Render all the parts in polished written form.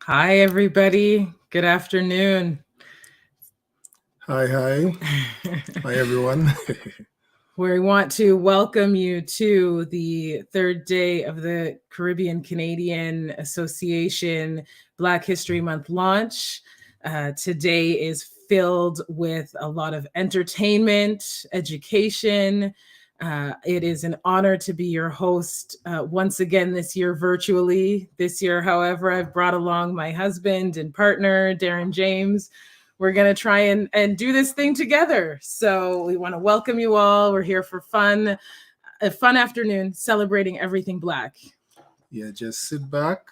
Hi, everybody. Good afternoon. Hi. Hi, everyone. We want to welcome you to the third day of the Caribbean Canadian Association Black History Month launch. Today is filled with a lot of entertainment, education. It is an honor to be your host once again this year virtually. This year, however, I've brought along my husband and partner, Darren James. We're going to try and do this thing together. So we want to welcome you all. We're here for fun, a fun afternoon celebrating everything Black. Yeah, just sit back,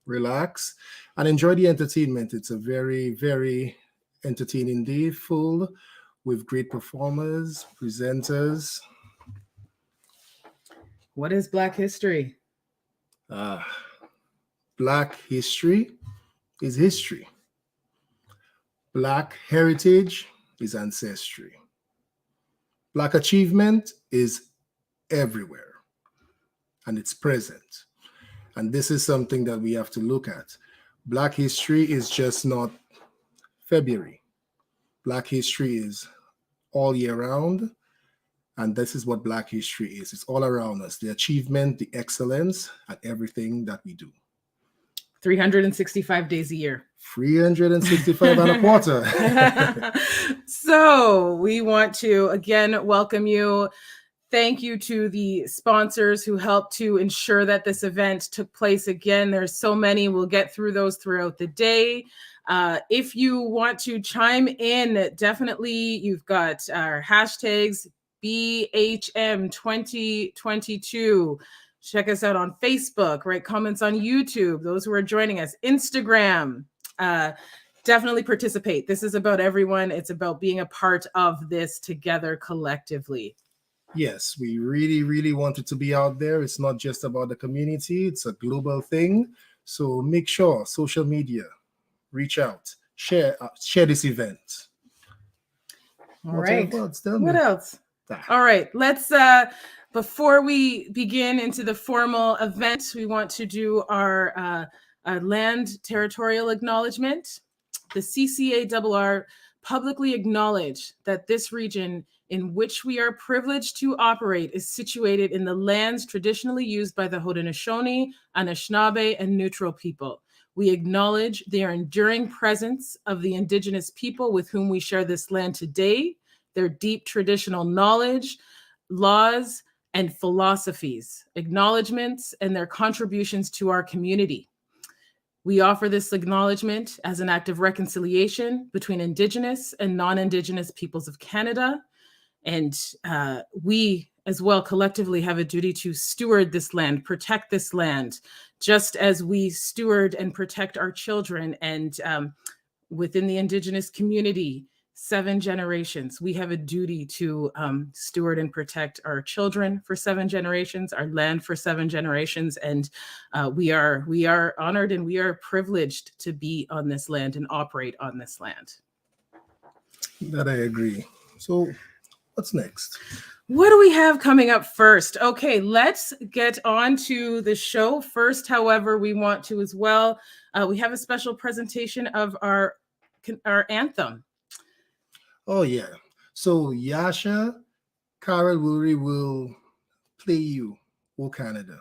relax, and enjoy the entertainment. It's a very, very entertaining day, full with great performers, presenters. What is Black history? Black history is history. Black heritage is ancestry. Black achievement is everywhere, and it's present. And this is something that we have to look at. Black history is just not February. Black history is all year round, and this is what Black history is. It's all around us, the achievement, the excellence, and everything that we do. 365 days a year. 365 and a quarter. So we want to, again, welcome you. Thank you to the sponsors who helped to ensure that this event took place. Again, there's so many. We'll get through those throughout the day. If you want to chime in, definitely you've got our hashtags BHM 2022. Check us out on Facebook, write comments on YouTube, those who are joining us, Instagram. Definitely participate. This is about everyone. It's about being a part of this together collectively. Yes, we really, really want it to be out there. It's not just about the community. It's a global thing. So make sure, social media, reach out, share this event. All right. What else? Ah. All right. Let's, before we begin into the formal event, we want to do our land territorial acknowledgement. The CCARR publicly acknowledge that this region in which we are privileged to operate is situated in the lands traditionally used by the Haudenosaunee, Anishinaabe, and Neutral people. We acknowledge the enduring presence of the Indigenous people with whom we share this land today, their deep traditional knowledge, laws, and philosophies, acknowledgements, and their contributions to our community. We offer this acknowledgement as an act of reconciliation between Indigenous and non-Indigenous peoples of Canada. And we as well collectively have a duty to steward this land, protect this land, just as we steward and protect our children. And within the Indigenous community, 7 generations, we have a duty to steward and protect our children for 7 generations, our land for 7 generations. And we are honored and we are privileged to be on this land and operate on this land. That I agree. So what's next? What do we have coming up first? Okay, let's get on to the show first. However, we want to as well, we have a special presentation of our anthem. Oh, yeah. So Yasha Karawuri will play you, O Canada.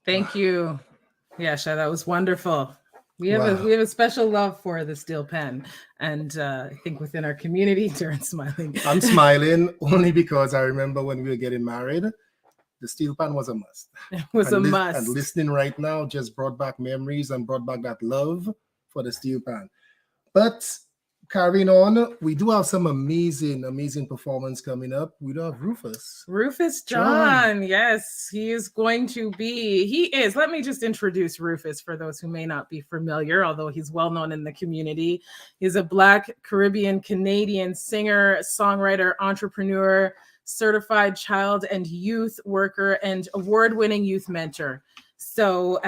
Thank you, Yasha. That was wonderful. We have a special love for the steel pen, and I think within our community, Darren's smiling. I'm smiling only because I remember when we were getting married, the steel pan was a must. It was a must. And listening right now just brought back memories and brought back that love for the steel pan. But Carrying on, we do have some amazing performance coming up. We do have Rufus John. Yes, he is let me just introduce Rufus for those who may not be familiar, although he's well known in the community. He's a Black Caribbean Canadian singer, songwriter, entrepreneur, certified child and youth worker, and award-winning youth mentor. So,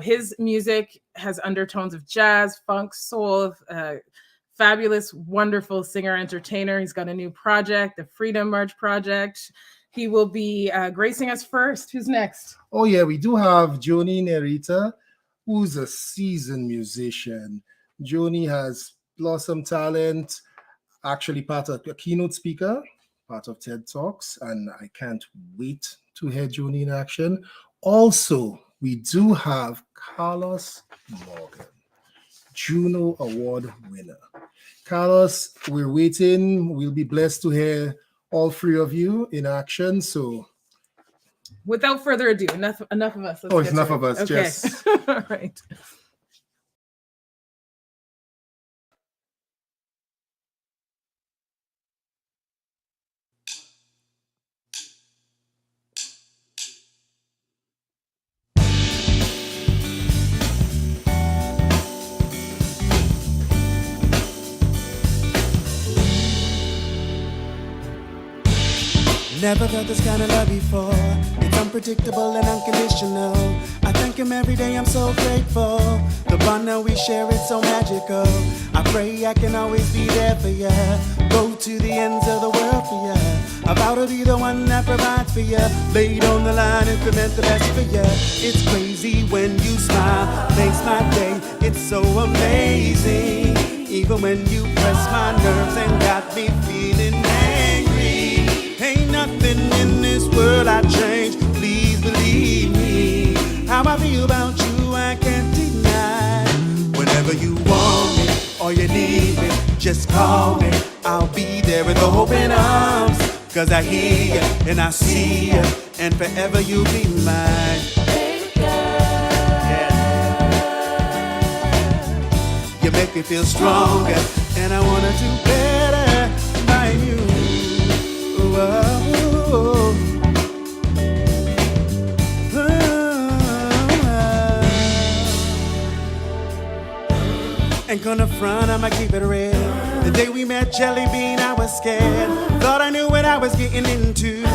his music has undertones of jazz, funk, soul, fabulous, wonderful singer, entertainer. He's got a new project, the Freedom March Project. He will be gracing us first. Who's next? Oh, yeah, we do have Joni Nerita, who's a seasoned musician. Joni has blossom talent, actually part of a keynote speaker, part of TED Talks, and I can't wait to hear Joni in action. Also, we do have Carlos Morgan, Juno Award winner. Carlos, we're waiting. We'll be blessed to hear all three of you in action. So, without further ado, enough of us. It's enough of us. Okay. Just all right. Never felt this kind of love before. It's unpredictable and unconditional. I thank him every day, I'm so grateful. The bond that we share is so magical. I pray I can always be there for ya. Go to the ends of the world for ya. I vow to be the one that provides for ya. Laid on the line if it meant the best for ya. It's crazy when you smile, makes my day. It's so amazing. Even when you press my nerves and got me feeling angry. Ain't nothing in this world I change, please believe me. How I feel about you I can't deny. Whenever you want me or you need me, just call me. I'll be there with open arms. Cause I hear you and I see you, and forever you'll be mine. Yeah. You make me feel stronger, and I wanna do better by you. Whoa. Ain't gonna front, I'ma keep it real. The day we met Jelly Bean, I was scared. Thought I knew what I was getting into.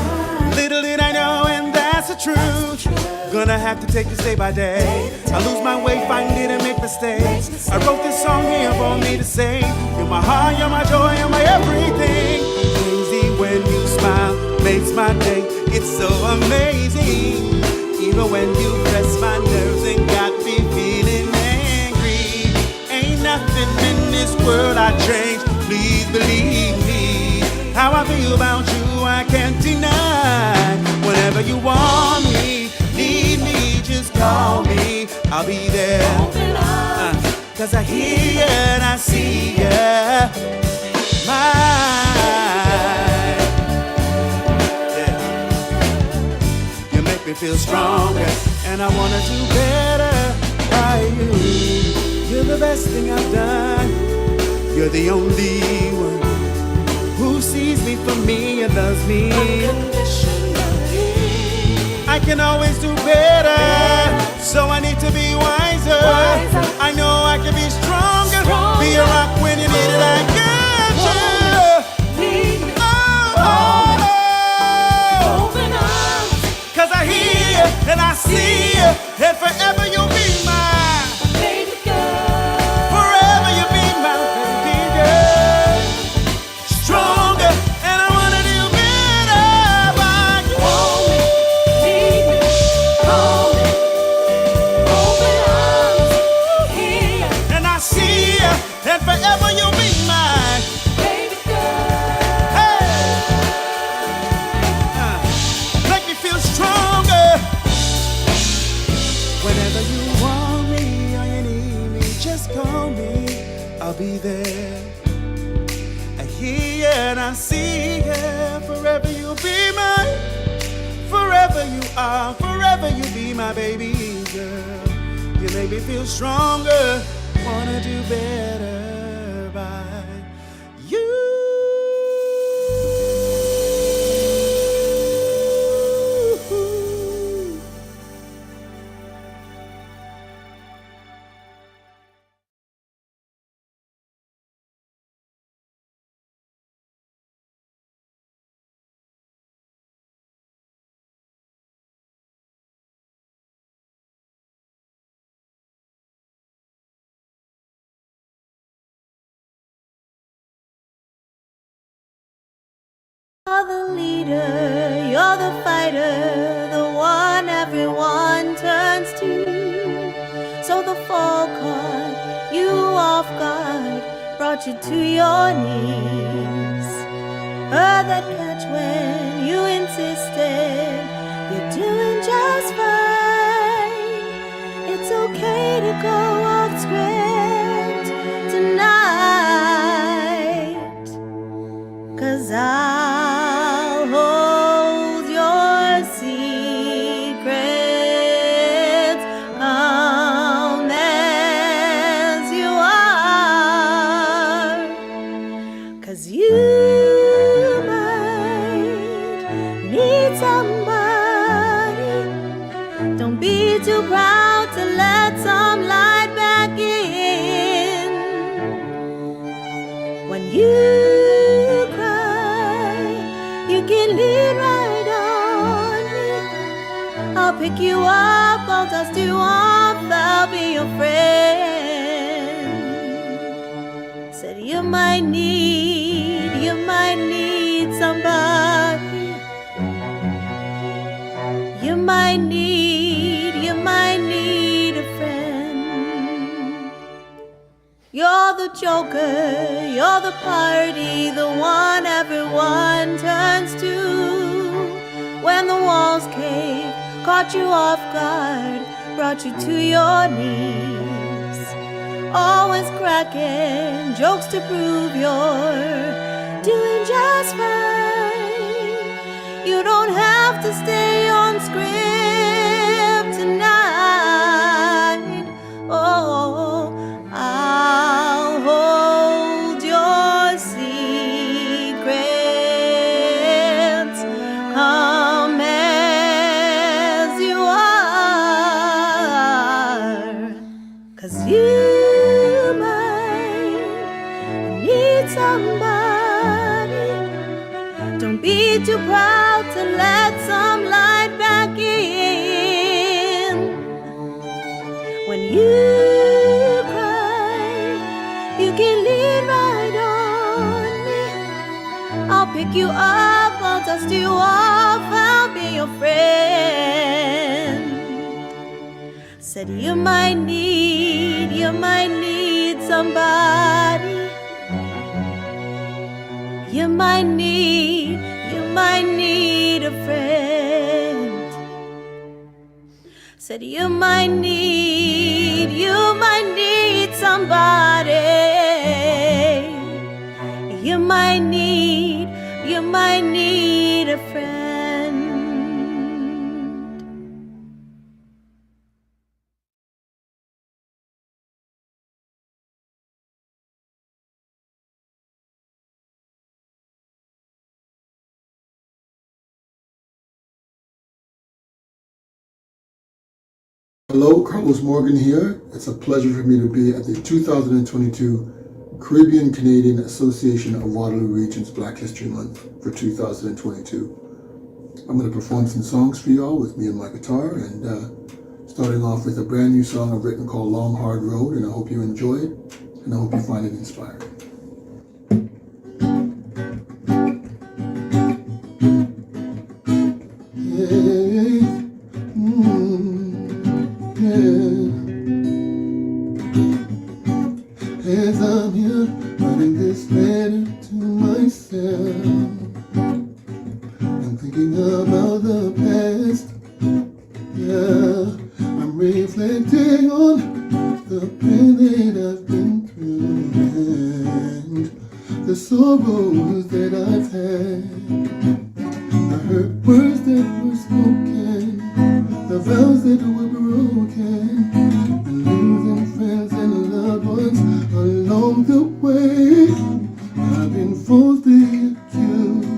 Little did I know, and that's the truth. Gonna have to take this day by day. I lose my way, find it and make mistakes. I wrote this song here for me to say. You're my heart, you're my joy, you're my everything. Crazy when you smile, makes my day. It's so amazing. Even when you press my nerves and got me feeling angry. Ain't nothing in this world I change, please believe me. How I feel about you I can't deny. Whenever you want me, need me, just call me. I'll be there. Cause I hear you and I see you. Yeah. You make me feel stronger, and I wanna do better by you. You're the best thing I've done. You're the only one who sees me for me and loves me unconditionally. I can always do better, so I need to be wiser. I know I can be stronger. Be a rock when you need it. I got you. Open arms. Cause I hear you and I see you, and forever you'll be mine. Baby girl. Forever you'll be my baby girl. Stronger, and I wanna do better by you. Hold me, need me, call me. Open arms, hear you, and I see you, and forever you'll be mine. Baby girl. Hey. Make me feel stronger. Whenever you want me or you need me, just call me. I'll be there. I hear you and I see you. Forever you'll be mine. Forever you are. Forever you'll be my baby girl. You make me feel stronger. Wanna do better by You're the leader, you're the fighter, the one everyone turns to. So the fall caught you off guard, brought you to your knees. Heard that catch when you insisted you're doing just fine. It's okay to go off script tonight, 'cause I'll hold your secrets, calm as you are, 'cause you might need somebody. Don't be too proud to let some light back in. When you you can lean right on me. I'll pick you up, I'll dust you off, I'll be your friend. Said you might need somebody. You might need a friend. You're the joker, you're the party, the one everyone turns to. When the walls cave, caught you off guard, brought you to your knees. Always cracking jokes to prove you're doing just fine. You don't have to stay on script tonight. Oh, I'll hold your secrets, come as you are, 'cause you might need somebody. Don't be too proud to let some light back in. When you you can lean right on me. I'll pick you up, I'll dust you off, I'll be your friend. Said you might need somebody. You might need a friend. Said you might need somebody. You might need a friend. Hello, Carlos Morgan here. It's a pleasure for me to be at the 2022 Caribbean Canadian Association of Waterloo Region's Black History Month for 2022. I'm going to perform some songs for y'all with me and my guitar, and starting off with a brand new song I've written called Long Hard Road, and I hope you enjoy it, and I hope you find it inspiring. As I'm here writing this letter to myself, I'm thinking about the past. Yeah, I'm reflecting on the pain that I've been through and the sorrows that I've had. The hurt words that were spoken, the vows that were broken, and losing friends and loved ones along the way. I've been falsely accused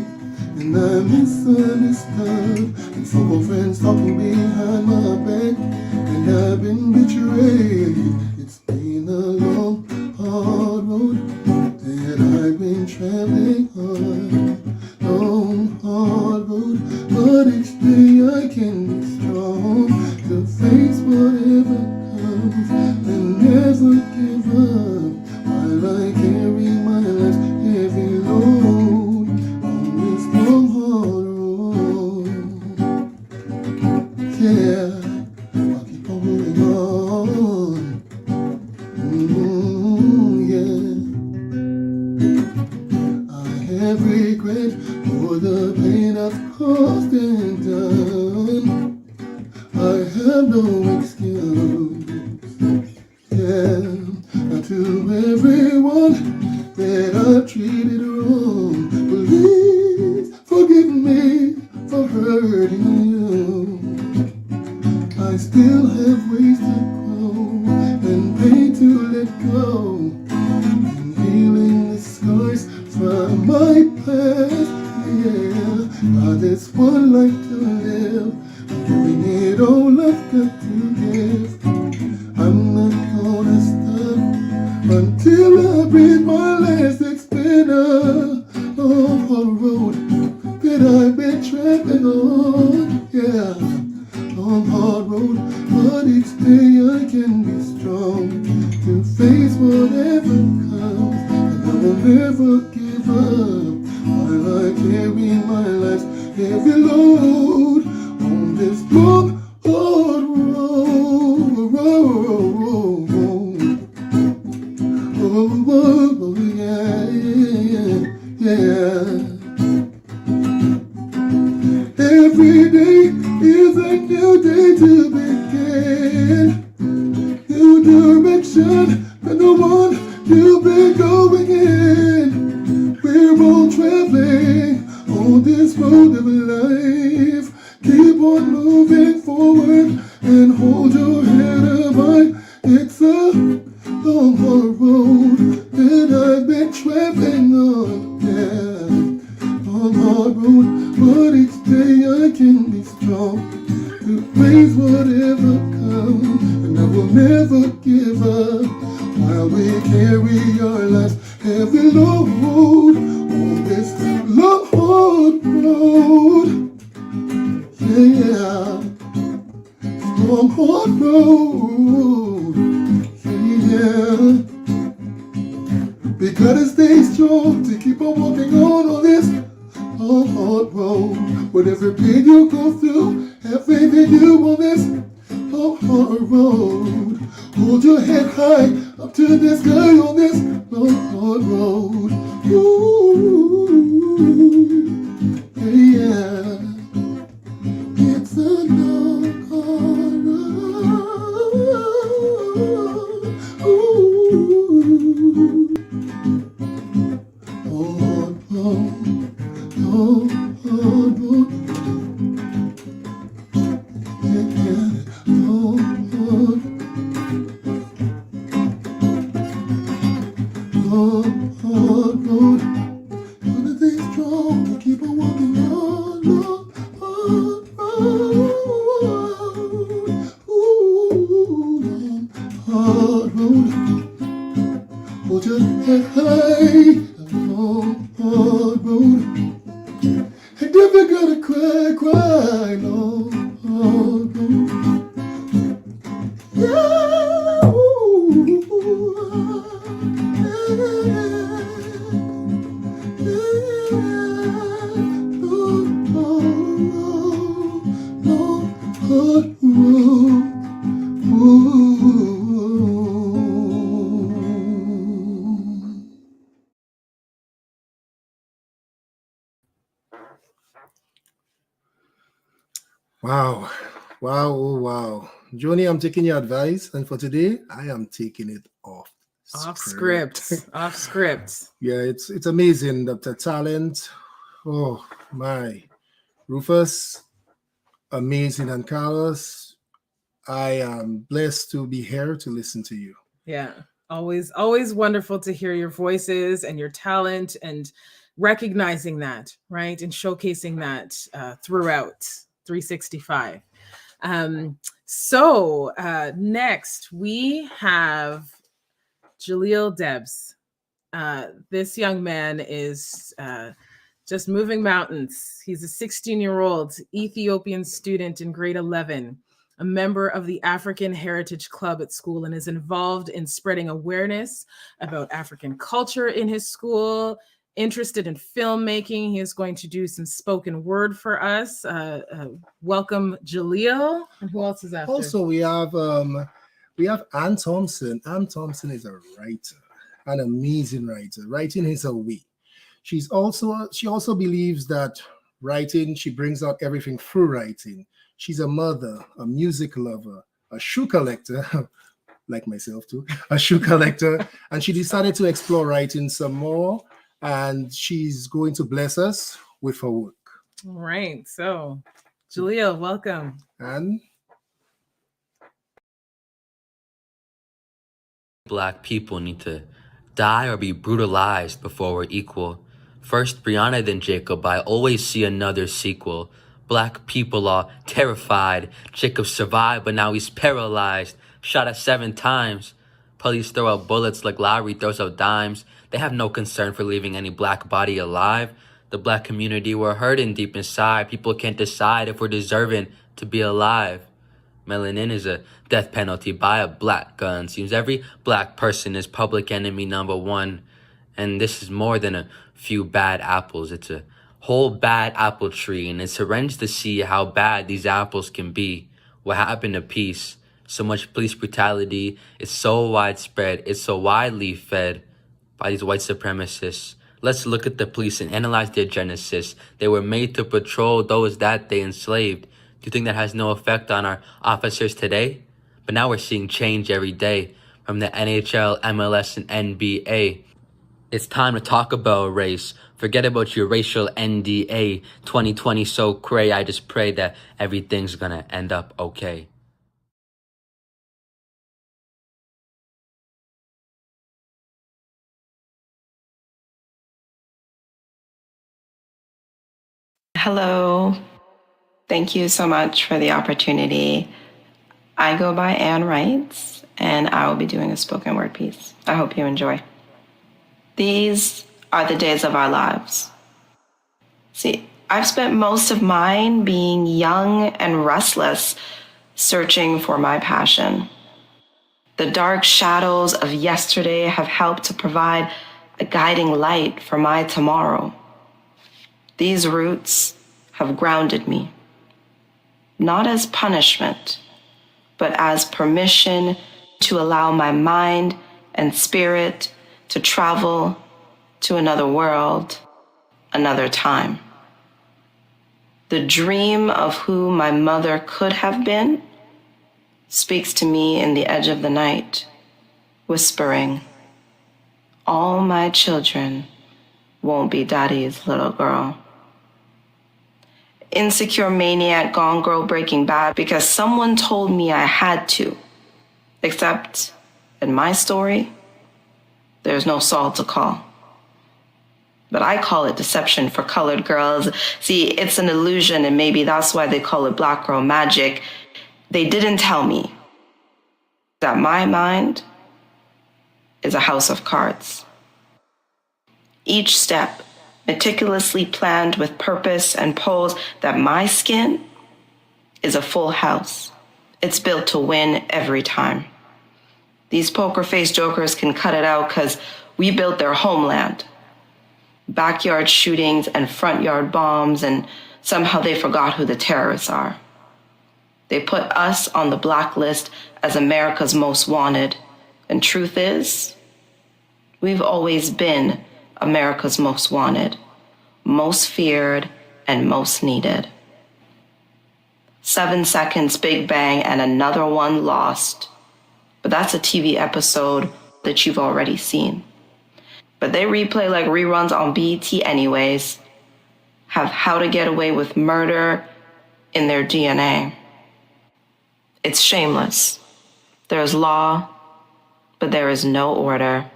and I'm misunderstood, and so-called friends talking behind my back, and I've been betrayed. It's been a long, hard road that I've been traveling on. Long, hard road, but each day I can be strong to face whatever comes and never give up while I carry my life's heavy load on this long been done, I have no excuse. Yeah, and to everyone that I treated wrong, please forgive me for hurting you. I still have ways to grow and pain to let go, and healing the scars from my past. Yeah, there's one life to live, giving it all I've got to give. I'm not gonna stop until I breathe my last. It's been a long road that I've been traveling on. Yeah. Long hard road, but each day I can be strong to face whatever comes, and I will never give up while I carry my life's heavy load on this long hard road. Oh, yeah. Every day is a new day to begin, new direction, and the one you've been going in. We're all traveling on this road of life. Keep on moving forward and hold your head up high. It's a long hard road that I've been traveling on. Yeah, long hard road, but each day I can be strong to face whatever comes, and I will never give up while we carry our life's heavy load on this long hard road. Yeah, long hard road. Yeah, we gotta stay strong to keep on walking on this long hard road. Whatever pain you go through, have faith in you on this long hard road. Hold your head high up to the sky on this long hard road. Ooh, yeah, it's a long hard road. Ooh, long hard road. Oh, oh, oh. Yeah, oh, oh. Oh, oh, oh. Gonna stay strong to keep on walking on. Oh, oh, oh. Ooh, hard road. Hold your head high. Long hard road. And if you're gonna cry, cry, no, oh, no. Yeah, ooh, Wow. Wow. Oh, wow. Joni, I'm taking your advice. And for today, I am taking it off script. Off script. Yeah, it's amazing that the talent. Oh, my. Rufus, amazing. And Carlos, I am blessed to be here to listen to you. Yeah. Always wonderful to hear your voices and your talent and recognizing that, right? And showcasing that throughout 365. So next we have Jaleel Debs. This young man is just moving mountains. He's a 16-year-old Ethiopian student in grade 11, a member of the African Heritage Club at school, and is involved in spreading awareness about African culture in his school, interested in filmmaking. He is going to do some spoken word for us. Welcome, Jaleel. And who else is after? Also, we have Ann Thompson. Ann Thompson is a writer, an amazing writer. Writing is her way. She also believes that Writing, she brings out everything through writing. She's a mother, a music lover, a shoe collector, like myself too, a shoe collector. And she decided to explore writing some more. And she's going to bless us with her work. All right. So, Jaleel, welcome. And Black people need to die or be brutalized before we're equal. First Brianna, then Jacob, I always see another sequel. Black people are terrified. Jacob survived, but now he's paralyzed. Shot at 7 times. Police throw out bullets like Lowry throws out dimes. They have no concern for leaving any black body alive. The black community, we're hurting deep inside. People can't decide if we're deserving to be alive. Melanin is a death penalty by a black gun. Seems every black person is public enemy number 1. And this is more than a few bad apples. It's a whole bad apple tree. And it's horrendous to see how bad these apples can be. What happened to peace? So much police brutality. It's so widespread. It's so widely fed by these white supremacists. Let's look at the police and analyze their genesis. They were made to patrol those that they enslaved. Do you think that has no effect on our officers today? But now we're seeing change every day from the NHL, MLS, and NBA. It's time to talk about race. Forget about your racial NDA. 2020 so cray. I just pray that everything's gonna end up okay. Hello. Thank you so much for the opportunity. I go by Ann Wrights, and I will be doing a spoken word piece. I hope you enjoy. These are the days of our lives. See, I've spent most of mine being young and restless, searching for my passion. The dark shadows of yesterday have helped to provide a guiding light for my tomorrow. These roots have grounded me, not as punishment, but as permission to allow my mind and spirit to travel to another world, another time. The dream of who my mother could have been speaks to me in the edge of the night, whispering, all my children won't be daddy's little girl. Insecure maniac, gone girl, Breaking Bad, because someone told me I had to. Except in my story, there's no Saul to call. But I call it deception for colored girls. See, it's an illusion, and maybe that's why they call it black girl magic. They didn't tell me that my mind is a house of cards. Each step meticulously planned with purpose and pose, that my skin is a full house. It's built to win every time. These poker-faced jokers can cut it out because we built their homeland. Backyard shootings and front yard bombs, and somehow they forgot who the terrorists are. They put us on the blacklist as America's most wanted. And truth is, we've always been America's most wanted, most feared, and most needed. 7 seconds, Big Bang, and another one lost. But that's a TV episode that you've already seen. But they replay like reruns on BET anyways. Have How to Get Away with Murder in their DNA. It's shameless. There's law, but there is no order.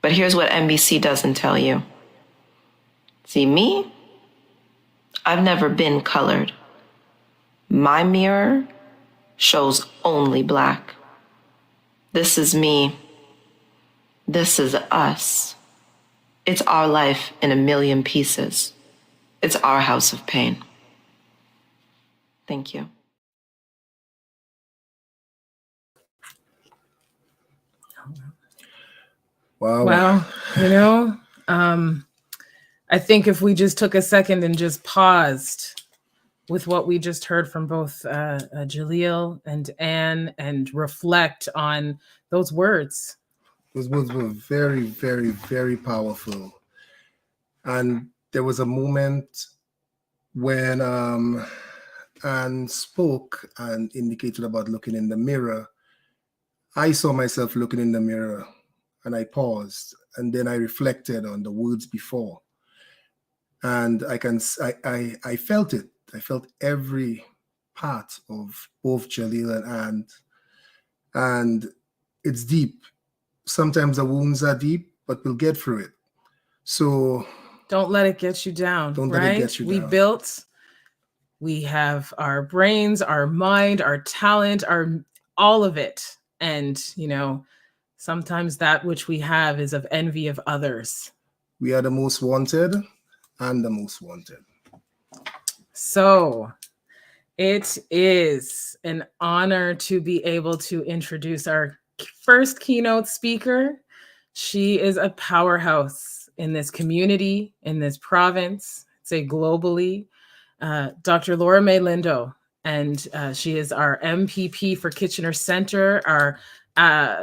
But here's what NBC doesn't tell you. See, me? I've never been colored. My mirror shows only black. This is me. This is us. It's our life in a million pieces. It's our house of pain. Thank you. wow. Well, you know, I think if we just took a second and just paused with what we just heard from both Jaleel and Ann and reflect on those words. Those words were very, very, very powerful. And there was a moment when Anne spoke and indicated about looking in the mirror, I saw myself looking in the mirror and I paused and then I reflected on the words before. And I felt it. I felt every part of both Jalil and Anne. And it's deep. Sometimes the wounds are deep, but we'll get through it. So don't let it get you down. Don't right? let it get you down. We have our brains, our mind, our talent, all of it. And, sometimes that which we have is of envy of others. We are the most wanted and the most wanted. So it is an honor to be able to introduce our first keynote speaker. She is a powerhouse in this community, in this province, say globally. Dr. Laura May Lindo, and she is our MPP for Kitchener Center.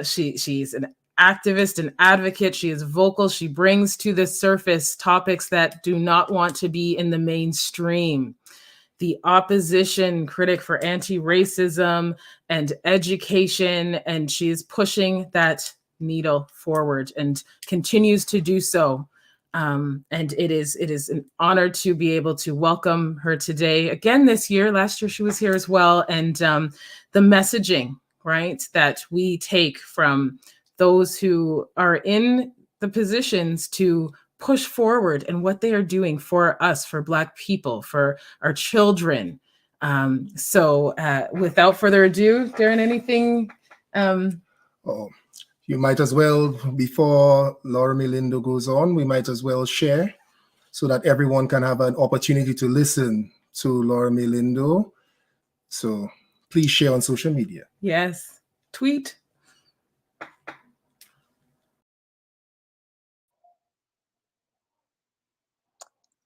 She's an activist and advocate. She is vocal. She brings to the surface topics that do not want to be in the mainstream. The opposition critic for anti-racism and education, and she is pushing that needle forward and continues to do so. And it is an honor to be able to welcome her today again this year. Last year she was here as well. And the messaging, right, that we take from those who are in the positions to push forward and what they are doing for us, for Black people, for our children. So without further ado, Darren, anything? You might as well, before Laura May Lindo goes on, we might as well share so that everyone can have an opportunity to listen to Laura May Lindo. So please share on social media. Yes, tweet.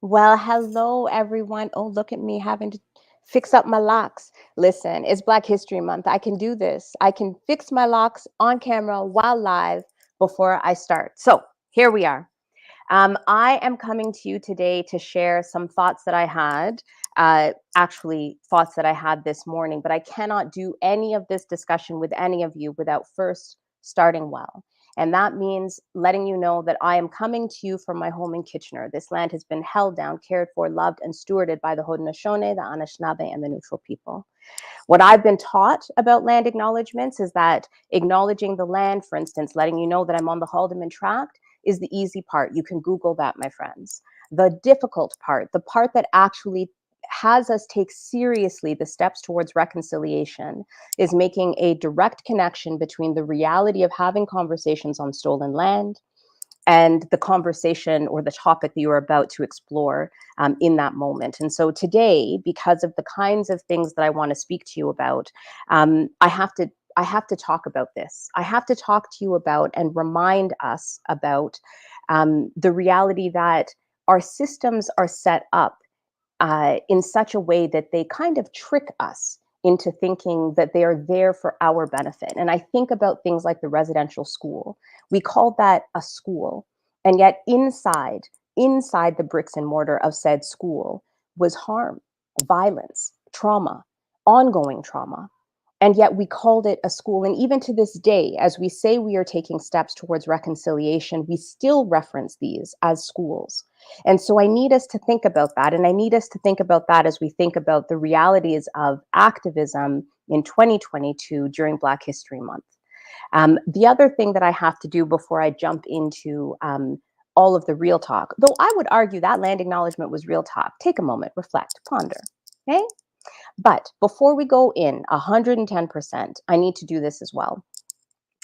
Well, hello, everyone. Oh, look at me having to fix up my locks. Listen, it's Black History Month. I can do this. I can fix my locks on camera while live before I start. So here we are. I am coming to you today to share some thoughts that I had, actually thoughts that I had this morning, but I cannot do any of this discussion with any of you without first starting well. And that means letting you know that I am coming to you from my home in Kitchener. This land has been held down, cared for, loved, and stewarded by the Haudenosaunee, the Anishinaabe, and the neutral people. What I've been taught about land acknowledgements is that acknowledging the land, for instance, letting you know that I'm on the Haldeman Tract, is the easy part. You can Google that, my friends. The difficult part, the part that actually has us take seriously the steps towards reconciliation, is making a direct connection between the reality of having conversations on stolen land and the conversation or the topic that you're about to explore in that moment. And so today, because of the kinds of things that I want to speak to you about, I have to talk about this. I have to talk to you about and remind us about the reality that our systems are set up in such a way that they kind of trick us into thinking that they are there for our benefit. And I think about things like the residential school. We call that a school. And yet inside the bricks and mortar of said school was harm, violence, trauma, ongoing trauma. And yet we called it a school. And even to this day, as we say we are taking steps towards reconciliation, we still reference these as schools. And so I need us to think about that. And I need us to think about that as we think about the realities of activism in 2022 during Black History Month. The other thing that I have to do before I jump into all of the real talk, though I would argue that land acknowledgement was real talk. Take a moment, reflect, ponder, okay? But before we go in 110%, I need to do this as well.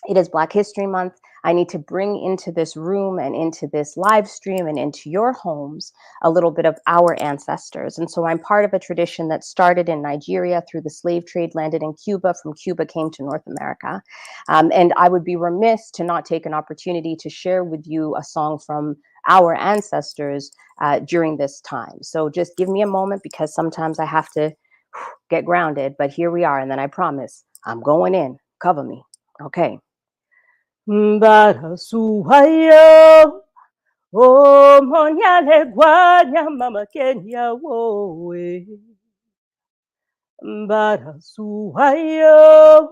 It is Black History Month. I need to bring into this room and into this live stream and into your homes a little bit of our ancestors. And so I'm part of a tradition that started in Nigeria through the slave trade, landed in Cuba, from Cuba came to North America. And I would be remiss to not take an opportunity to share with you a song from our ancestors during this time. So just give me a moment, because sometimes I have to get grounded, but here we are. And then I promise I'm going in. Cover me. Okay. Barasuhayo Oh, monyale gwanya mama Kenya woe. Mbara suwayo.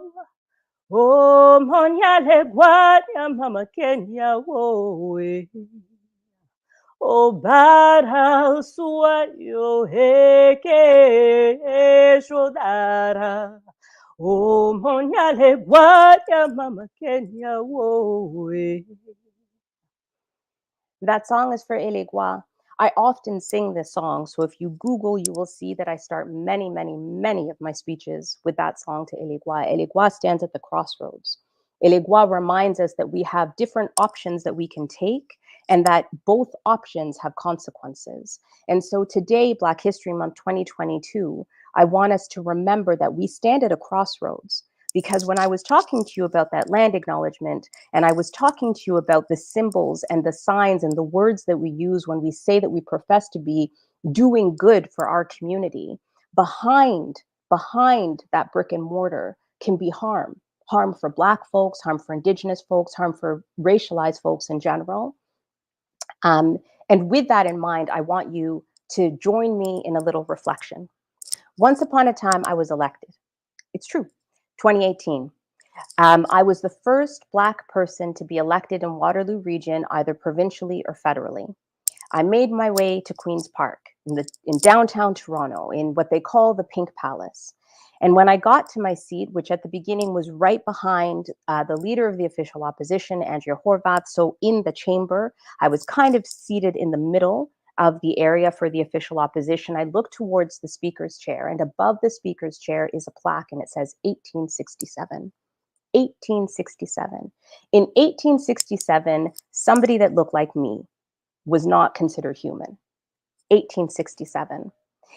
Oh, monyale gwanya mama Kenya woe. Oh, bara suwayo heke shodara. Oh, monyale gwanya mama Kenya woe. That song is for Elegua. I often sing this song, so if you Google, you will see that I start many, many, many of my speeches with that song to Elegua. Elegua stands at the crossroads. Elegua reminds us that we have different options that we can take and that both options have consequences. And so today, Black History Month 2022, I want us to remember that we stand at a crossroads. Because when I was talking to you about that land acknowledgement, and I was talking to you about the symbols and the signs and the words that we use when we say that we profess to be doing good for our community, behind that brick and mortar can be harm for Black folks, harm for Indigenous folks, harm for racialized folks in general. And with that in mind, I want you to join me in a little reflection. Once upon a time, I was elected. It's true, 2018. I was the first Black person to be elected in Waterloo region, either provincially or federally. I made my way to Queen's Park in downtown Toronto, in what they call the Pink Palace. And when I got to my seat, which at the beginning was right behind the leader of the official opposition, Andrea Horwath, so in the chamber, I was kind of seated in the middle of the area for the official opposition. I looked towards the speaker's chair, and above the speaker's chair is a plaque, and it says 1867. 1867. In 1867, somebody that looked like me was not considered human. 1867.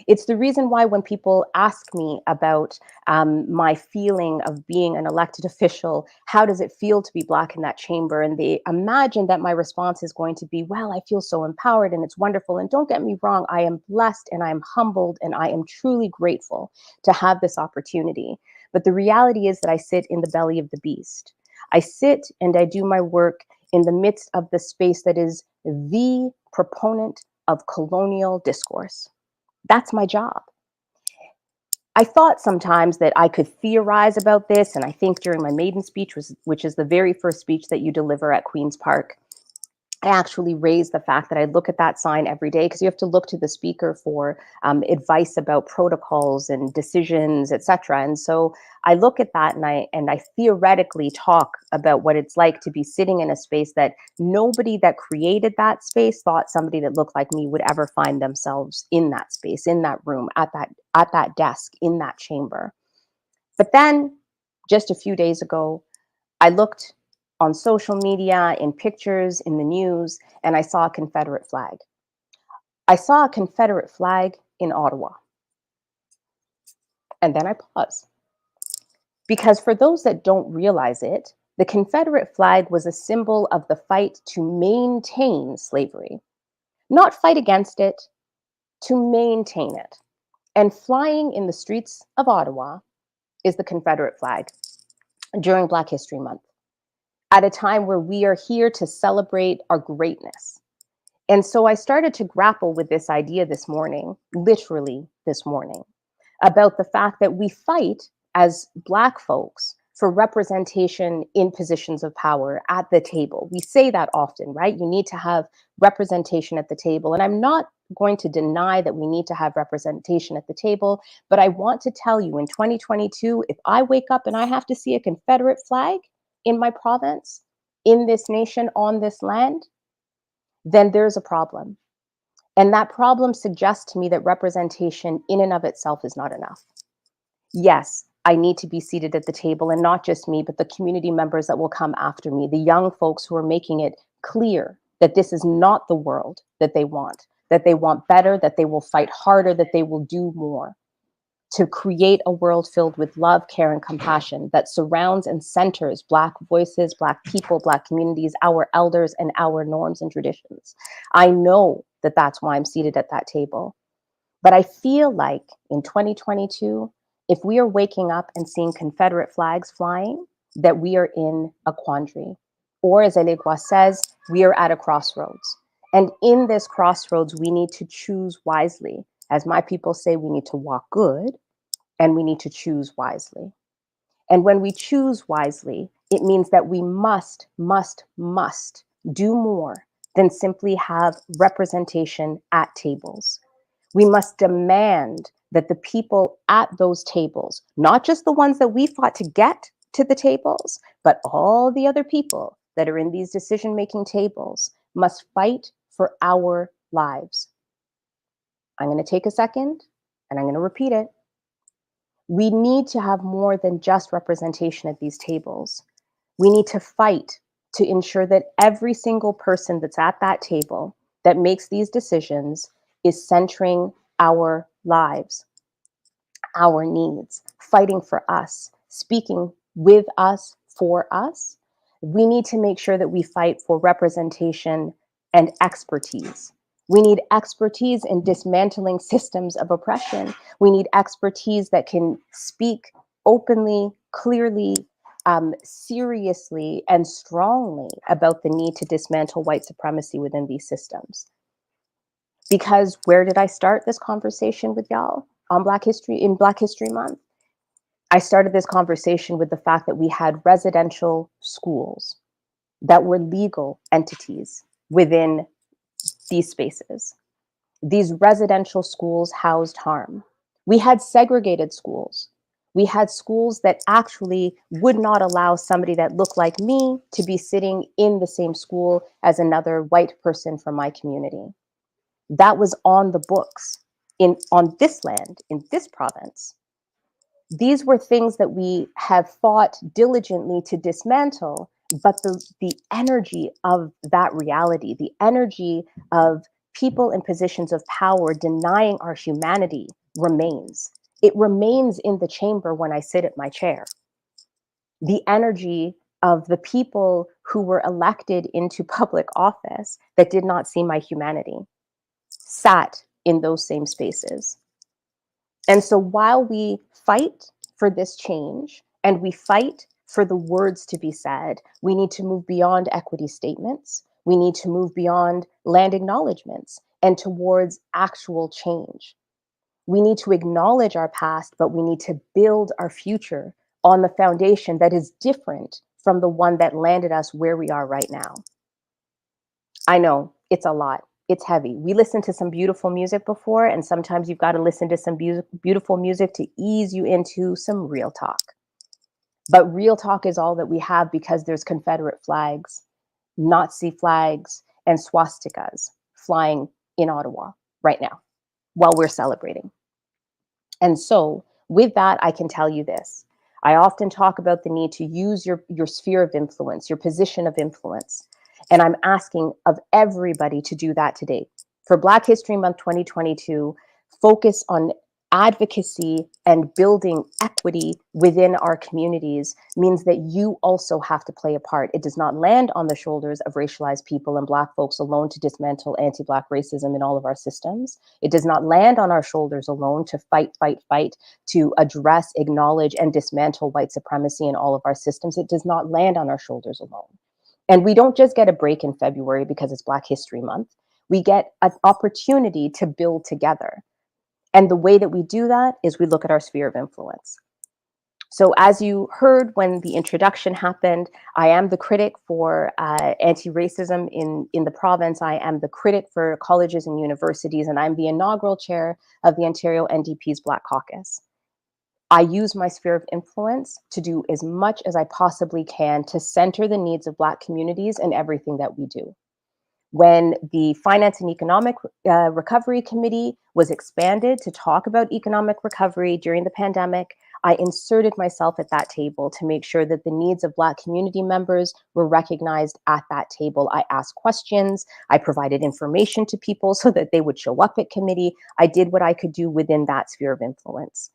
It's the reason why when people ask me about my feeling of being an elected official, how does it feel to be Black in that chamber? And they imagine that my response is going to be, well, I feel so empowered and it's wonderful. And don't get me wrong, I am blessed and I am humbled and I am truly grateful to have this opportunity. But the reality is that I sit in the belly of the beast. I sit and I do my work in the midst of the space that is the proponent of colonial discourse. That's my job. I thought sometimes that I could theorize about this, and I think during my maiden speech, which is the very first speech that you deliver at Queen's Park, I actually raised the fact that I look at that sign every day, because you have to look to the speaker for advice about protocols and decisions, etc. And so I look at that and I theoretically talk about what it's like to be sitting in a space that nobody that created that space thought somebody that looked like me would ever find themselves in that space, in that room, at that desk, in that chamber. But then just a few days ago, I looked on social media, in pictures, in the news, and I saw a Confederate flag. I saw a Confederate flag in Ottawa. And then I paused. Because for those that don't realize it, the Confederate flag was a symbol of the fight to maintain slavery, not fight against it, to maintain it. And flying in the streets of Ottawa is the Confederate flag during Black History Month, at a time where we are here to celebrate our greatness. And so I started to grapple with this idea this morning, literally this morning, about the fact that we fight as Black folks for representation in positions of power at the table. We say that often, right? You need to have representation at the table. And I'm not going to deny that we need to have representation at the table, but I want to tell you in 2022, if I wake up and I have to see a Confederate flag in my province, in this nation, on this land, then there's a problem. And that problem suggests to me that representation in and of itself is not enough. Yes, I need to be seated at the table, and not just me, but the community members that will come after me, the young folks who are making it clear that this is not the world that they want better, that they will fight harder, that they will do more to create a world filled with love, care, and compassion that surrounds and centers Black voices, Black people, Black communities, our elders, and our norms and traditions. I know that that's why I'm seated at that table. But I feel like in 2022, if we are waking up and seeing Confederate flags flying, that we are in a quandary. Or as Elegua says, we are at a crossroads. And in this crossroads, we need to choose wisely. As my people say, we need to walk good and we need to choose wisely. And when we choose wisely, it means that we must do more than simply have representation at tables. We must demand that the people at those tables, not just the ones that we fought to get to the tables, but all the other people that are in these decision-making tables, must fight for our lives. I'm going to take a second and I'm going to repeat it. We need to have more than just representation at these tables. We need to fight to ensure that every single person that's at that table that makes these decisions is centering our lives, our needs, fighting for us, speaking with us, for us. We need to make sure that we fight for representation and expertise. We need expertise in dismantling systems of oppression. We need expertise that can speak openly, clearly, seriously, and strongly about the need to dismantle white supremacy within these systems. Because where did I start this conversation with y'all on Black History Month? I started this conversation with the fact that we had residential schools that were legal entities within these spaces. These residential schools housed harm. We had segregated schools. We had schools that actually would not allow somebody that looked like me to be sitting in the same school as another white person from my community. That was on the books on this land, in this province. These were things that we have fought diligently to dismantle, but the energy of that reality, the energy of people in positions of power denying our humanity remains. It remains in the chamber when I sit at my chair. The energy of the people who were elected into public office that did not see my humanity sat in those same spaces. And so while we fight for this change and we fight for the words to be said, we need to move beyond equity statements. We need to move beyond land acknowledgements and towards actual change. We need to acknowledge our past, but we need to build our future on the foundation that is different from the one that landed us where we are right now. I know it's a lot. It's heavy. We listened to some beautiful music before, and sometimes you've got to listen to some beautiful music to ease you into some real talk. But real talk is all that we have because there's Confederate flags, Nazi flags, and swastikas flying in Ottawa right now while we're celebrating. And so with that, I can tell you this. I often talk about the need to use your sphere of influence, your position of influence. And I'm asking of everybody to do that today. For Black History Month 2022, focus on advocacy and building equity within our communities means that you also have to play a part. It does not land on the shoulders of racialized people and Black folks alone to dismantle anti-Black racism in all of our systems. It does not land on our shoulders alone to fight, to address, acknowledge, and dismantle white supremacy in all of our systems. It does not land on our shoulders alone. And we don't just get a break in February because it's Black History Month. We get an opportunity to build together. And the way that we do that is we look at our sphere of influence. So as you heard when the introduction happened, I am the critic for anti-racism in the province. I am the critic for colleges and universities, and I'm the inaugural chair of the Ontario NDP's Black Caucus. I use my sphere of influence to do as much as I possibly can to center the needs of Black communities in everything that we do. When the Finance and Economic Recovery Committee was expanded to talk about economic recovery during the pandemic, I inserted myself at that table to make sure that the needs of Black community members were recognized at that table. I asked questions, I provided information to people so that they would show up at committee. I did what I could do within that sphere of influence.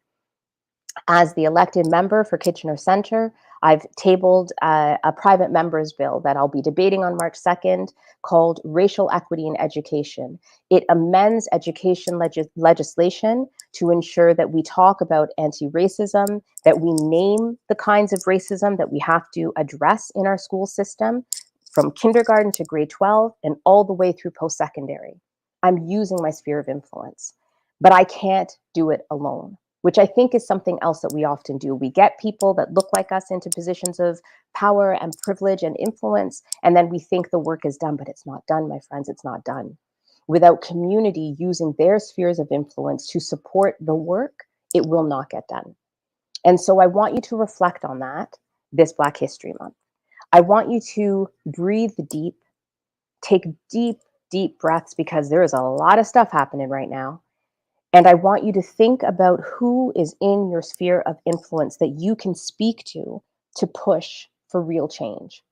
As the elected member for Kitchener Centre, I've tabled a private member's bill that I'll be debating on March 2nd called Racial Equity in Education. It amends education legislation to ensure that we talk about anti-racism, that we name the kinds of racism that we have to address in our school system from kindergarten to grade 12 and all the way through post-secondary. I'm using my sphere of influence, but I can't do it alone, which I think is something else that we often do. We get people that look like us into positions of power and privilege and influence, and then we think the work is done, but it's not done, my friends, it's not done. Without community using their spheres of influence to support the work, it will not get done. And so I want you to reflect on that this Black History Month. I want you to breathe deep, take deep, deep breaths, because there is a lot of stuff happening right now. And I want you to think about who is in your sphere of influence that you can speak to push for real change.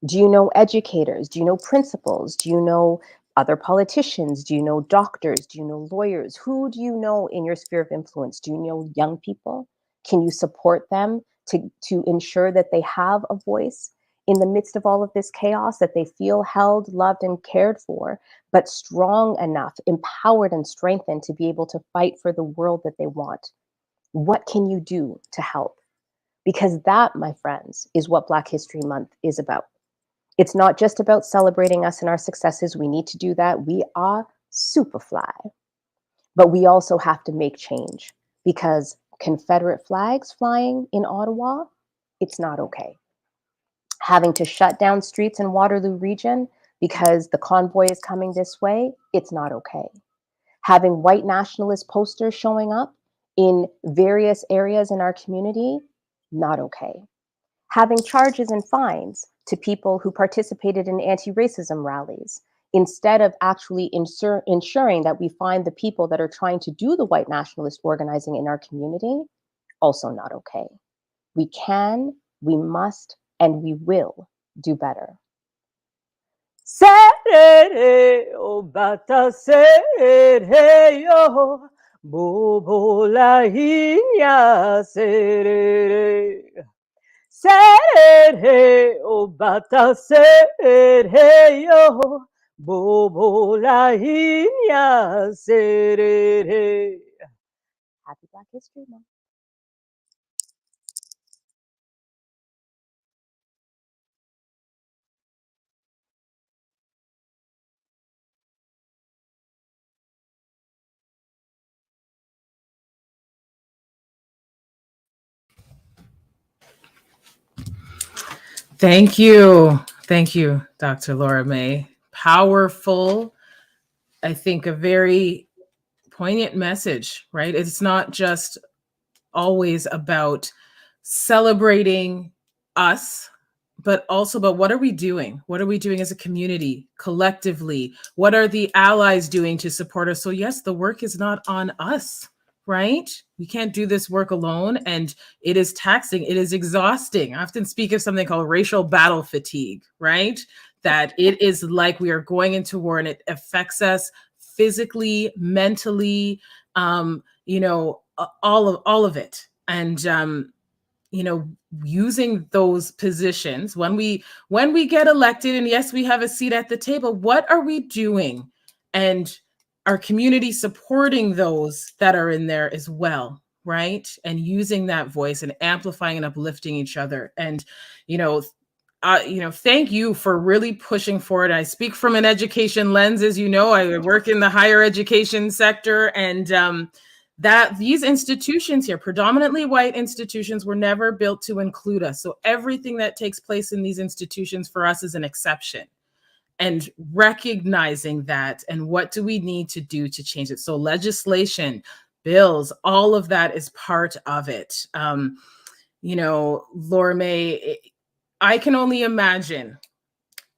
Do you know educators? Do you know principals? Do you know other politicians? Do you know doctors? Do you know lawyers? Who do you know in your sphere of influence? Do you know young people? Can you support them to ensure that they have a voice in the midst of all of this chaos, that they feel held, loved, and cared for, but strong enough, empowered and strengthened to be able to fight for the world that they want? What can you do to help? Because that, my friends, is what Black History Month is about. It's not just about celebrating us and our successes. We need to do that. We are superfly. But we also have to make change, because Confederate flags flying in Ottawa, it's not okay. Having to shut down streets in Waterloo region because the convoy is coming this way, it's not okay. Having white nationalist posters showing up in various areas in our community, not okay. Having charges and fines to people who participated in anti-racism rallies, instead of actually ensuring that we find the people that are trying to do the white nationalist organizing in our community, also not okay. We can, we must, and we will do better. Serere obata serere yo bobo la hinya serere. Serere obata serere yo bobo la hinya serere. Happy Black History Month. Thank you. Thank you, Dr. Laura May. Powerful, I think a very poignant message, right? It's not just always about celebrating us, but also about what are we doing? What are we doing as a community, collectively? What are the allies doing to support us? So yes, the work is not on us, right? We can't do this work alone, and it is taxing, it is exhausting. I often speak of something called racial battle fatigue, right? That it is like we are going into war and it affects us physically, mentally, all of it. And using those positions when we get elected, and yes, we have a seat at the table, what are we doing? And our community supporting those that are in there as well, right? And using that voice and amplifying and uplifting each other. And thank you for really pushing forward. I speak from an education lens, as you know. I work in the higher education sector, and that these institutions here, predominantly white institutions, were never built to include us. So everything that takes place in these institutions for us is an exception. And recognizing that, and what do we need to do to change it? So legislation, bills, all of that is part of it. Laura May, I can only imagine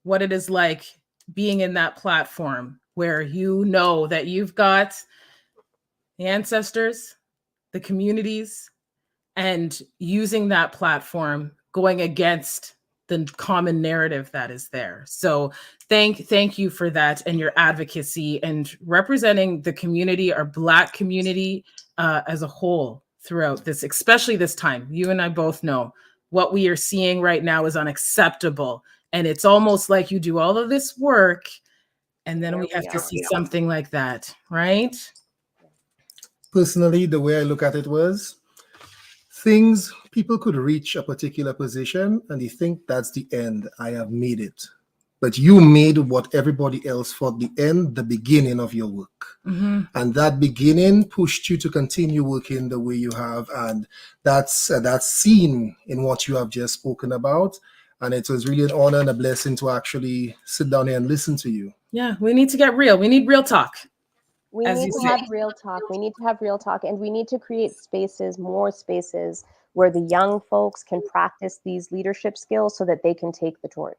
what it is like being in that platform where you know that you've got the ancestors, the communities, and using that platform going against the common narrative that is there. So thank you for that and your advocacy and representing the community, our Black community as a whole throughout this, especially this time. You and I both know what we are seeing right now is unacceptable. And it's almost like you do all of this work and then we have to see something like that, right? Personally, the way I look at it was people could reach a particular position and they think that's the end. I have made it. but you made what everybody else thought the beginning of your work. And that beginning pushed you to continue working the way you have. And that's seen in what you have just spoken about. And it was really an honor and a blessing to actually sit down here and listen to you. Yeah, we need to get real. We need real talk. We need to have real talk. We need to have real talk, and we need to create spaces, more spaces, where the young folks can practice these leadership skills so that they can take the torch.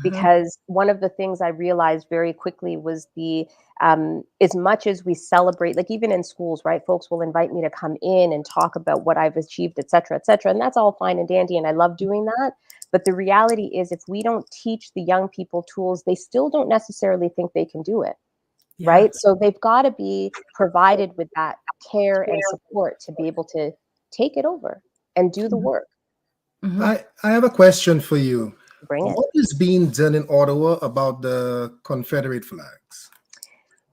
Because one of the things I realized very quickly was as much as we celebrate, like even in schools, right? Folks will invite me to come in and talk about what I've achieved, et cetera, and that's all fine and dandy, and I love doing that. But the reality is, if we don't teach the young people tools, they still don't necessarily think they can do it, right? So they've got to be provided with that care and support to be able to take it over and do the work. I have a question for you. Bring it. What is being done in Ottawa about the Confederate flags?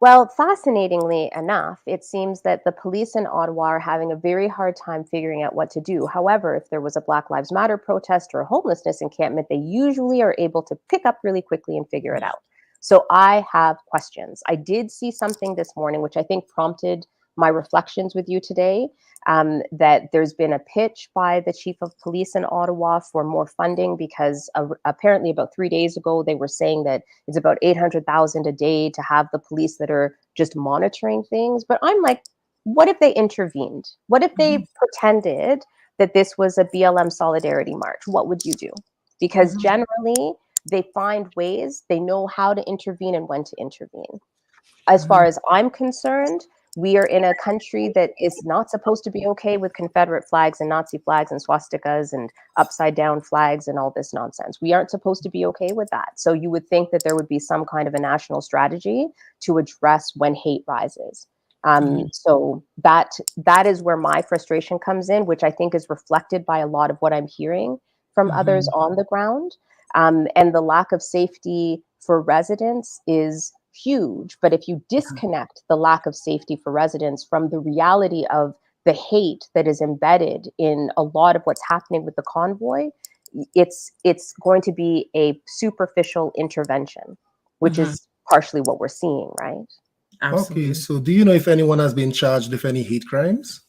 Well, fascinatingly enough, it seems that the police in Ottawa are having a very hard time figuring out what to do. However, if there was a Black Lives Matter protest or a homelessness encampment, they usually are able to pick up really quickly and figure it out. So I have questions. I did see something this morning, which I think prompted my reflections with you today, that there's been a pitch by the chief of police in Ottawa for more funding, because apparently about 3 days ago, they were saying that it's about $800,000 a day to have the police that are just monitoring things. But I'm like, what if they intervened? What if they pretended that this was a BLM solidarity march? What would you do? Because generally, they find ways, they know how to intervene and when to intervene. As far as I'm concerned, we are in a country that is not supposed to be okay with Confederate flags and Nazi flags and swastikas and upside down flags and all this nonsense. We aren't supposed to be okay with that. So you would think that there would be some kind of a national strategy to address when hate rises. So that is where my frustration comes in, which I think is reflected by a lot of what I'm hearing from others on the ground. And the lack of safety for residents is huge. But if you disconnect the lack of safety for residents from the reality of the hate that is embedded in a lot of what's happening with the convoy, it's going to be a superficial intervention, which is partially what we're seeing, right? Absolutely. Okay, so do you know if anyone has been charged with any hate crimes?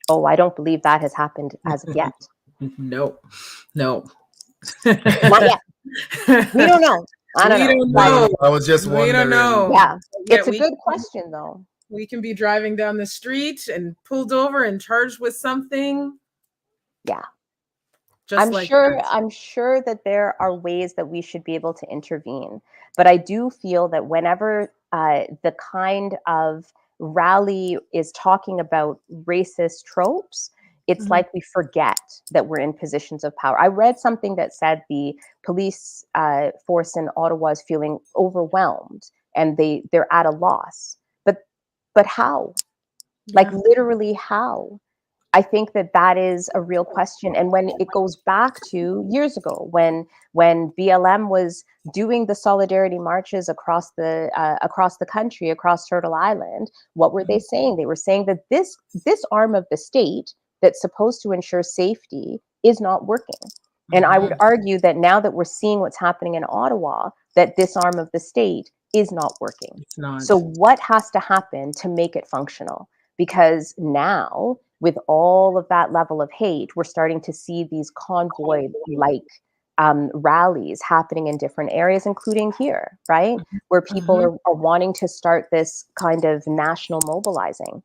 Oh, I don't believe that has happened as of yet. No. Not yet. We don't know. I don't know. I was just wondering. We don't know. Yeah, it's a good question, though. We can be driving down the street and pulled over and charged with something. Yeah. I'm sure that there are ways that we should be able to intervene. But I do feel that whenever the kind of rally is talking about racist tropes, it's like we forget that we're in positions of power. I read something that said the police force in Ottawa is feeling overwhelmed and they're at a loss. But how? Like literally how? I think that is a real question. And when it goes back to years ago, when BLM was doing the solidarity marches across the country, across Turtle Island, what were they saying? They were saying that this arm of the state that's supposed to ensure safety is not working. And I would argue that now that we're seeing what's happening in Ottawa, that this arm of the state is not working. It's not. So what has to happen to make it functional? Because now, with all of that level of hate, we're starting to see these convoy-like rallies happening in different areas, including here, right? Where people are wanting to start this kind of national mobilizing.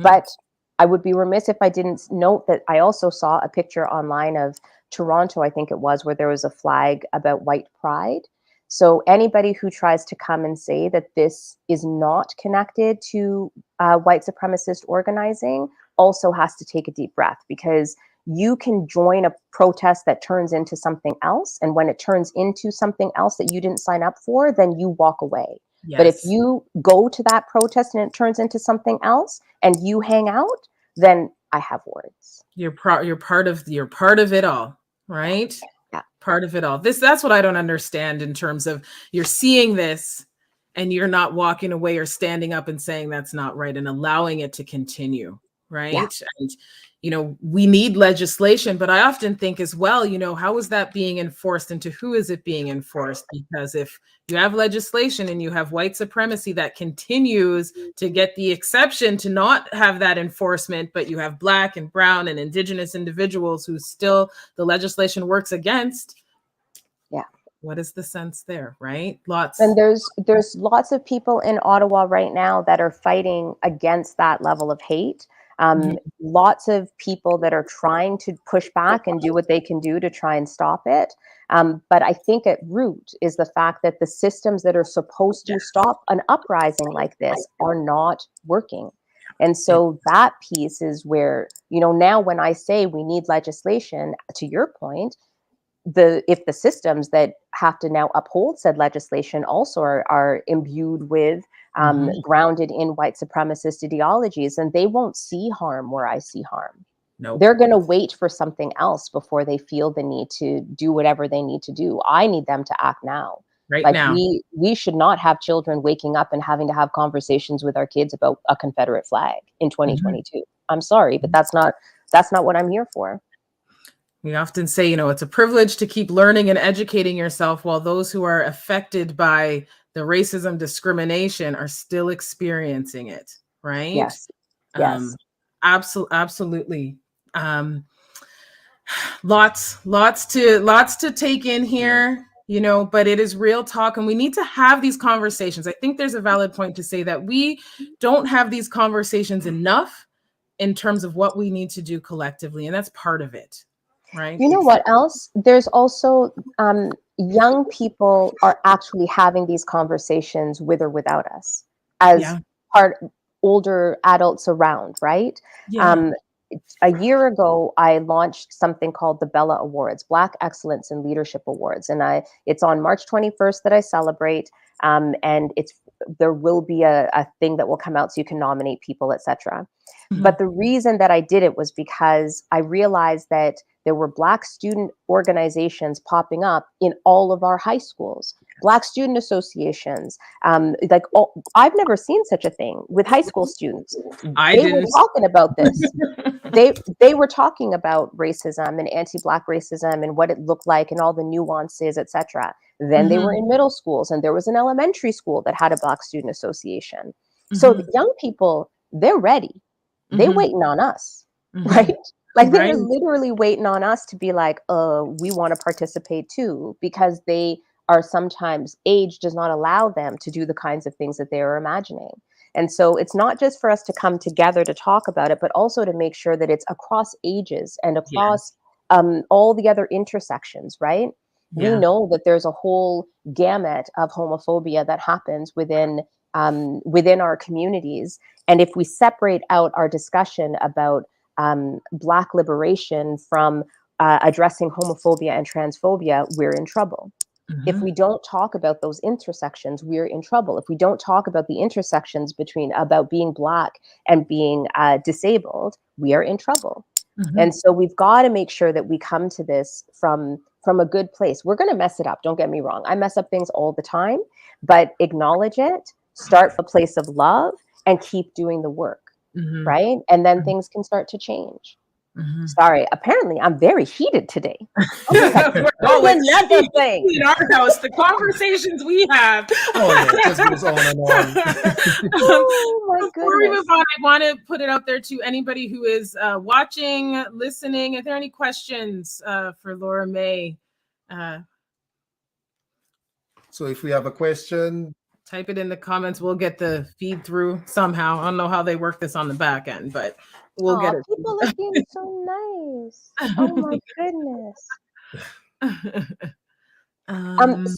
But I would be remiss if I didn't note that I also saw a picture online of Toronto, I think it was, where there was a flag about white pride. So anybody who tries to come and say that this is not connected to white supremacist organizing also has to take a deep breath, because you can join a protest that turns into something else. And when it turns into something else that you didn't sign up for, then you walk away. Yes. But if you go to that protest and it turns into something else and you hang out, then I have words. You're part of it all, right? Yeah. Part of it all. That's what I don't understand in terms of you're seeing this and you're not walking away or standing up and saying that's not right and allowing it to continue. right? Yeah. And, we need legislation, but I often think as well, how is that being enforced and to who is it being enforced? Because if you have legislation and you have white supremacy that continues to get the exception to not have that enforcement, but you have Black and brown and indigenous individuals who still the legislation works against. Yeah. What is the sense there, right? And there's lots of people in Ottawa right now that are fighting against that level of hate. Lots of people that are trying to push back and do what they can do to try and stop it. But I think at root is the fact that the systems that are supposed to stop an uprising like this are not working. And so that piece is where, now when I say we need legislation, to your point, if the systems that have to now uphold said legislation also are imbued with grounded in white supremacist ideologies, and they won't see harm where I see harm. Nope. They're going to wait for something else before they feel the need to do whatever they need to do. I need them to act now. Right now. We should not have children waking up and having to have conversations with our kids about a Confederate flag in 2022. I'm sorry, but that's not what I'm here for. We often say, it's a privilege to keep learning and educating yourself while those who are affected by the racism discrimination are still experiencing it, right? Yes. Yes. Absolutely. Lots to take in here, but it is real talk and we need to have these conversations. I think there's a valid point to say that we don't have these conversations enough in terms of what we need to do collectively. And that's part of it. Right. You know what else? There's also young people are actually having these conversations with or without us as older adults around, right? Yeah. A year ago, I launched something called the Bella Awards, Black Excellence in Leadership Awards. And it's on March 21st that I celebrate. And there will be a thing that will come out so you can nominate people, etc. But the reason that I did it was because I realized that there were Black student organizations popping up in all of our high schools, Black student associations. I've never seen such a thing with high school students. They were talking about this. They were talking about racism and anti-Black racism and what it looked like and all the nuances, etc. Then they were in middle schools and there was an elementary school that had a Black student association. So the young people, they're ready. They're waiting on us, right? They're literally waiting on us to be like, we want to participate too, because they are sometimes age does not allow them to do the kinds of things that they are imagining. And so it's not just for us to come together to talk about it, but also to make sure that it's across ages and across all the other intersections, right? We know that there's a whole gamut of homophobia that happens within our communities. And if we separate out our discussion about Black liberation from addressing homophobia and transphobia, we're in trouble. If we don't talk about those intersections, we're in trouble. If we don't talk about the intersections about being Black and being disabled, we are in trouble. And so we've got to make sure that we come to this from a good place. We're going to mess it up. Don't get me wrong. I mess up things all the time, but acknowledge it, start from a place of love, and keep doing the work, right? And then things can start to change. Sorry, apparently I'm very heated today. Another thing in our house, the conversations we have. It just goes on and on. Before we move on, I want to put it out there to anybody who is watching, listening. Are there any questions for Laura May? So if we have a question, type it in the comments. We'll get the feed through somehow. I don't know how they work this on the back end, but we'll get it. People are being so nice. Oh my goodness.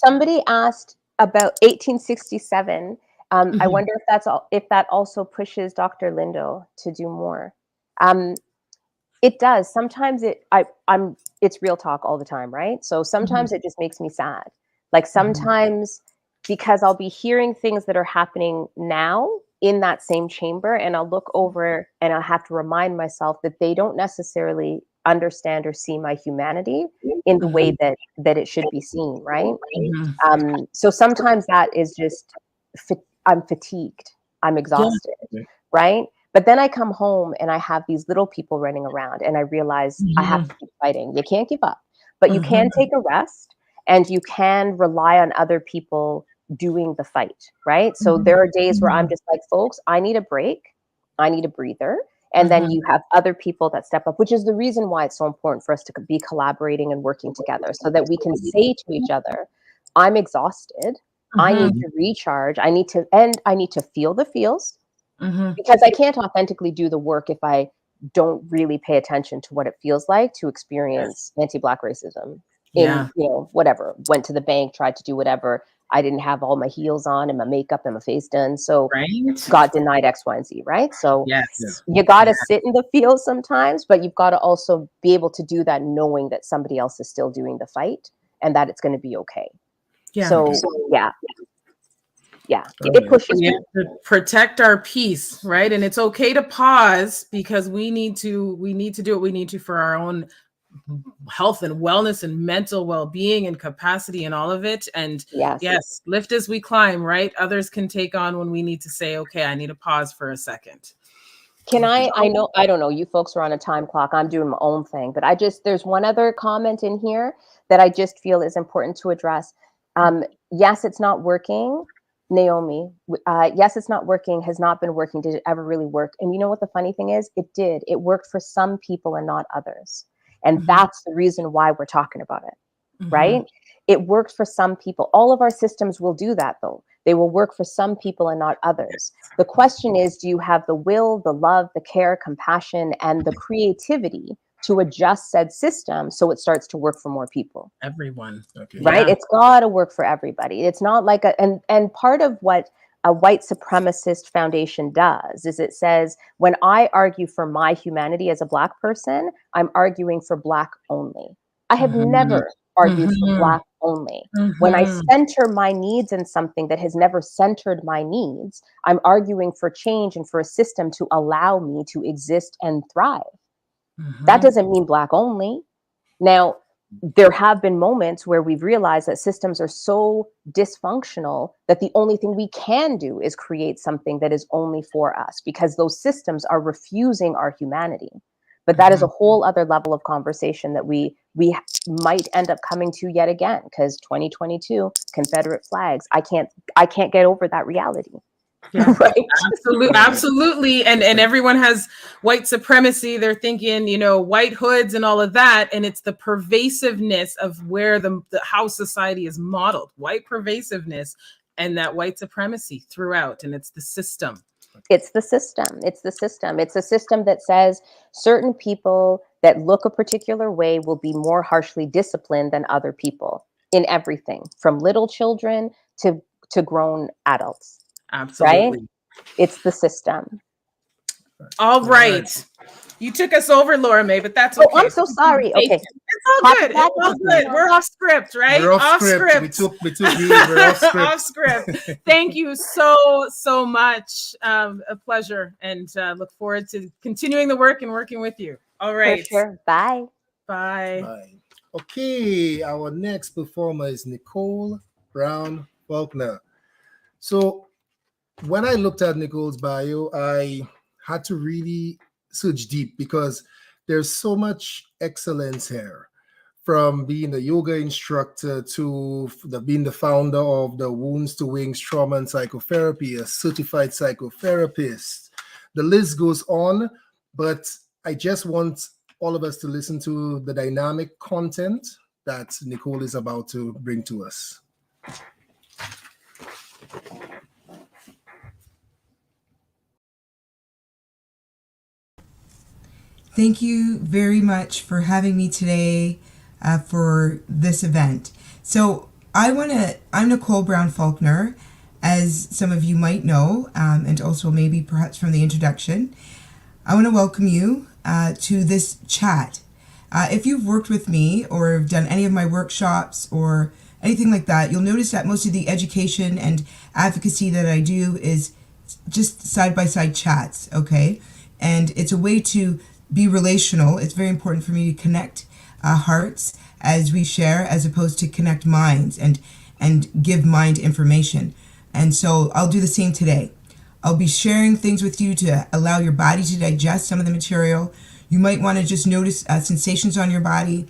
Somebody asked about 1867. I wonder if that also pushes Dr. Lindo to do more. It does. Sometimes it's real talk all the time, right? So sometimes it just makes me sad. Sometimes because I'll be hearing things that are happening now in that same chamber, and I'll look over and I'll have to remind myself that they don't necessarily understand or see my humanity in the way that it should be seen, right? So sometimes that is just, I'm fatigued, I'm exhausted, right? But then I come home and I have these little people running around, and I realize I have to keep fighting. You can't give up, but you can take a rest, and you can rely on other people doing the fight, right? So there are days where I'm just like, folks, I need a break. I need a breather. And then you have other people that step up, which is the reason why it's so important for us to be collaborating and working together, so that we can say to each other, I'm exhausted. I need to recharge. I need to feel the feels, because I can't authentically do the work if I don't really pay attention to what it feels like to experience anti-Black racism in, whatever, went to the bank, tried to do whatever. I didn't have all my heels on and my makeup and my face done. So got denied X, Y, and Z, right? So you got to sit in the field sometimes, but you've got to also be able to do that knowing that somebody else is still doing the fight and that it's going to be okay. It pushes we have to protect our peace, right? And it's okay to pause, because we need to do what we need to for our own health and wellness and mental well-being and capacity and all of it. And yes, lift as we climb, right? Others can take on when we need to say, okay, I need to pause for a second. Can I don't know, you folks are on a time clock. I'm doing my own thing, but there's one other comment in here that I just feel is important to address. Yes, it's not working. Naomi, yes, it's not working, has not been working. Did it ever really work? And you know what the funny thing is? It did. It worked for some people and not others. And that's the reason why we're talking about it, right? It worked for some people. All of our systems will do that, though. They will work for some people and not others. The question is, do you have the will, the love, the care, compassion, and the creativity to adjust said system so it starts to work for more people? Everyone. Right? It's got to work for everybody. It's not like and part of what a white supremacist foundation does is it says, when I argue for my humanity as a Black person, I'm arguing for Black only. I have never argued for Black only. When I center my needs in something that has never centered my needs, I'm arguing for change and for a system to allow me to exist and thrive. That doesn't mean Black only. Now, there have been moments where we've realized that systems are so dysfunctional that the only thing we can do is create something that is only for us, because those systems are refusing our humanity. But that is a whole other level of conversation that we might end up coming to yet again, because 2022, Confederate flags, I can't get over that reality. Right. Absolutely. And everyone has white supremacy. They're thinking, white hoods and all of that. And it's the pervasiveness of where how society is modeled, white pervasiveness and that white supremacy throughout. And it's the system. It's the system. It's the system. It's a system that says certain people that look a particular way will be more harshly disciplined than other people in everything, from little children to grown adults. Absolutely. Right? It's the system. All right. You took us over, Laura May, but that's okay. Oh, I'm so sorry. Okay. It's all good. It's all good. We're off script, right? We're off script. We took we're off script. Off script. Thank you so much. A pleasure, and look forward to continuing the work and working with you. All right. For sure. Bye. Bye. Okay, our next performer is Nicole Brown Faulkner. So when I looked at Nicole's bio, I had to really search deep, because there's so much excellence here, from being a yoga instructor to being the founder of the Wounds to Wings Trauma and Psychotherapy, a certified psychotherapist. The list goes on, but I just want all of us to listen to the dynamic content that Nicole is about to bring to us. Thank you very much for having me today for this event. So I'm Nicole Brown Faulkner, as some of you might know, and also maybe perhaps from the introduction. I want to welcome you to this chat. If you've worked with me or done any of my workshops or anything like that, you'll notice that most of the education and advocacy that I do is just side-by-side chats, okay? And it's a way to be relational. It's very important for me to connect hearts as we share, as opposed to connect minds and give mind information. And so I'll do the same today. I'll be sharing things with you to allow your body to digest some of the material. You might want to just notice sensations on your body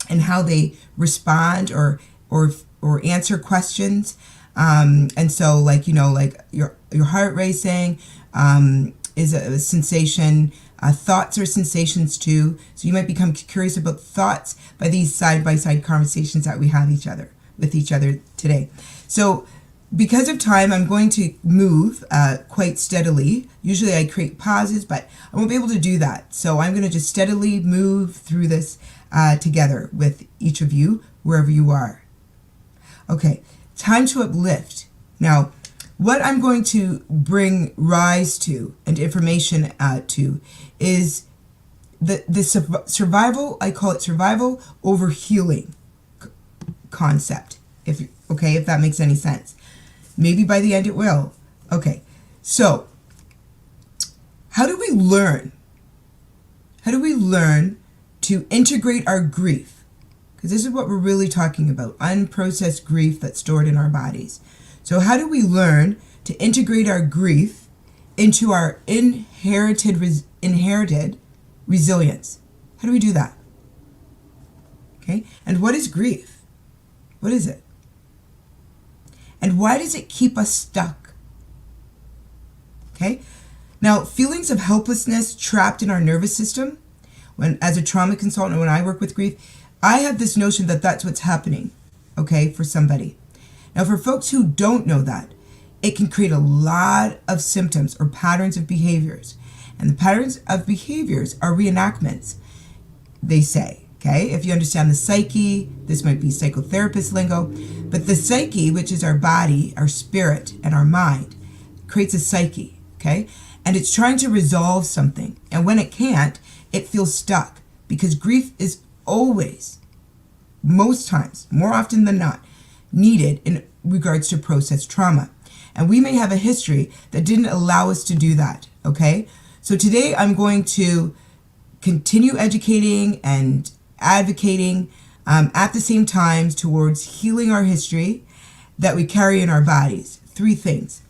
and how they respond or answer questions. And so, like, you know, like your heart racing is a sensation. Thoughts are sensations too. So you might become curious about thoughts by these side-by-side conversations that we have with each other today. So because of time, I'm going to move quite steadily. Usually I create pauses, but I won't be able to do that. So I'm going to just steadily move through this together with each of you, wherever you are. Okay, time to uplift. Now, what I'm going to bring rise to and information to is the survival, I call it survival over healing concept, if that makes any sense. Maybe by the end it will. Okay, so how do we learn? How do we learn to integrate our grief? Because this is what we're really talking about, unprocessed grief that's stored in our bodies. So how do we learn to integrate our grief into our inherited resilience? How do we do that? Okay, and what is grief? What is it? And why does it keep us stuck? Okay, now feelings of helplessness trapped in our nervous system, as a trauma consultant, when I work with grief, I have this notion that that's what's happening, okay, for somebody. Now, for folks who don't know that, it can create a lot of symptoms or patterns of behaviors. And the patterns of behaviors are reenactments, they say, okay? If you understand the psyche, this might be psychotherapist lingo, but the psyche, which is our body, our spirit, and our mind, creates a psyche, okay? And it's trying to resolve something. And when it can't, it feels stuck, because grief is always, most times, more often than not, needed in regards to processed trauma. And we may have a history that didn't allow us to do that, okay? So today I'm going to continue educating and advocating at the same time towards healing our history that we carry in our bodies. 3 things.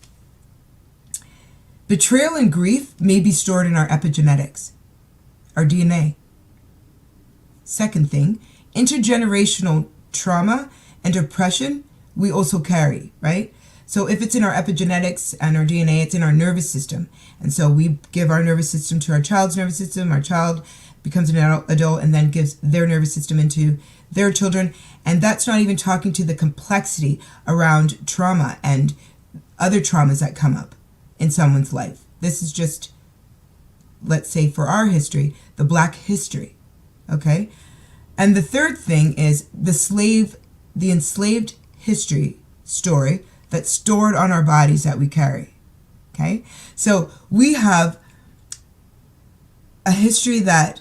Betrayal and grief may be stored in our epigenetics, our DNA. Second thing, intergenerational trauma and oppression we also carry, right? So if it's in our epigenetics and our DNA, it's in our nervous system. And so we give our nervous system to our child's nervous system, our child becomes an adult and then gives their nervous system into their children. And that's not even talking to the complexity around trauma and other traumas that come up in someone's life. This is just, let's say for our history, the Black history, okay? And the third thing is the enslaved history story that's stored on our bodies that we carry, okay? So we have a history that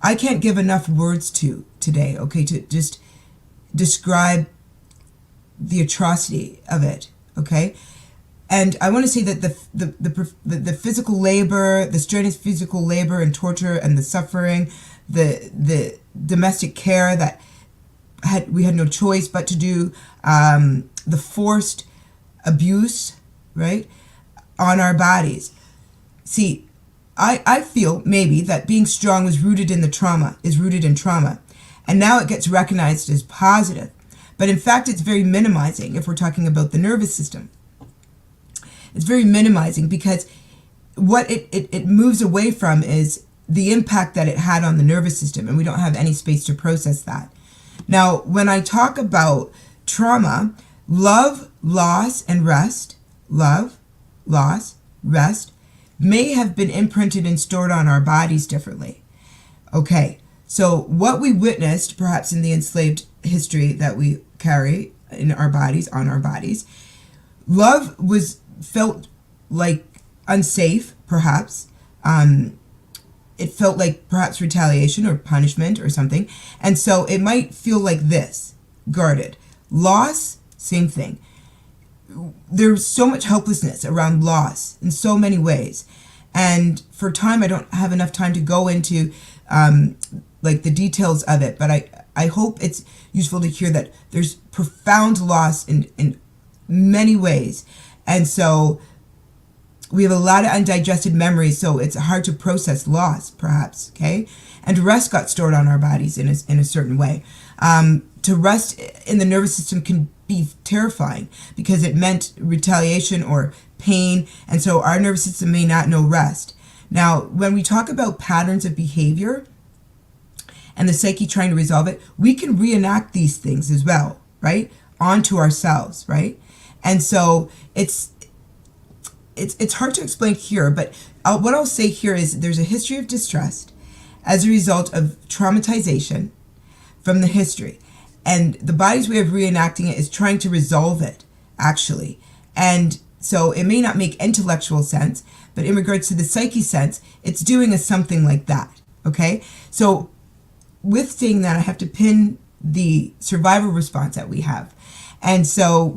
I can't give enough words to today, okay, to just describe the atrocity of it, okay? And I want to say that the physical labor, the strenuous physical labor and torture and the suffering, the domestic care that we had no choice but to do, the forced abuse, right, on our bodies. See, I feel maybe that being strong was rooted in trauma, and now it gets recognized as positive. But in fact, it's very minimizing if we're talking about the nervous system. It's very minimizing because what it moves away from is the impact that it had on the nervous system, and we don't have any space to process that. Now, when I talk about trauma, love, loss, and rest, love, loss, rest, may have been imprinted and stored on our bodies differently. Okay, so what we witnessed, perhaps in the enslaved history that we carry in our bodies, on our bodies, love felt like unsafe, perhaps. It felt like perhaps retaliation or punishment or something. And so it might feel like this, guarded. Loss, same thing. There's so much helplessness around loss in so many ways. And for time, I don't have enough time to go into like the details of it, but I hope it's useful to hear that there's profound loss in many ways. And so we have a lot of undigested memories, so it's hard to process loss, perhaps, okay? And rest got stored on our bodies in a certain way. To rest in the nervous system can be terrifying because it meant retaliation or pain, and so our nervous system may not know rest. Now, when we talk about patterns of behavior and the psyche trying to resolve it, we can reenact these things as well, right? Onto ourselves, right? And so it's hard to explain here, but what I'll say here is there's a history of distrust as a result of traumatization from the history. And the body's way of reenacting it is trying to resolve it, actually. And so it may not make intellectual sense, but in regards to the psyche sense, it's doing a something like that, okay? So with saying that, I have to pin the survival response that we have. And so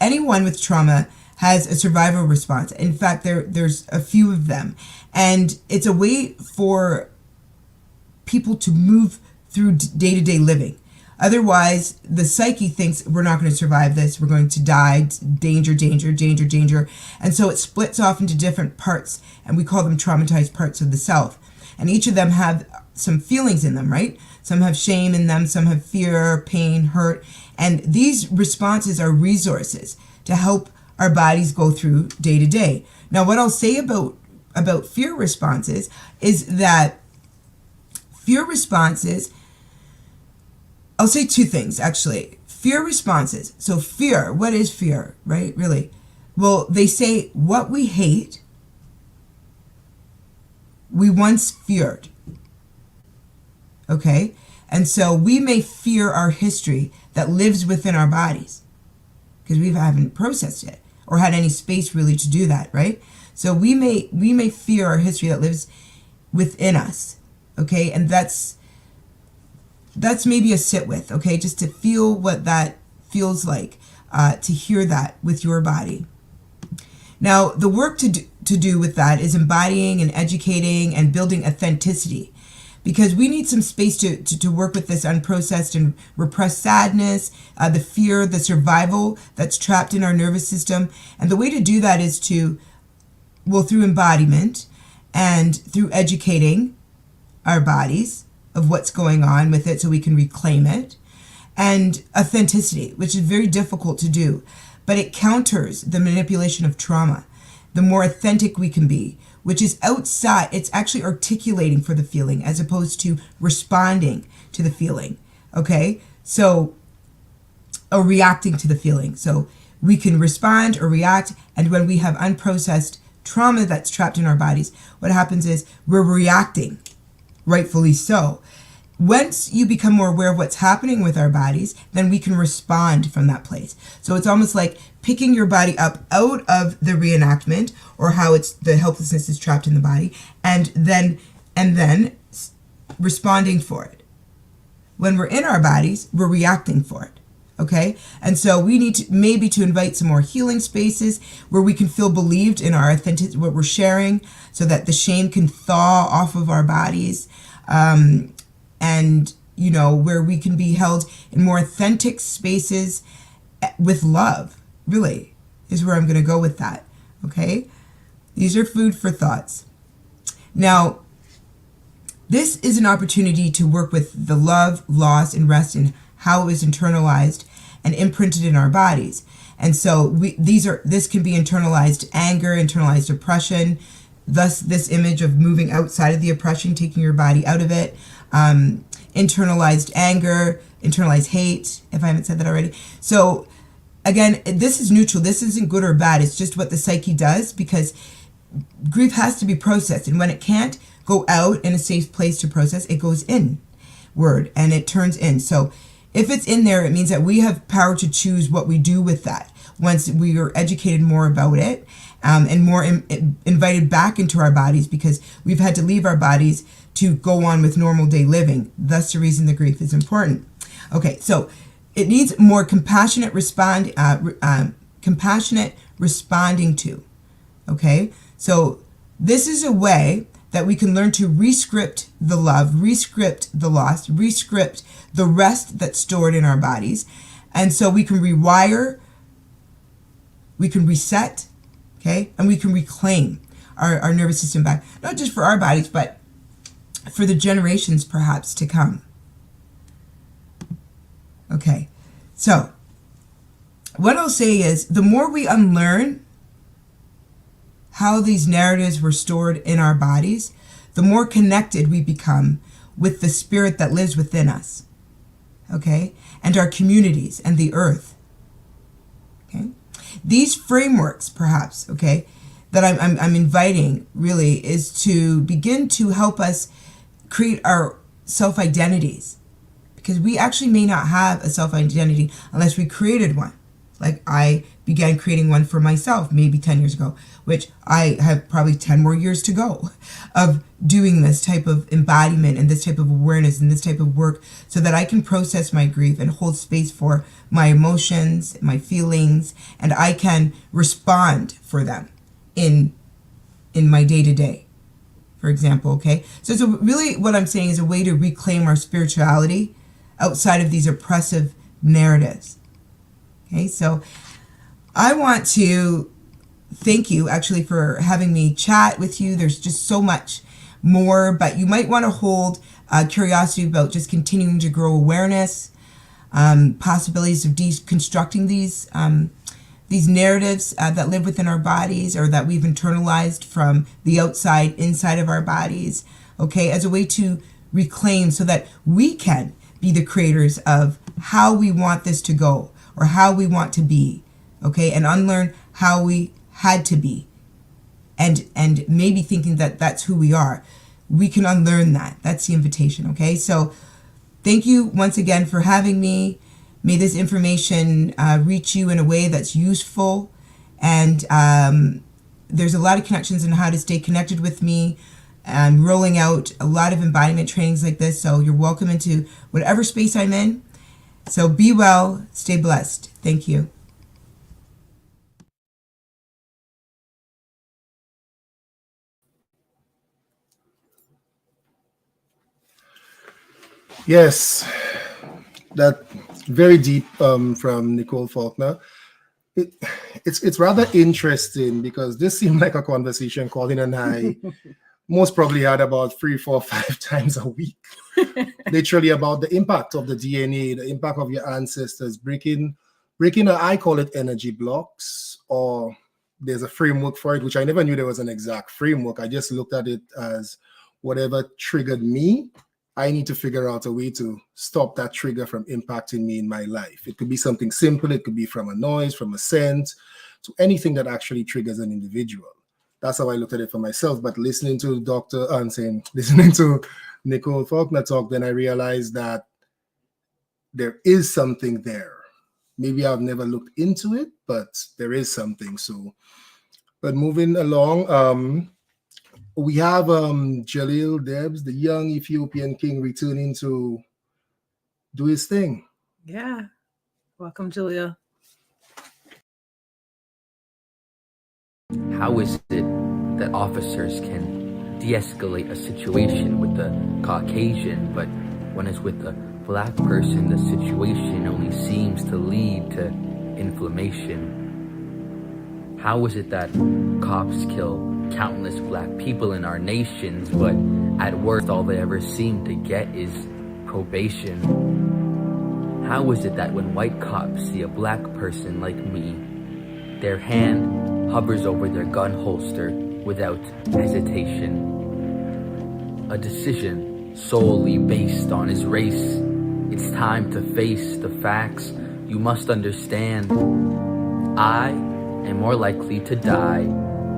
anyone with trauma has a survival response. In fact, there's a few of them. And it's a way for people to move through day-to-day living. Otherwise, the psyche thinks we're not going to survive this. We're going to die. Danger, danger, danger, danger. And so it splits off into different parts, and we call them traumatized parts of the self. And each of them have some feelings in them, right? Some have shame in them. Some have fear, pain, hurt. And these responses are resources to help our bodies go through day to day. Now, what I'll say about fear responses is that fear responses, I'll say two things, actually. Fear responses. So fear, what is fear, right? Really? Well, they say what we hate, we once feared. Okay? And so we may fear our history that lives within our bodies because we haven't processed it or had any space really to do that, right? So we may fear our history that lives within us. Okay? And that's maybe a sit with, okay? Just to feel what that feels like, to hear that with your body. Now, the work to do with that is embodying and educating and building authenticity, because we need some space to work with this unprocessed and repressed sadness, the fear, the survival that's trapped in our nervous system. And the way to do that is through embodiment and through educating our bodies of what's going on with it so we can reclaim it, and authenticity, which is very difficult to do, but it counters the manipulation of trauma. The more authentic we can be, which is outside, it's actually articulating for the feeling as opposed to responding to the feeling, okay? So, or reacting to the feeling. So we can respond or react, and when we have unprocessed trauma that's trapped in our bodies, what happens is we're reacting, rightfully so. Once you become more aware of what's happening with our bodies, then we can respond from that place. So it's almost like picking your body up out of the reenactment, or how it's the helplessness is trapped in the body, and then responding for it. When we're in our bodies, we're reacting for it. Okay? And so we need to invite some more healing spaces where we can feel believed in our authentic, what we're sharing, so that the shame can thaw off of our bodies. And, where we can be held in more authentic spaces with love, really, is where I'm going to go with that. Okay? These are food for thoughts. Now, this is an opportunity to work with the love, loss, and rest and how it was internalized and imprinted in our bodies. And so this can be internalized anger, internalized oppression, thus this image of moving outside of the oppression, taking your body out of it, internalized anger, internalized hate, if I haven't said that already. So again, this is neutral. This isn't good or bad. It's just what the psyche does, because grief has to be processed. And when it can't go out in a safe place to process, it goes inward and it turns in. So if it's in there, it means that we have power to choose what we do with that once we are educated more about it, and more invited back into our bodies, because we've had to leave our bodies to go on with normal day living. That's the reason the grief is important. Okay, so it needs more compassionate responding to. Okay, so this is a way that we can learn to rescript the love, rescript the loss, rescript the rest that's stored in our bodies. And so we can rewire, we can reset, okay? And we can reclaim our nervous system back, not just for our bodies, but for the generations perhaps to come. Okay, so what I'll say is the more we unlearn how these narratives were stored in our bodies, the more connected we become with the spirit that lives within us, okay, and our communities and the earth. Okay, these frameworks, perhaps, okay, that I'm inviting really is to begin to help us create our self-identities, because we actually may not have a self-identity unless we created one. Like I began creating one for myself maybe 10 years ago, which I have probably 10 more years to go of doing this type of embodiment and this type of awareness and this type of work so that I can process my grief and hold space for my emotions, my feelings, and I can respond for them in my day-to-day, for example, okay? So really what I'm saying is a way to reclaim our spirituality outside of these oppressive narratives. Okay, so I want to thank you actually for having me chat with you. There's just so much more, but you might want to hold curiosity about just continuing to grow awareness, possibilities of deconstructing these narratives that live within our bodies or that we've internalized from the outside inside of our bodies, okay, as a way to reclaim so that we can be the creators of how we want this to go or how we want to be, okay, and unlearn how we had to be and maybe thinking that that's who we are. We can unlearn that. That's the invitation, okay? So thank you once again for having me. May this information reach you in a way that's useful, and there's a lot of connections on how to stay connected with me. I'm rolling out a lot of embodiment trainings like this, so you're welcome into whatever space I'm in. So be well, stay blessed. Thank you. Yes, that very deep from Nicole Faulkner. It's rather interesting because this seemed like a conversation Colin and I most probably had about 3, 4, 5 times a week, literally about the impact of the DNA, the impact of your ancestors, breaking, I call it energy blocks, or there's a framework for it, which I never knew there was an exact framework. I just looked at it as whatever triggered me, I need to figure out a way to stop that trigger from impacting me in my life. It could be something simple. It could be from a noise, from a scent, to anything that actually triggers an individual. That's how I looked at it for myself. But listening to listening to Nicole Faulkner talk, then I realized that there is something there. Maybe I've never looked into it, but there is something. So, but moving along, we have Jalil Debs, the young Ethiopian king, returning to do his thing. Yeah. Welcome, Jalil. How is it that officers can de-escalate a situation with the Caucasian, but when it's with the black person, the situation only seems to lead to inflammation? How is it that cops kill countless black people in our nations, but at worst all they ever seem to get is probation? How is it that when white cops see a black person like me, their hand hovers over their gun holster without hesitation? A decision solely based on his race. It's time to face the facts. You must understand, I am more likely to die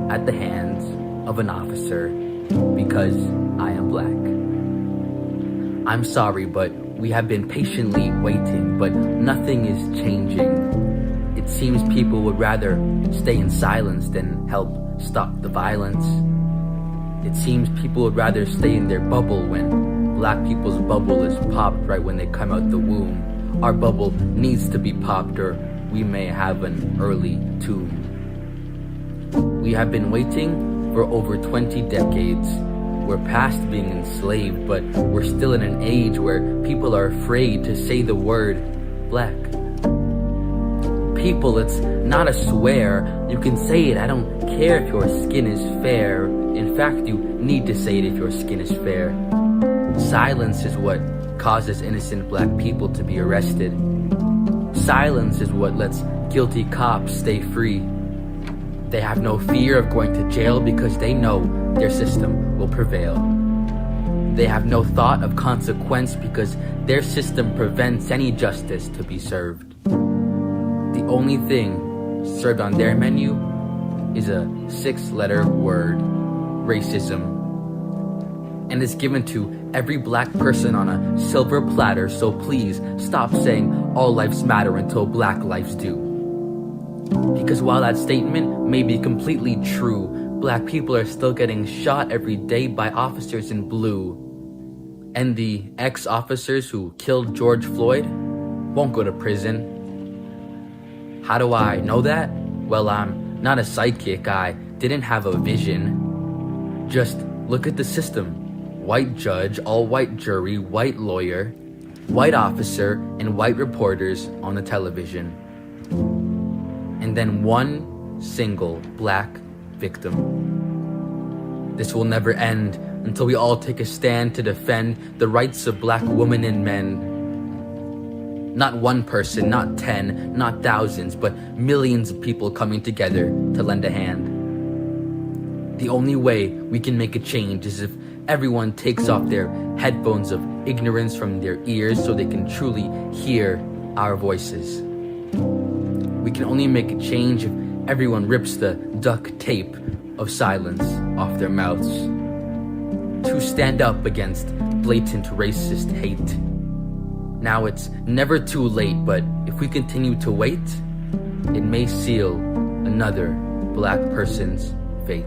at the hands of an officer because I am black. I'm sorry, but we have been patiently waiting, but nothing is changing. It seems people would rather stay in silence than help stop the violence. It seems people would rather stay in their bubble when black people's bubble is popped right when they come out the womb. Our bubble needs to be popped or we may have an early tomb. We have been waiting for over 20 decades. We're past being enslaved, but we're still in an age where people are afraid to say the word black. people, it's not a swear. You can say it, I don't care if your skin is fair. In fact, you need to say it if your skin is fair. Silence is what causes innocent black people to be arrested. Silence is what lets guilty cops stay free. They have no fear of going to jail because they know their system will prevail. They have no thought of consequence because their system prevents any justice to be served. The only thing served on their menu is a 6-letter word, racism. And it's given to every black person on a silver platter, so please stop saying all lives matter until black lives do. Because while that statement may be completely true, black people are still getting shot every day by officers in blue. And the ex-officers who killed George Floyd won't go to prison. How do I know that? Well, I'm not a psychic. I didn't have a vision. Just look at the system. White judge, all-white jury, white lawyer, white officer, and white reporters on the television. And then one single black victim. This will never end until we all take a stand to defend the rights of black women and men. Not one person, not 10, not thousands, but millions of people coming together to lend a hand. The only way we can make a change is if everyone takes off their headphones of ignorance from their ears so they can truly hear our voices. We can only make a change if everyone rips the duct tape of silence off their mouths. To stand up against blatant racist hate. Now it's never too late, but if we continue to wait, it may seal another black person's fate.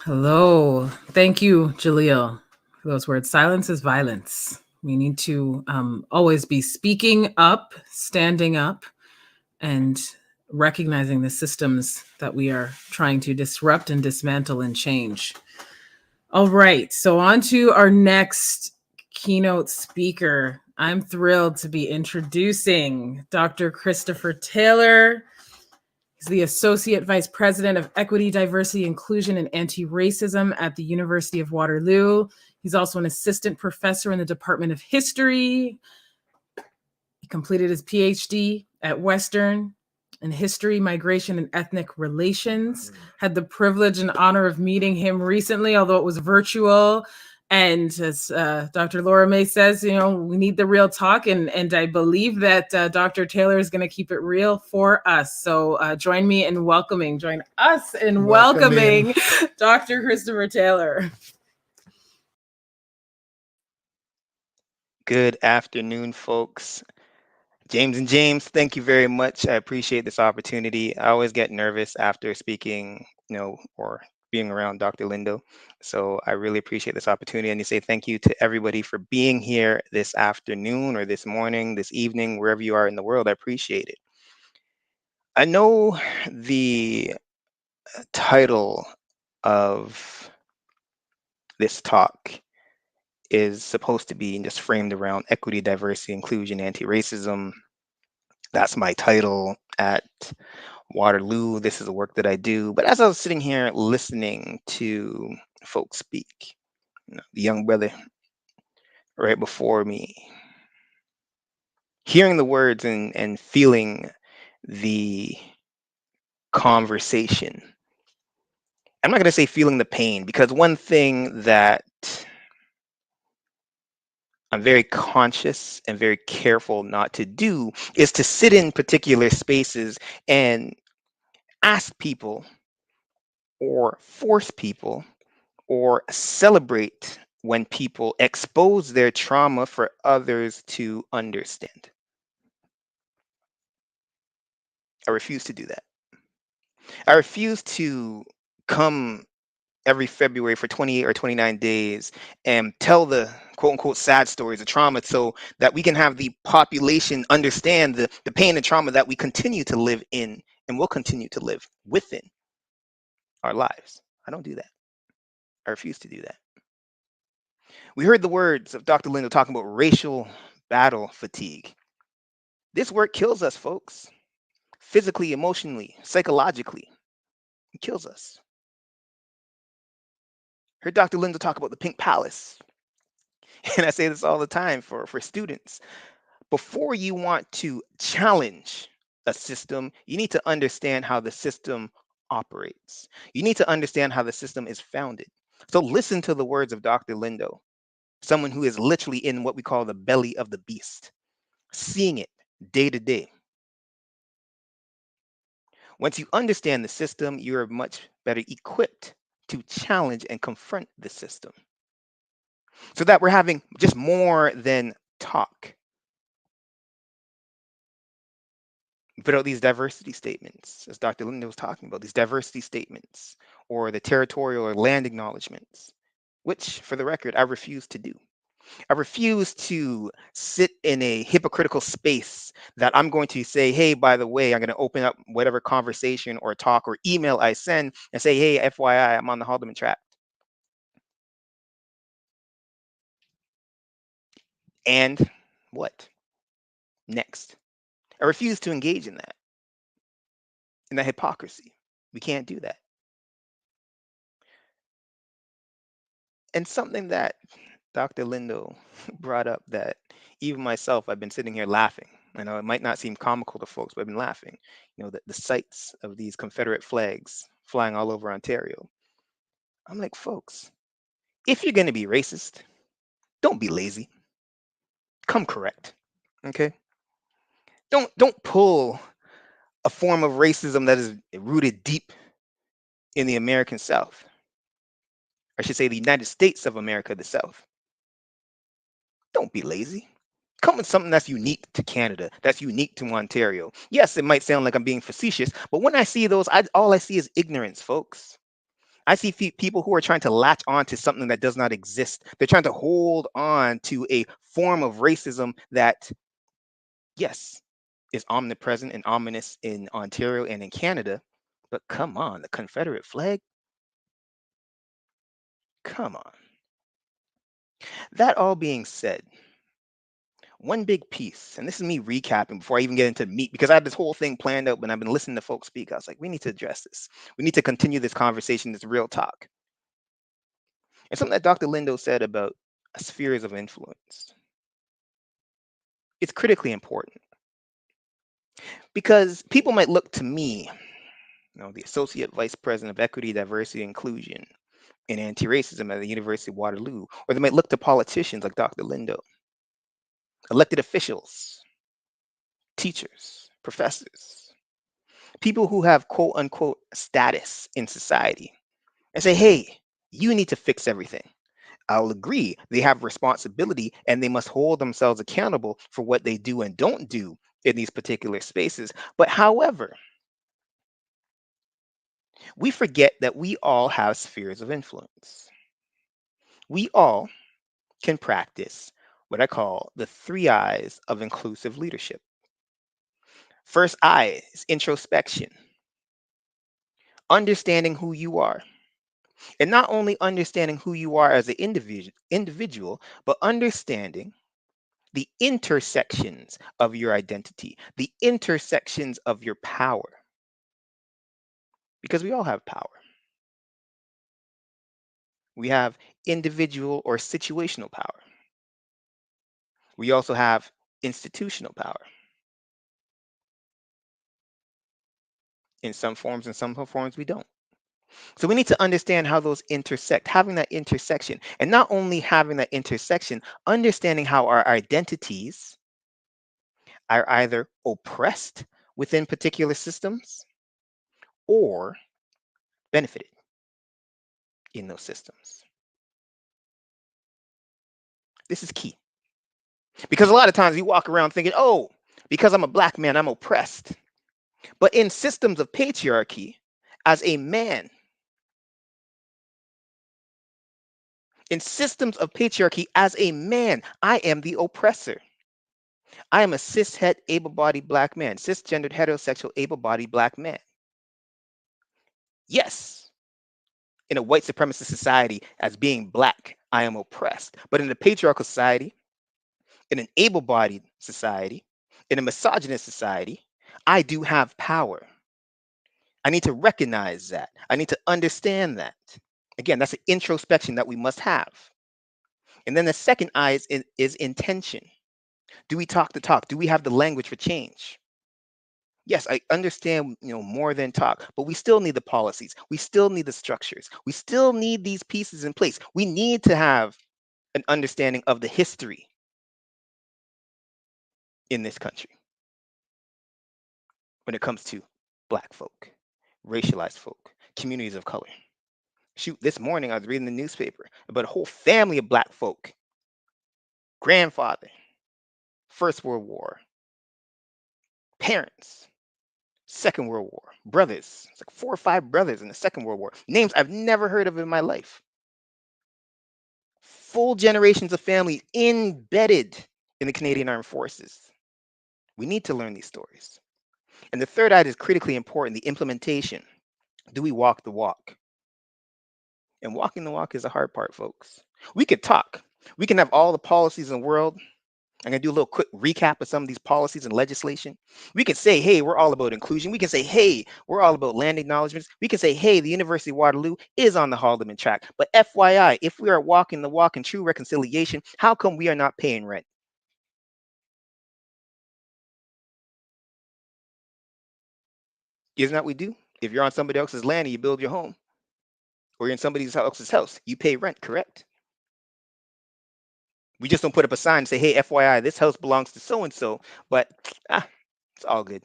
Hello. Thank you, Jaleel, for those words. Silence is violence. We need to always be speaking up, standing up, and recognizing the systems that we are trying to disrupt and dismantle and change. All right. So on to our next keynote speaker. I'm thrilled to be introducing Dr. Christopher Taylor. He's the Associate Vice President of Equity, Diversity, Inclusion, and Anti-Racism at the University of Waterloo. He's also an assistant professor in the Department of History. He completed his PhD at Western in History, Migration, and Ethnic Relations. Had the privilege and honor of meeting him recently, although it was virtual. And as Dr. Laura May says, you know, we need the real talk. And I believe that Dr. Taylor is going to keep it real for us. So join us in welcoming Dr. Christopher Taylor. Good afternoon, folks. James and James, thank you very much. I appreciate this opportunity. I always get nervous after speaking, or being around Dr. Lindo. So I really appreciate this opportunity. And you say thank you to everybody for being here this afternoon or this morning, this evening, wherever you are in the world. I appreciate it. I know the title of this talk is supposed to be just framed around equity, diversity, inclusion, anti-racism. That's my title at Waterloo. This is the work that I do. But as I was sitting here listening to folks speak, the young brother right before me, hearing the words and feeling the conversation, I'm not going to say feeling the pain, because one thing that I'm very conscious and very careful not to do is to sit in particular spaces and ask people or force people or celebrate when people expose their trauma for others to understand. I refuse to do that. I refuse to come every February for 28 or 29 days and tell the quote unquote sad stories, the trauma, so that we can have the population understand the pain and trauma that we continue to live in and will continue to live within our lives. I don't do that. I refuse to do that. We heard the words of Dr. Lindo talking about racial battle fatigue. This work kills us, folks. Physically, emotionally, psychologically. It kills us. Heard Dr. Lindo talk about the Pink Palace. And I say this all the time for students. Before you want to challenge a system, you need to understand how the system operates. You need to understand how the system is founded. So listen to the words of Dr. Lindo, someone who is literally in what we call the belly of the beast, seeing it day to day. Once you understand the system, you're much better equipped to challenge and confront the system. So that we're having just more than talk. Put out these diversity statements, as Dr. Lindo was talking about, these diversity statements, or the territorial or land acknowledgements, which, for the record, I refuse to do. I refuse to sit in a hypocritical space that I'm going to say, hey, by the way, I'm going to open up whatever conversation or talk or email I send and say, hey, FYI, I'm on the Haldeman track. And what? Next. I refuse to engage in that hypocrisy. We can't do that. And something that Dr. Lindo brought up that even myself, I've been sitting here laughing. I know it might not seem comical to folks, but I've been laughing. You know, the sights of these Confederate flags flying all over Ontario. I'm like, folks, if you're going to be racist, don't be lazy. Come correct. Okay? Don't pull a form of racism that is rooted deep in the American South. I should say the United States of America, the South. Don't be lazy. Come with something that's unique to Canada, that's unique to Ontario. Yes, it might sound like I'm being facetious, but when I see those, all I see is ignorance, folks. I see people who are trying to latch on to something that does not exist. They're trying to hold on to a form of racism that, yes, is omnipresent and ominous in Ontario and in Canada. But come on, the Confederate flag? Come on. That all being said, one big piece, and this is me recapping before I even get into meat, because I had this whole thing planned out when I've been listening to folks speak. I was like, we need to address this. We need to continue this conversation, this real talk. And something that Dr. Lindo said about spheres of influence. It's critically important because people might look to me, the Associate Vice President of Equity, Diversity, Inclusion, and Anti-Racism at the University of Waterloo, or they might look to politicians like Dr. Lindo, elected officials, teachers, professors, people who have quote unquote status in society, and say, hey, you need to fix everything. I'll agree, they have responsibility and they must hold themselves accountable for what they do and don't do in these particular spaces. But however, we forget that we all have spheres of influence. We all can practice what I call the 3 I's of inclusive leadership. First I is introspection, understanding who you are. And not only understanding who you are as an individual, but understanding the intersections of your identity, the intersections of your power. Because we all have power. We have individual or situational power. We also have institutional power. In some forms, we don't. So we need to understand how those intersect, having that intersection, and not only having that intersection, understanding how our identities are either oppressed within particular systems or benefited in those systems. This is key. Because a lot of times we walk around thinking, oh, because I'm a Black man, I'm oppressed. But in systems of patriarchy, as a man, In systems of patriarchy, as a man, I am the oppressor. I am a cishet, able-bodied black man, cisgendered, heterosexual, able-bodied black man. Yes, in a white supremacist society, as being black, I am oppressed. But in a patriarchal society, in an able-bodied society, in a misogynist society, I do have power. I need to recognize that. I need to understand that. Again, that's an introspection that we must have. And then the second I is intention. Do we talk the talk? Do we have the language for change? Yes, I understand, more than talk, but we still need the policies. We still need the structures. We still need these pieces in place. We need to have an understanding of the history in this country when it comes to Black folk, racialized folk, communities of color. Shoot, this morning I was reading the newspaper about a whole family of Black folk. Grandfather, First World War, parents, Second World War, brothers. It's like 4 or 5 brothers in the Second World War. Names I've never heard of in my life. Full generations of families embedded in the Canadian Armed Forces. We need to learn these stories. And the third item is critically important, the implementation. Do we walk the walk? And walking the walk is the hard part, folks. We could talk. We can have all the policies in the world. I'm going to do a little quick recap of some of these policies and legislation. We can say, hey, we're all about inclusion. We can say, hey, we're all about land acknowledgements. We can say, hey, the University of Waterloo is on the Haldeman track. But FYI, if we are walking the walk in true reconciliation, how come we are not paying rent? Isn't that what we do? If you're on somebody else's land and you build your home, or you're in somebody else's house, you pay rent, correct? We just don't put up a sign and say, hey, FYI, this house belongs to so-and-so, but it's all good.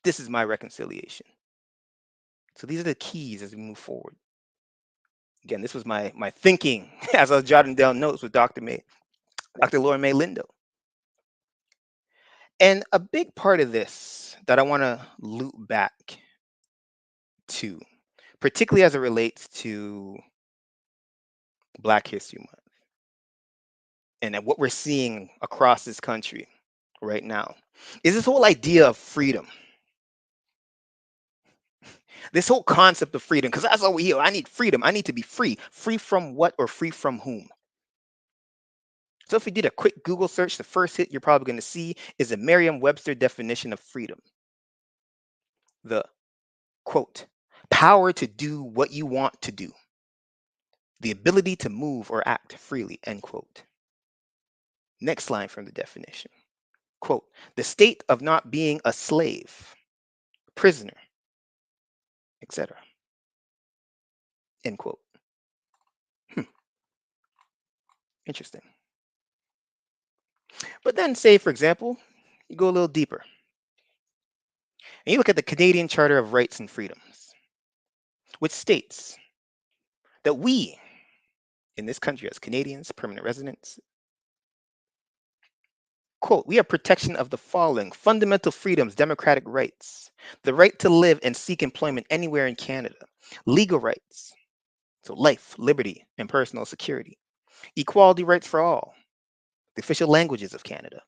This is my reconciliation. So these are the keys as we move forward. Again, this was my thinking as I was jotting down notes with Dr. Laura May Lindo. And a big part of this that I want to loop back to, particularly as it relates to Black History Month and what we're seeing across this country right now, is this whole idea of freedom. This whole concept of freedom, because that's all we hear. I need freedom. I need to be free. Free from what or free from whom? So if you did a quick Google search, the first hit you're probably going to see is a Merriam-Webster definition of freedom. The quote, power to do what you want to do. The ability to move or act freely, end quote. Next line from the definition. Quote, the state of not being a slave, prisoner, etc. End quote. Interesting. But then say, for example, you go a little deeper. And you look at the Canadian Charter of Rights and Freedoms, which states that we, in this country as Canadians, permanent residents, quote, we have protection of the following fundamental freedoms, democratic rights, the right to live and seek employment anywhere in Canada, legal rights, so life, liberty, and personal security, equality rights for all, the official languages of Canada,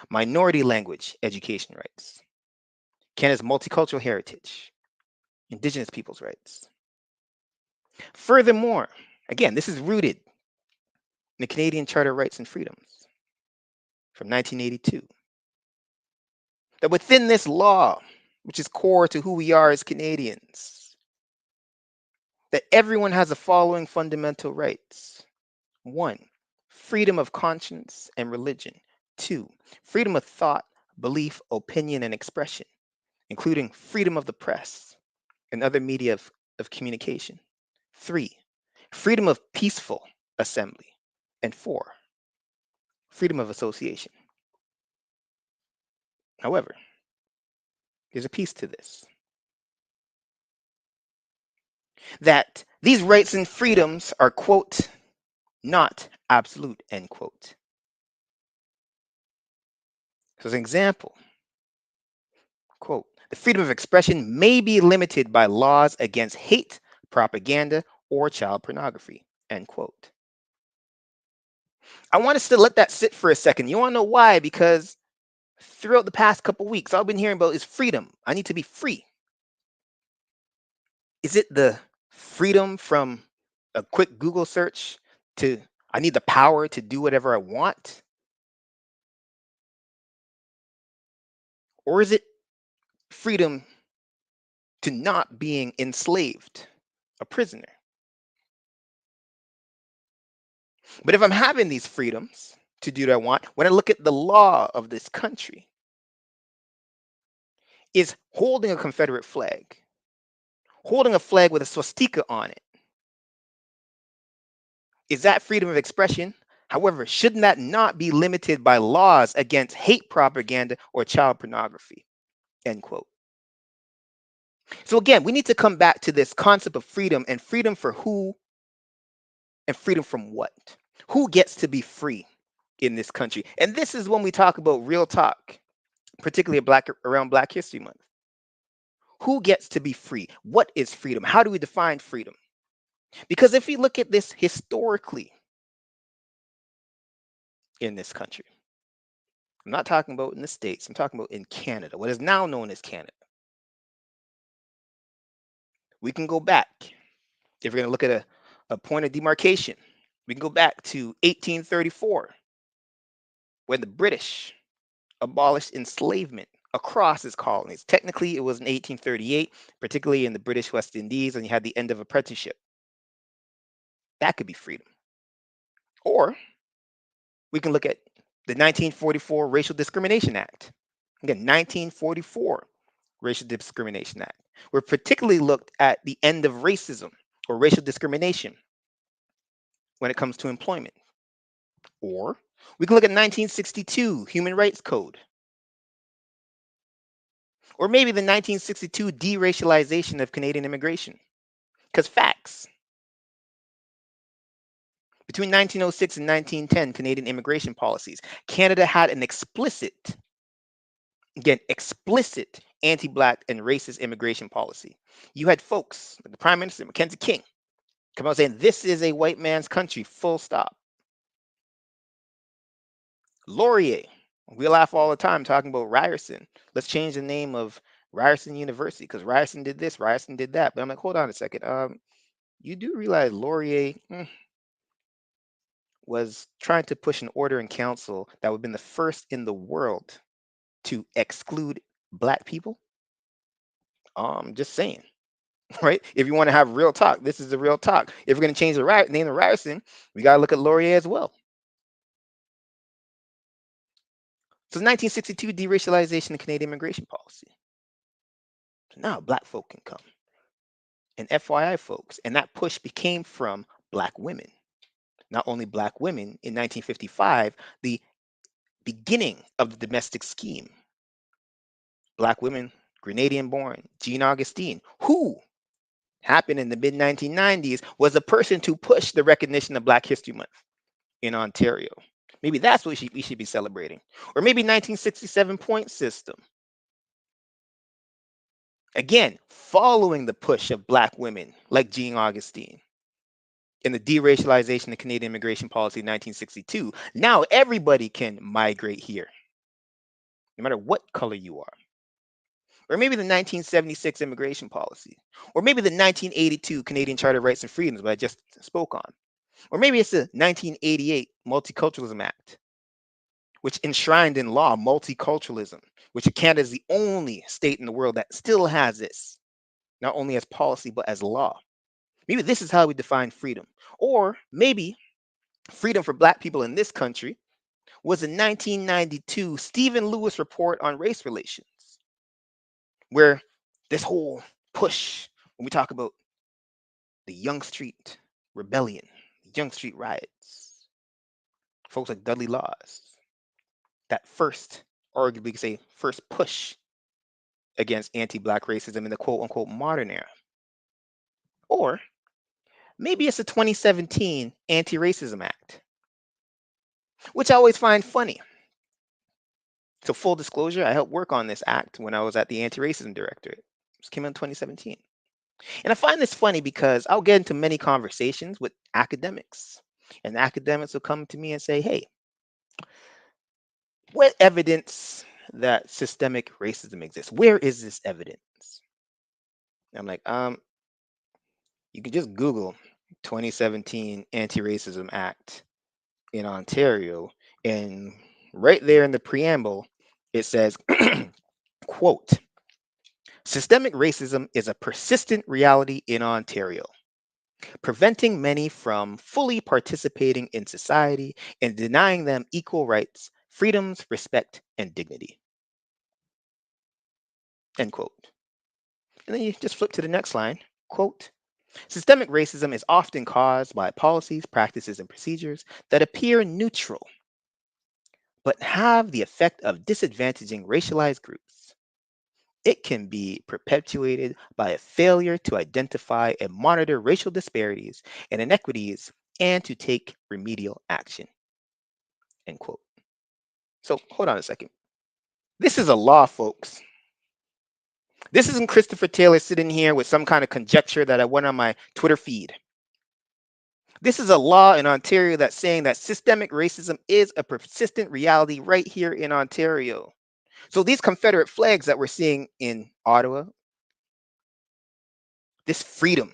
minority language education rights, Canada's multicultural heritage, Indigenous peoples' rights. Furthermore, again, this is rooted in the Canadian Charter of Rights and Freedoms from 1982. That within this law, which is core to who we are as Canadians, that everyone has the following fundamental rights. 1, freedom of conscience and religion. 2, freedom of thought, belief, opinion, and expression, including freedom of the press and other media of communication. 3, freedom of peaceful assembly. And 4, freedom of association. However, there's a piece to this. That these rights and freedoms are, quote, not absolute, end quote. So as an example, quote, the freedom of expression may be limited by laws against hate, propaganda, or child pornography. End quote. I want us to let that sit for a second. You want to know why? Because throughout the past couple weeks, all I've been hearing about is freedom. I need to be free. Is it the freedom from a quick Google search to I need the power to do whatever I want? Or is it freedom to not being enslaved, a prisoner? But if I'm having these freedoms to do what I want, when I look at the law of this country, is holding a Confederate flag, holding a flag with a swastika on it, is that freedom of expression? However, shouldn't that not be limited by laws against hate propaganda or child pornography? End quote. So again, we need to come back to this concept of freedom, and freedom for who and freedom from what? Who gets to be free in this country? And this is when we talk about real talk, particularly around Black History Month. Who gets to be free? What is freedom? How do we define freedom? Because if we look at this historically in this country, I'm not talking about in the States, I'm talking about in Canada, what is now known as Canada. We can go back, if we're going to look at a point of demarcation, we can go back to 1834, when the British abolished enslavement across its colonies. Technically, it was in 1838, particularly in the British West Indies, and you had the end of apprenticeship. That could be freedom. Or we can look at the 1944 Racial Discrimination Act. Again, 1944 Racial Discrimination Act. We particularly looked at the end of racism or racial discrimination when it comes to employment. Or we can look at 1962 Human Rights Code. Or maybe the 1962 deracialization of Canadian immigration. Because facts. Between 1906 and 1910 Canadian immigration policies, Canada had an explicit anti-Black and racist immigration policy. You had folks like the Prime Minister, Mackenzie King, come out saying, this is a white man's country, full stop. Laurier, we laugh all the time talking about Ryerson. Let's change the name of Ryerson University because Ryerson did this, Ryerson did that. But I'm like, hold on a second. You do realize Laurier was trying to push an order in council that would have been the first in the world to exclude Black people? Just saying, right? If you want to have real talk, this is the real talk. If we're going to change the name of Ryerson, we got to look at Laurier as well. So 1962 deracialization of Canadian immigration policy. So now Black folk can come. And FYI, folks, and that push became from Black women. Not only Black women in 1955, the beginning of the domestic scheme. Black women, Grenadian born, Jean Augustine, who happened in the mid 1990s, was the person to push the recognition of Black History Month in Ontario. Maybe that's what we should be celebrating. Or maybe 1967 point system. Again, following the push of Black women like Jean Augustine in the deracialization of Canadian immigration policy in 1962. Now everybody can migrate here, no matter what color you are. Or maybe the 1976 immigration policy. Or maybe the 1982 Canadian Charter of Rights and Freedoms that I just spoke on. Or maybe it's the 1988 Multiculturalism Act, which enshrined in law multiculturalism, which Canada is the only state in the world that still has this, not only as policy, but as law. Maybe this is how we define freedom. Or maybe freedom for Black people in this country was the 1992 Stephen Lewis report on race relations, where this whole push, when we talk about the Young Street Rebellion, Young Street riots, folks like Dudley Laws, that first, arguably you could say, first push against anti-Black racism in the quote-unquote modern era. Or maybe it's the 2017 Anti-Racism Act, which I always find funny. So full disclosure, I helped work on this act when I was at the Anti-Racism Directorate. This came in 2017. And I find this funny because I'll get into many conversations with academics, and academics will come to me and say, hey, what evidence that systemic racism exists? Where is this evidence? I'm like, you can just Google 2017 Anti-Racism Act in Ontario, and right there in the preamble, it says, quote, systemic racism is a persistent reality in Ontario, preventing many from fully participating in society and denying them equal rights, freedoms, respect, and dignity. End quote. And then you just flip to the next line, quote, systemic racism is often caused by policies, practices, and procedures that appear neutral, but have the effect of disadvantaging racialized groups. It can be perpetuated by a failure to identify and monitor racial disparities and inequities and to take remedial action. End quote. So hold on a second. This is a law, folks. This isn't Christopher Taylor sitting here with some kind of conjecture that I went on my Twitter feed. This is a law in Ontario that's saying that systemic racism is a persistent reality right here in Ontario. So these Confederate flags that we're seeing in Ottawa, this freedom,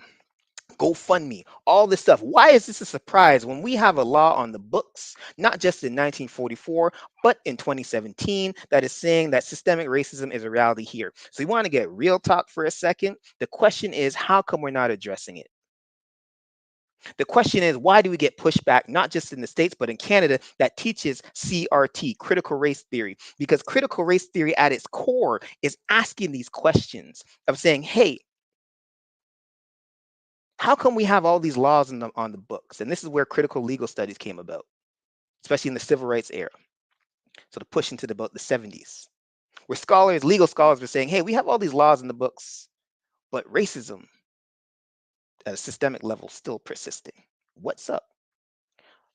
GoFundMe, all this stuff. Why is this a surprise when we have a law on the books, not just in 1944, but in 2017, that is saying that systemic racism is a reality here? So you want to get real talk for a second. The question is, how come we're not addressing it? The question is, why do we get pushback, not just in the States, but in Canada, that teaches CRT, critical race theory? Because critical race theory at its core is asking these questions of saying, hey, how come we have all these laws on the books? And this is where critical legal studies came about, especially in the civil rights era. So to push into about the 70s, where scholars, legal scholars were saying, hey, we have all these laws in the books, but racism at a systemic level still persisting. What's up?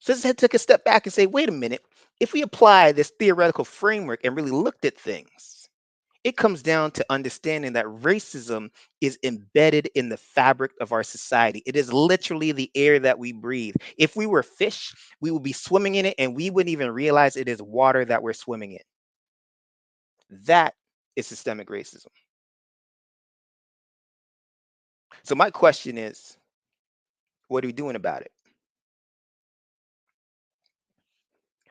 So this had took a step back and say, wait a minute, if we apply this theoretical framework and really looked at things, it comes down to understanding that racism is embedded in the fabric of our society. It is literally the air that we breathe. If we were fish, we would be swimming in it and we wouldn't even realize it is water that we're swimming in. That is systemic racism. So my question is, what are we doing about it?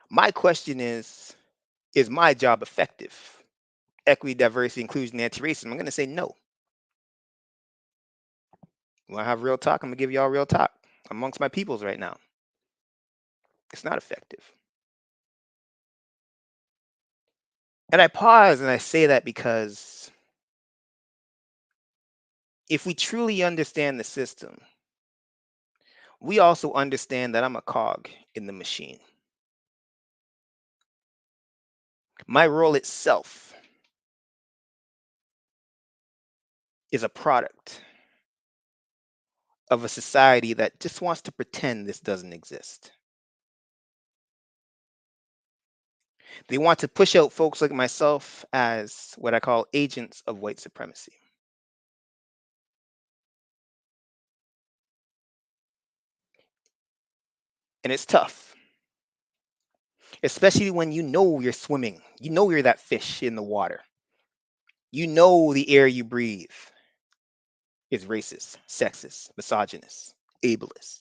My question is my job effective? Equity, diversity, inclusion, anti-racism? I'm going to say no. When I have real talk, I'm going to give y'all real talk amongst my peoples right now. It's not effective. And I pause and I say that because if we truly understand the system, we also understand that I'm a cog in the machine. My role itself is a product of a society that just wants to pretend this doesn't exist. They want to push out folks like myself as what I call agents of white supremacy. And it's tough, especially when you know you're swimming, you know you're that fish in the water. You know the air you breathe is racist, sexist, misogynist, ableist.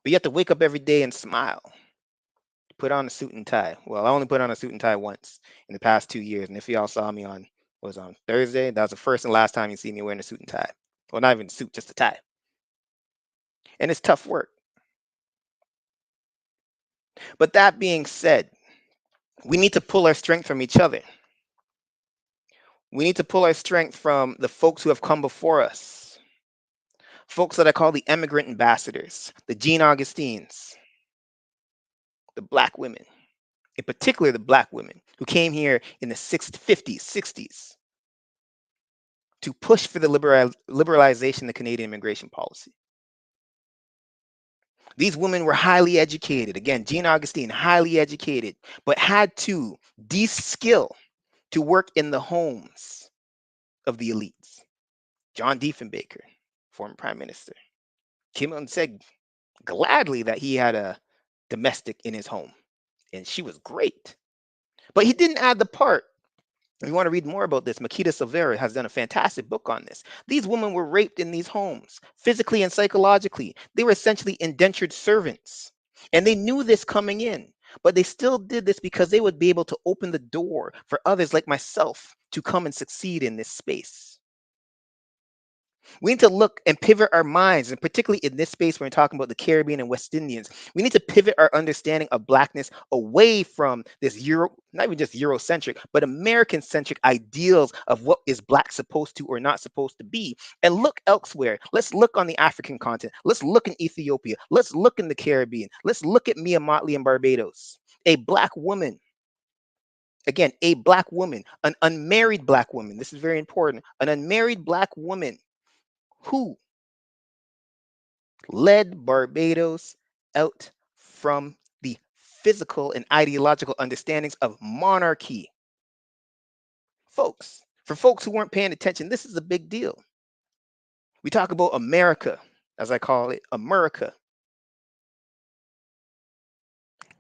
But you have to wake up every day and smile. Put on a suit and tie. Well, I only put on a suit and tie once in the past 2 years. And if y'all saw me on Thursday, that was the first and last time you see me wearing a suit and tie. Well, not even a suit, just a tie. And it's tough work. But that being said, we need to pull our strength from each other. We need to pull our strength from the folks who have come before us. Folks that I call the immigrant ambassadors, the Jean Augustines, the Black women, in particular the Black women who came here in the 50s, 60s to push for the liberalization of Canadian immigration policy. These women were highly educated. Again, Jean Augustine, highly educated, but had to de-skill to work in the homes of the elites. John Diefenbaker, former prime minister, came out and said gladly that he had a domestic in his home, and she was great. But he didn't add the part. If you want to read more about this, Makita Silvera has done a fantastic book on this. These women were raped in these homes, physically and psychologically. They were essentially indentured servants. And they knew this coming in, but they still did this because they would be able to open the door for others like myself to come and succeed in this space. We need to look and pivot our minds, and particularly in this space when we're talking about the Caribbean and West Indians, we need to pivot our understanding of Blackness away from this not even just Eurocentric, but American-centric ideals of what is Black supposed to or not supposed to be, and look elsewhere. Let's look on the African continent. Let's look in Ethiopia. Let's look in the Caribbean. Let's look at Mia Motley in Barbados. A Black woman. Again, a Black woman, an unmarried Black woman. This is very important. An unmarried Black woman who led Barbados out from the physical and ideological understandings of monarchy. Folks, for folks who weren't paying attention, this is a big deal. We talk about America, as I call it, America,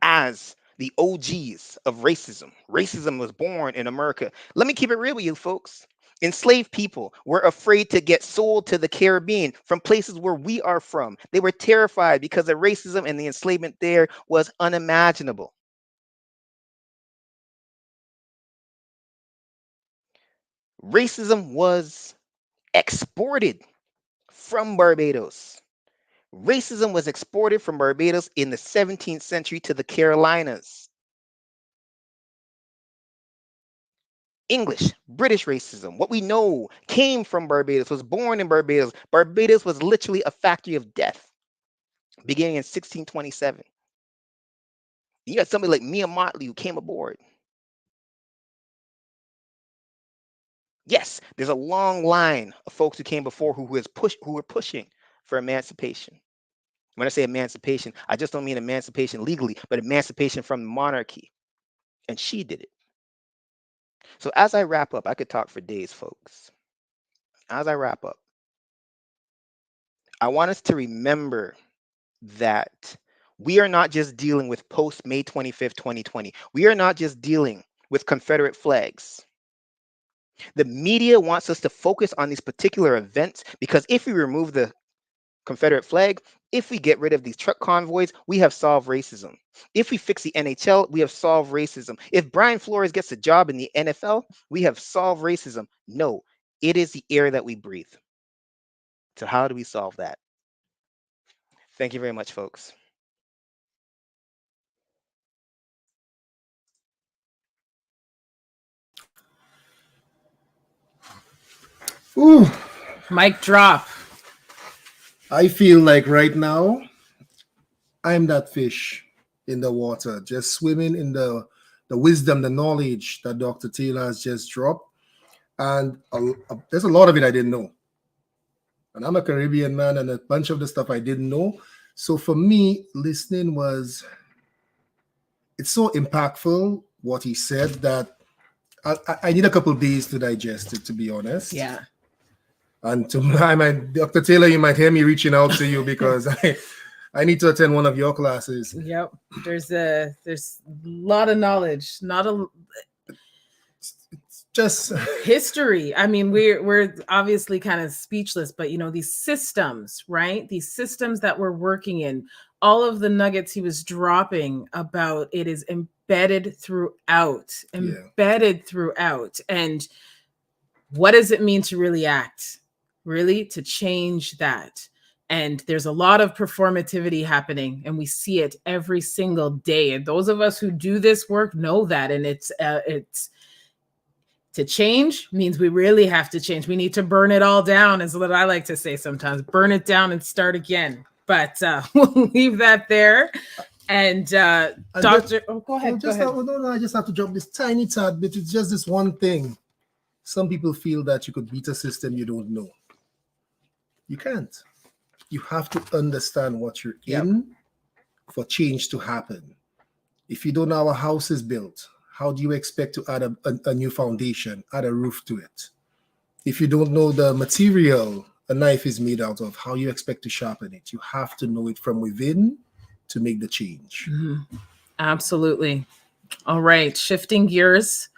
as the OGs of racism. Racism was born in America. Let me keep it real with you, folks. Enslaved people were afraid to get sold to the Caribbean from places where we are from. They were terrified because the racism and the enslavement there was unimaginable. Racism was exported from Barbados. Racism was exported from Barbados in the 17th century to the Carolinas. English, British racism, what we know came from Barbados, was born in Barbados. Barbados was literally a factory of death beginning in 1627. You got somebody like Mia Motley who came aboard. Yes, there's a long line of folks who came before who were pushing for emancipation. When I say emancipation, I just don't mean emancipation legally, but emancipation from the monarchy. And she did it. So as I wrap up, I could talk for days, folks. As I wrap up, I want us to remember that we are not just dealing with post May 25th, 2020. We are not just dealing with Confederate flags. The media wants us to focus on these particular events because if we remove the Confederate flag, if we get rid of these truck convoys, we have solved racism. If we fix the NHL, we have solved racism. If Brian Flores gets a job in the NFL, we have solved racism. No, it is the air that we breathe. So how do we solve that? Thank you very much, folks. Ooh, Mic drop. I feel like right now I'm that fish in the water, just swimming in the wisdom, the knowledge that Dr. Taylor has just dropped. And there's a lot of it I didn't know. And I'm a Caribbean man, and a bunch of the stuff I didn't know. So for me, listening it's so impactful what he said that I need a couple of days to digest it, to be honest. Yeah. And Dr. Taylor, you might hear me reaching out to you because I need to attend one of your classes. Yep. There's a lot of knowledge, Just history. I mean, we're obviously kind of speechless, but these systems, right? These systems that we're working in, all of the nuggets he was dropping about it is embedded throughout. And what does it mean to really act? Really to change that? And there's a lot of performativity happening, and we see it every single day. And those of us who do this work know that. And it's to change means we really have to change. We need to burn it all down, is what I like to say sometimes. Burn it down and start again. But we'll leave that there. And Dr. Go ahead. I just have to drop this tiny tad bit. It's just this one thing. Some people feel that you could beat a system you don't know. You can't. You have to understand what you're in for change to happen. If you don't know how a house is built, how do you expect to add a new foundation, add a roof to it? If you don't know the material a knife is made out of, how you expect to sharpen it? You have to know it from within to make the change. Mm-hmm. Absolutely. All right, shifting gears,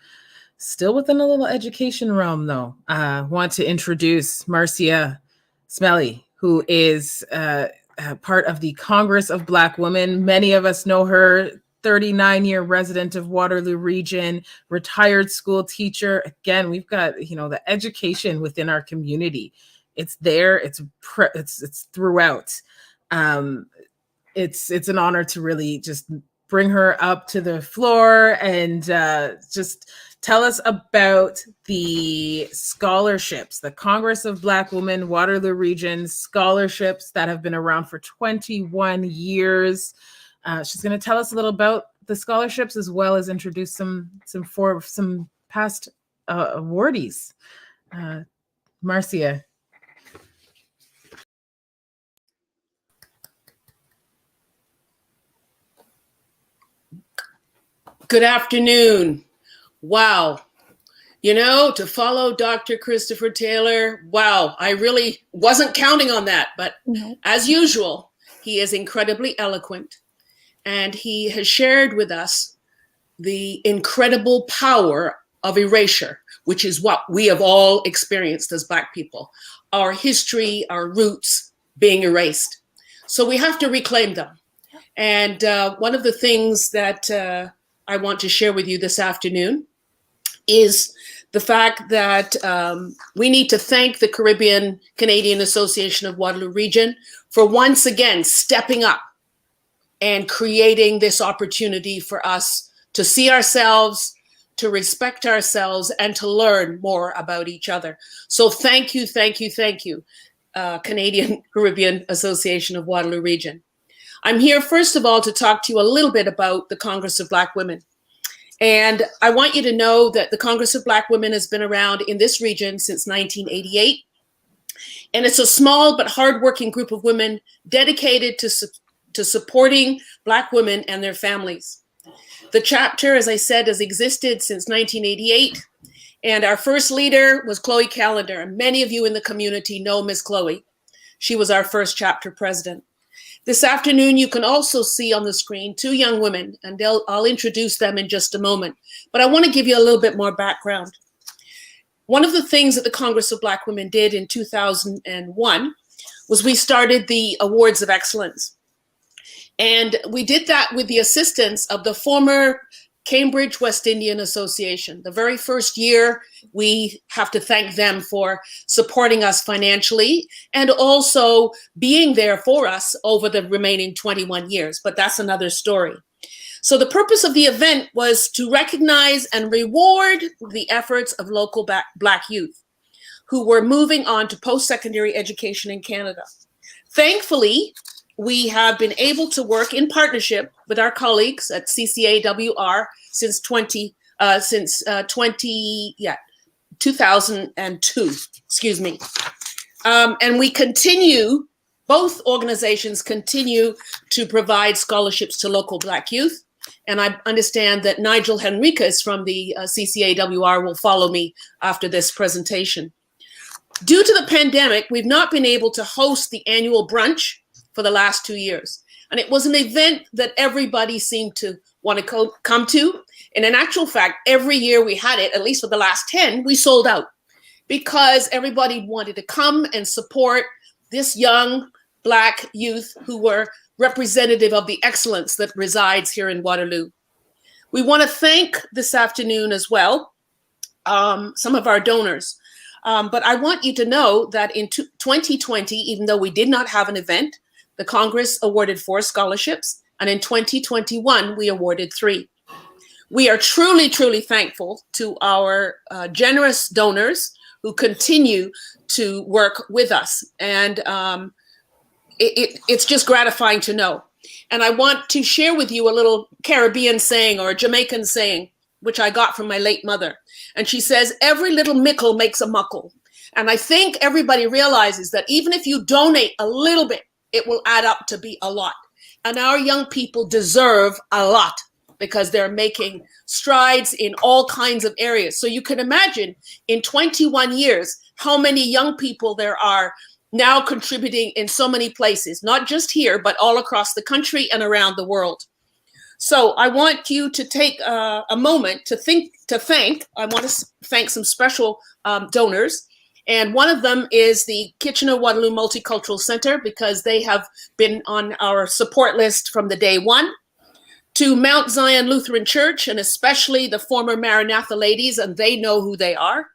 still within a little education realm though. I want to introduce Marcia Smelly, who is part of the Congress of Black Women. Many of us know her, 39-year resident of Waterloo region, retired school teacher. Again, we've got, the education within our community. It's there, it's throughout. It's an honor to really just bring her up to the floor and just tell us about the scholarships, the Congress of Black Women, Waterloo Region scholarships that have been around for 21 years. She's going to tell us a little about the scholarships as well as introduce some past awardees. Marcia. Good afternoon. Wow. To follow Dr. Christopher Taylor, wow, I really wasn't counting on that. But as usual, he is incredibly eloquent. And he has shared with us the incredible power of erasure, which is what we have all experienced as Black people. Our history, our roots being erased. So we have to reclaim them. And one of the things that I want to share with you this afternoon is the fact that we need to thank the Caribbean Canadian Association of Waterloo Region for once again stepping up and creating this opportunity for us to see ourselves, to respect ourselves, and to learn more about each other. So thank you, Canadian Caribbean Association of Waterloo Region. I'm here, first of all, to talk to you a little bit about the Congress of Black Women. And I want you to know that the Congress of Black Women has been around in this region since 1988. And it's a small but hardworking group of women dedicated to supporting Black women and their families. The chapter, as I said, has existed since 1988. And our first leader was Chloe Callender. And many of you in the community know Miss Chloe. She was our first chapter president. This afternoon, you can also see on the screen 2 young women, and I'll introduce them in just a moment. But I want to give you a little bit more background. One of the things that the Congress of Black Women did in 2001 was we started the Awards of Excellence. And we did that with the assistance of the former Cambridge West Indian Association. The very first year, we have to thank them for supporting us financially and also being there for us over the remaining 21 years, but that's another story. So the purpose of the event was to recognize and reward the efforts of local Black youth who were moving on to post-secondary education in Canada. Thankfully, we have been able to work in partnership with our colleagues at CCAWR since 2002, excuse me. And we continue, both organizations continue to provide scholarships to local Black youth. And I understand that Nigel Henriquez from the CCAWR will follow me after this presentation. Due to the pandemic, we've not been able to host the annual brunch for the last 2 years. And it was an event that everybody seemed to want to come to. And in actual fact, every year we had it, at least for the last 10, we sold out because everybody wanted to come and support this young Black youth who were representative of the excellence that resides here in Waterloo. We want to thank this afternoon as well some of our donors. But I want you to know that in 2020, even though we did not have an event, the Congress awarded 4 scholarships, and in 2021, we awarded 3. We are truly, truly thankful to our generous donors who continue to work with us. And it's just gratifying to know. And I want to share with you a little Caribbean saying or a Jamaican saying, which I got from my late mother. And she says, every little mickle makes a muckle. And I think everybody realizes that even if you donate a little bit, it will add up to be a lot. And our young people deserve a lot. because they're making strides in all kinds of areas. So you can imagine in 21 years, how many young people there are now contributing in so many places, not just here, but all across the country and around the world. So I want you to take a moment to thank. I want to thank some special donors. And one of them is the Kitchener-Waterloo Multicultural Center, because they have been on our support list from the day one. To Mount Zion Lutheran Church, and especially the former Maranatha ladies, and they know who they are.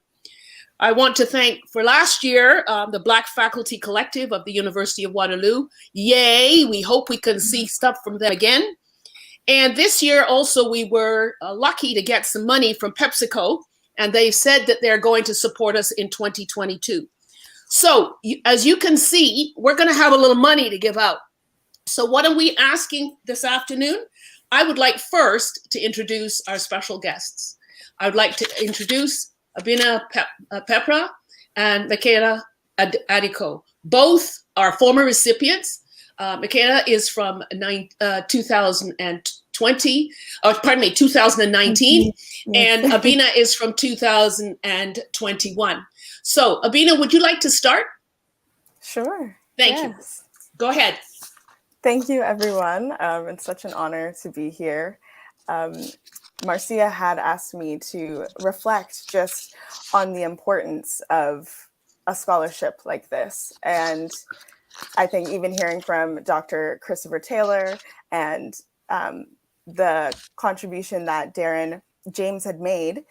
I want to thank, for last year, the Black Faculty Collective of the University of Waterloo. Yay, we hope we can see stuff from them again. And this year also we were lucky to get some money from PepsiCo, and they've said that they're going to support us in 2022. So as you can see, we're going to have a little money to give out. So what are we asking this afternoon? I would like first to introduce our special guests. I would like to introduce Abina Pepra and Michaela Adiko. Both are former recipients. Michaela is from 2019, and Abina is from 2021. So Abina, would you like to start? Sure. Thank you. Go ahead. Thank you, everyone. It's such an honor to be here. Marcia had asked me to reflect just on the importance of a scholarship like this. And I think even hearing from Dr. Christopher Taylor and the contribution that Darren James had made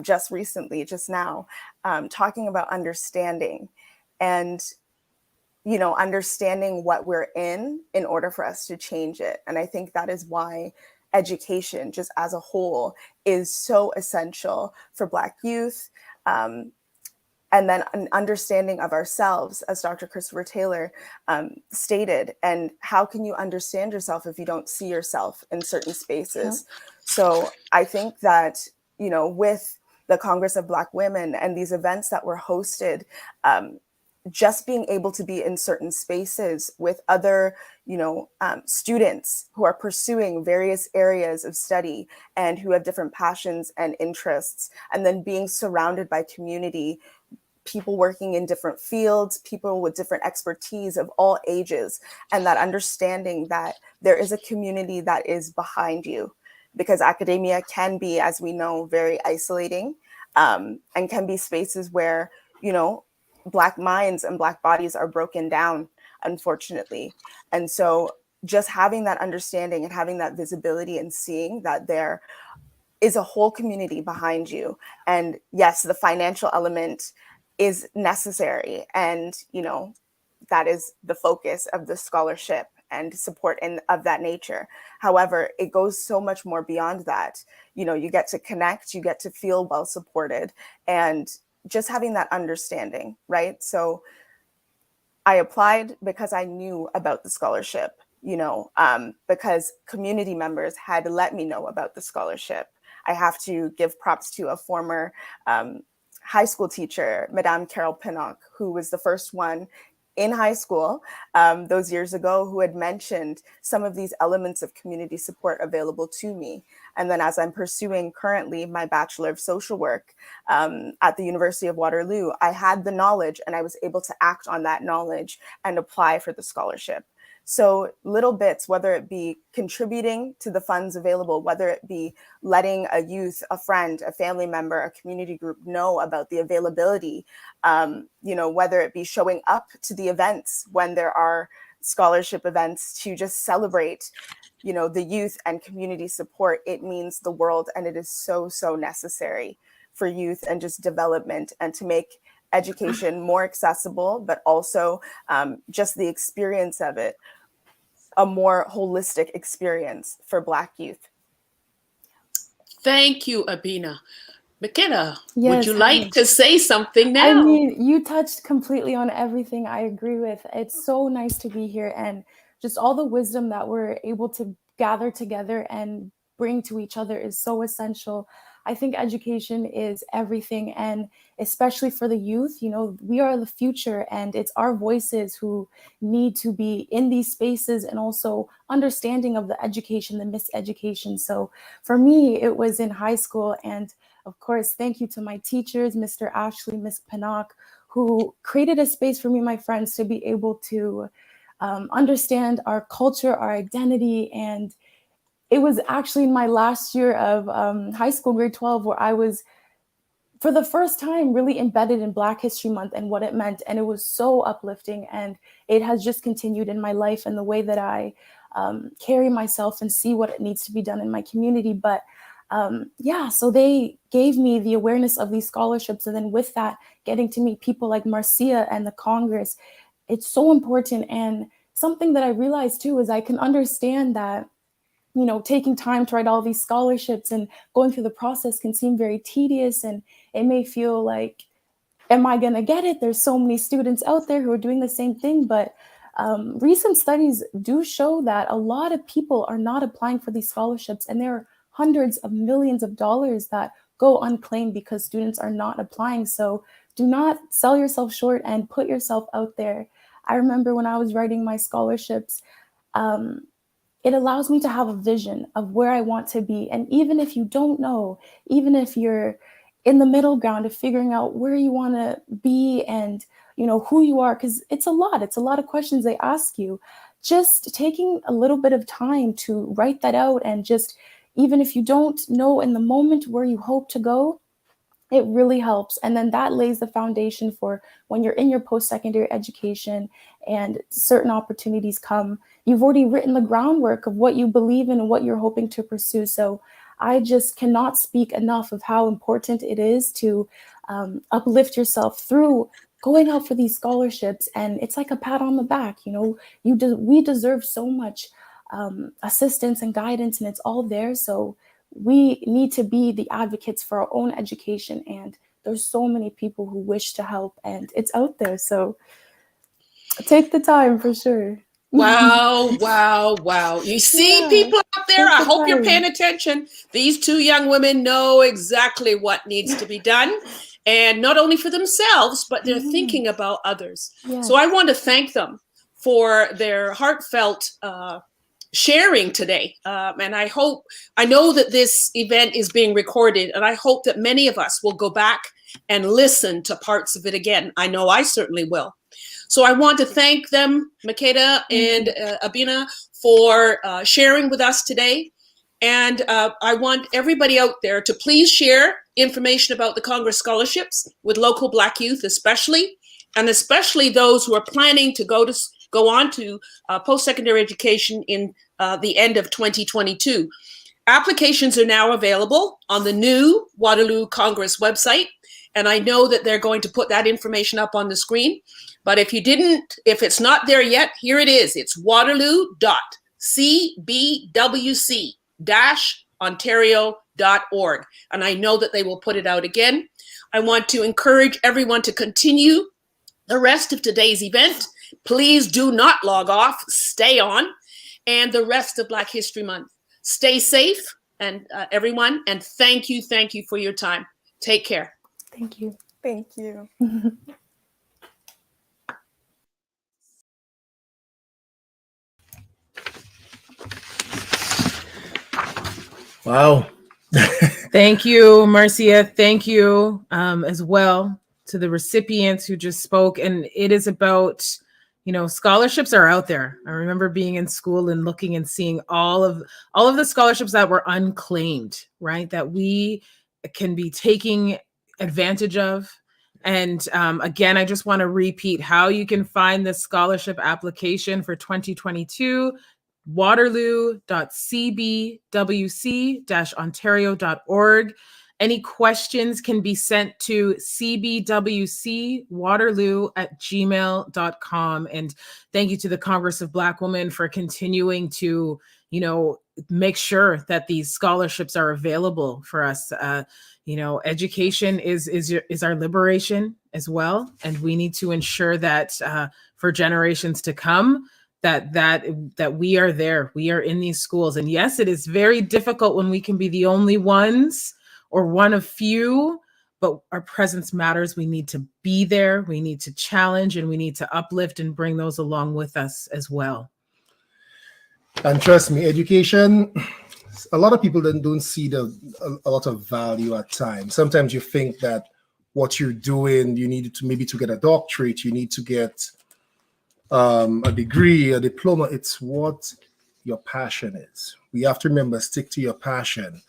just recently, just now, talking about understanding and understanding what we're in order for us to change it. And I think that is why education, just as a whole, is so essential for Black youth. And then an understanding of ourselves, as Dr. Christopher Taylor stated, and how can you understand yourself if you don't see yourself in certain spaces? Yeah. So I think that, with the Congress of Black Women and these events that were hosted, just being able to be in certain spaces with other, students who are pursuing various areas of study and who have different passions and interests, and then being surrounded by community, people working in different fields, people with different expertise of all ages, and that understanding that there is a community that is behind you, because academia can be, as we know, very isolating, and can be spaces where, Black minds and Black bodies are broken down, unfortunately. And so just having that understanding and having that visibility and seeing that there is a whole community behind you. And yes, the financial element is necessary. And, that is the focus of the scholarship and support of that nature. However, it goes so much more beyond that. You get to connect, you get to feel well supported, and just having that understanding, right? So I applied because I knew about the scholarship, because community members had let me know about the scholarship. I have to give props to a former high school teacher, Madame Carol Pinnock, who was the first one in high school those years ago who had mentioned some of these elements of community support available to me. And then as I'm pursuing currently my Bachelor of Social Work at the University of Waterloo, I had the knowledge and I was able to act on that knowledge and apply for the scholarship. So little bits, whether it be contributing to the funds available, whether it be letting a youth, a friend, a family member, a community group know about the availability, whether it be showing up to the events when there are scholarship events to just celebrate, the youth and community support, it means the world. And it is so, so necessary for youth and just development and to make education more accessible, but also just the experience of it, a more holistic experience for Black youth. Thank you, Abina. McKenna, would you like to say something now? I mean, you touched completely on everything I agree with. It's so nice to be here, and just all the wisdom that we're able to gather together and bring to each other is so essential. I think education is everything, and especially for the youth, you know, we are the future, and it's our voices who need to be in these spaces and also understanding of the education, the miseducation. So for me, it was in high school, and of course, thank you to my teachers, Mr. Ashley, Miss Panak, who created a space for me and my friends to be able to understand our culture, our identity. And it was actually in my last year of high school, grade 12, where I was, for the first time, really embedded in Black History Month and what it meant. And it was so uplifting. And it has just continued in my life and the way that I carry myself and see what it needs to be done in my community. But yeah, so they gave me the awareness of these scholarships. And then with that, getting to meet people like Marcia and the Congress, it's so important. And something that I realized too is I can understand that, you know, taking time to write all these scholarships and going through the process can seem very tedious, and it may feel like, am I going to get it? There's so many students out there who are doing the same thing. But recent studies do show that a lot of people are not applying for these scholarships, and there are hundreds of millions of dollars that go unclaimed because students are not applying. So do not sell yourself short and put yourself out there. I remember when I was writing my scholarships, it allows me to have a vision of where I want to be. And even if you don't know, even if you're in the middle ground of figuring out where you want to be and, you know, who you are, because it's a lot of questions they ask you, just taking a little bit of time to write that out, and just, even if you don't know in the moment where you hope to go, it really helps. And then that lays the foundation for when you're in your post-secondary education and certain opportunities come, you've already written the groundwork of what you believe in and what you're hoping to pursue. So I just cannot speak enough of how important it is to uplift yourself through going out for these scholarships. And it's like a pat on the back, you know, we deserve so much assistance and guidance, and it's all there. So we need to be the advocates for our own education, and there's so many people who wish to help, and it's out there. So take the time for sure. Wow, wow, wow. You see, Yeah, people out there, I take the hope you're time. paying attention. These two young women know exactly what needs to be done, and not only for themselves, but they're thinking about others. Yes. So I want to thank them for their heartfelt sharing today. And I know that this event is being recorded, and I hope that many of us will go back and listen to parts of it again. I know I certainly will. So I want to thank them, Makeda and Abina, for sharing with us today. And I want everybody out there to please share information about the Congress scholarships with local Black youth, especially those who are planning to go on to post-secondary education in the end of 2022. Applications are now available on the new Waterloo Congress website, and I know that they're going to put that information up on the screen. But if it's not there yet, here it is. It's waterloo.cbwc-ontario.org. And I know that they will put it out again. I want to encourage everyone to continue the rest of today's event. Please do not log off, stay on, and the rest of Black History Month. Stay safe, and everyone, and thank you for your time. Take care. Thank you. Thank you. Wow. Thank you, Marcia. Thank you as well to the recipients who just spoke. And it is about, you know, scholarships are out there. I remember being in school and looking and seeing all of the scholarships that were unclaimed, right? That we can be taking advantage of. And again, I just want to repeat how you can find the scholarship application for 2022. waterloo.cbwc-ontario.org. Any questions can be sent to cbwcwaterloo@gmail.com. And thank you to the Congress of Black Women for continuing to, you know, make sure that these scholarships are available for us. You know, education is our liberation as well. And we need to ensure that for generations to come, that we are there, we are in these schools. And yes, it is very difficult when we can be the only ones or one of few, but our presence matters. We need to be there. We need to challenge, and we need to uplift and bring those along with us as well. And trust me, education, a lot of people don't see a lot of value at times. Sometimes you think that what you're doing, you need to maybe to get a doctorate, you need to get a degree, a diploma. It's what your passion is. We have to remember, stick to your passion.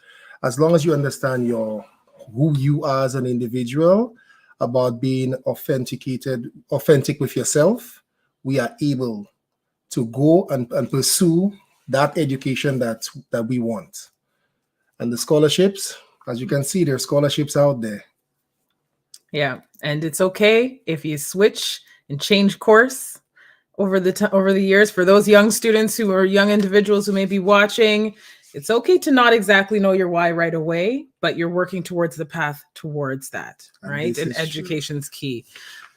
As long as you understand who you are as an individual, about being authentic with yourself, we are able to go and pursue that education that we want. And the scholarships, as you can see, there are scholarships out there. Yeah, and it's okay if you switch and change course over the years. For those young students who are young individuals who may be watching, it's okay to not exactly know your why right away, but you're working towards the path towards that, right? And education's key.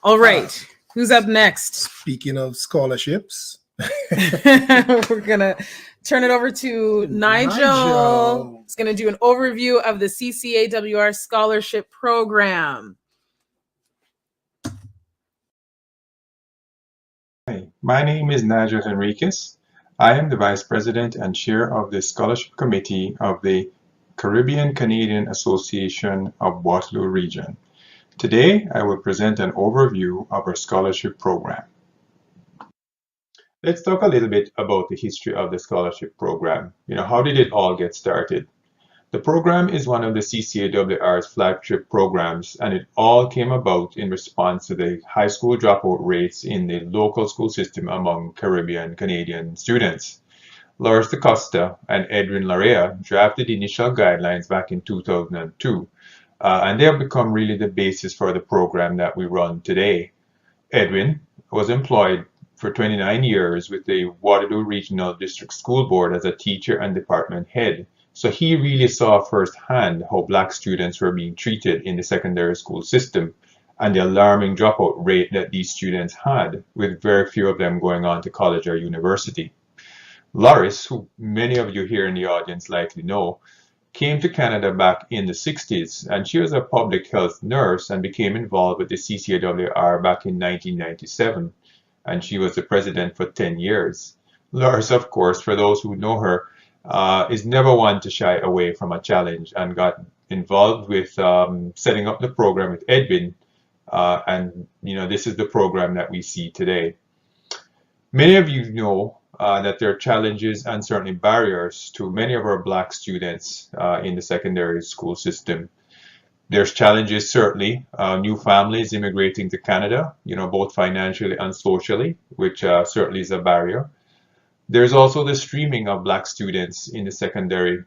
All right, who's up next? Speaking of scholarships, we're gonna turn it over to Nigel. He's gonna do an overview of the CCAWR Scholarship Program. Hi, my name is Nigel Henriquez. I am the Vice President and Chair of the Scholarship Committee of the Caribbean Canadian Association of Waterloo Region. Today, I will present an overview of our scholarship program. Let's talk a little bit about the history of the scholarship program. How did it all get started? The program is one of the CCAWR's flagship programs, and it all came about in response to the high school dropout rates in the local school system among Caribbean Canadian students. Loris DaCosta and Edwin Larea drafted the initial guidelines back in 2002, and they have become really the basis for the program that we run today. Edwin was employed for 29 years with the Waterloo Regional District School Board as a teacher and department head. So he really saw firsthand how Black students were being treated in the secondary school system and the alarming dropout rate that these students had, with very few of them going on to college or university. Loris, who many of you here in the audience likely know, came to Canada back in the 60s, and she was a public health nurse and became involved with the CCAWR back in 1997, and she was the president for 10 years. Loris, of course, for those who know her, is never one to shy away from a challenge, and got involved with setting up the program with Edwin, and this is the program that we see today. Many of you know that there are challenges and certainly barriers to many of our Black students in the secondary school system. There's challenges, certainly, new families immigrating to Canada, both financially and socially, which certainly is a barrier. There's also the streaming of Black students in the secondary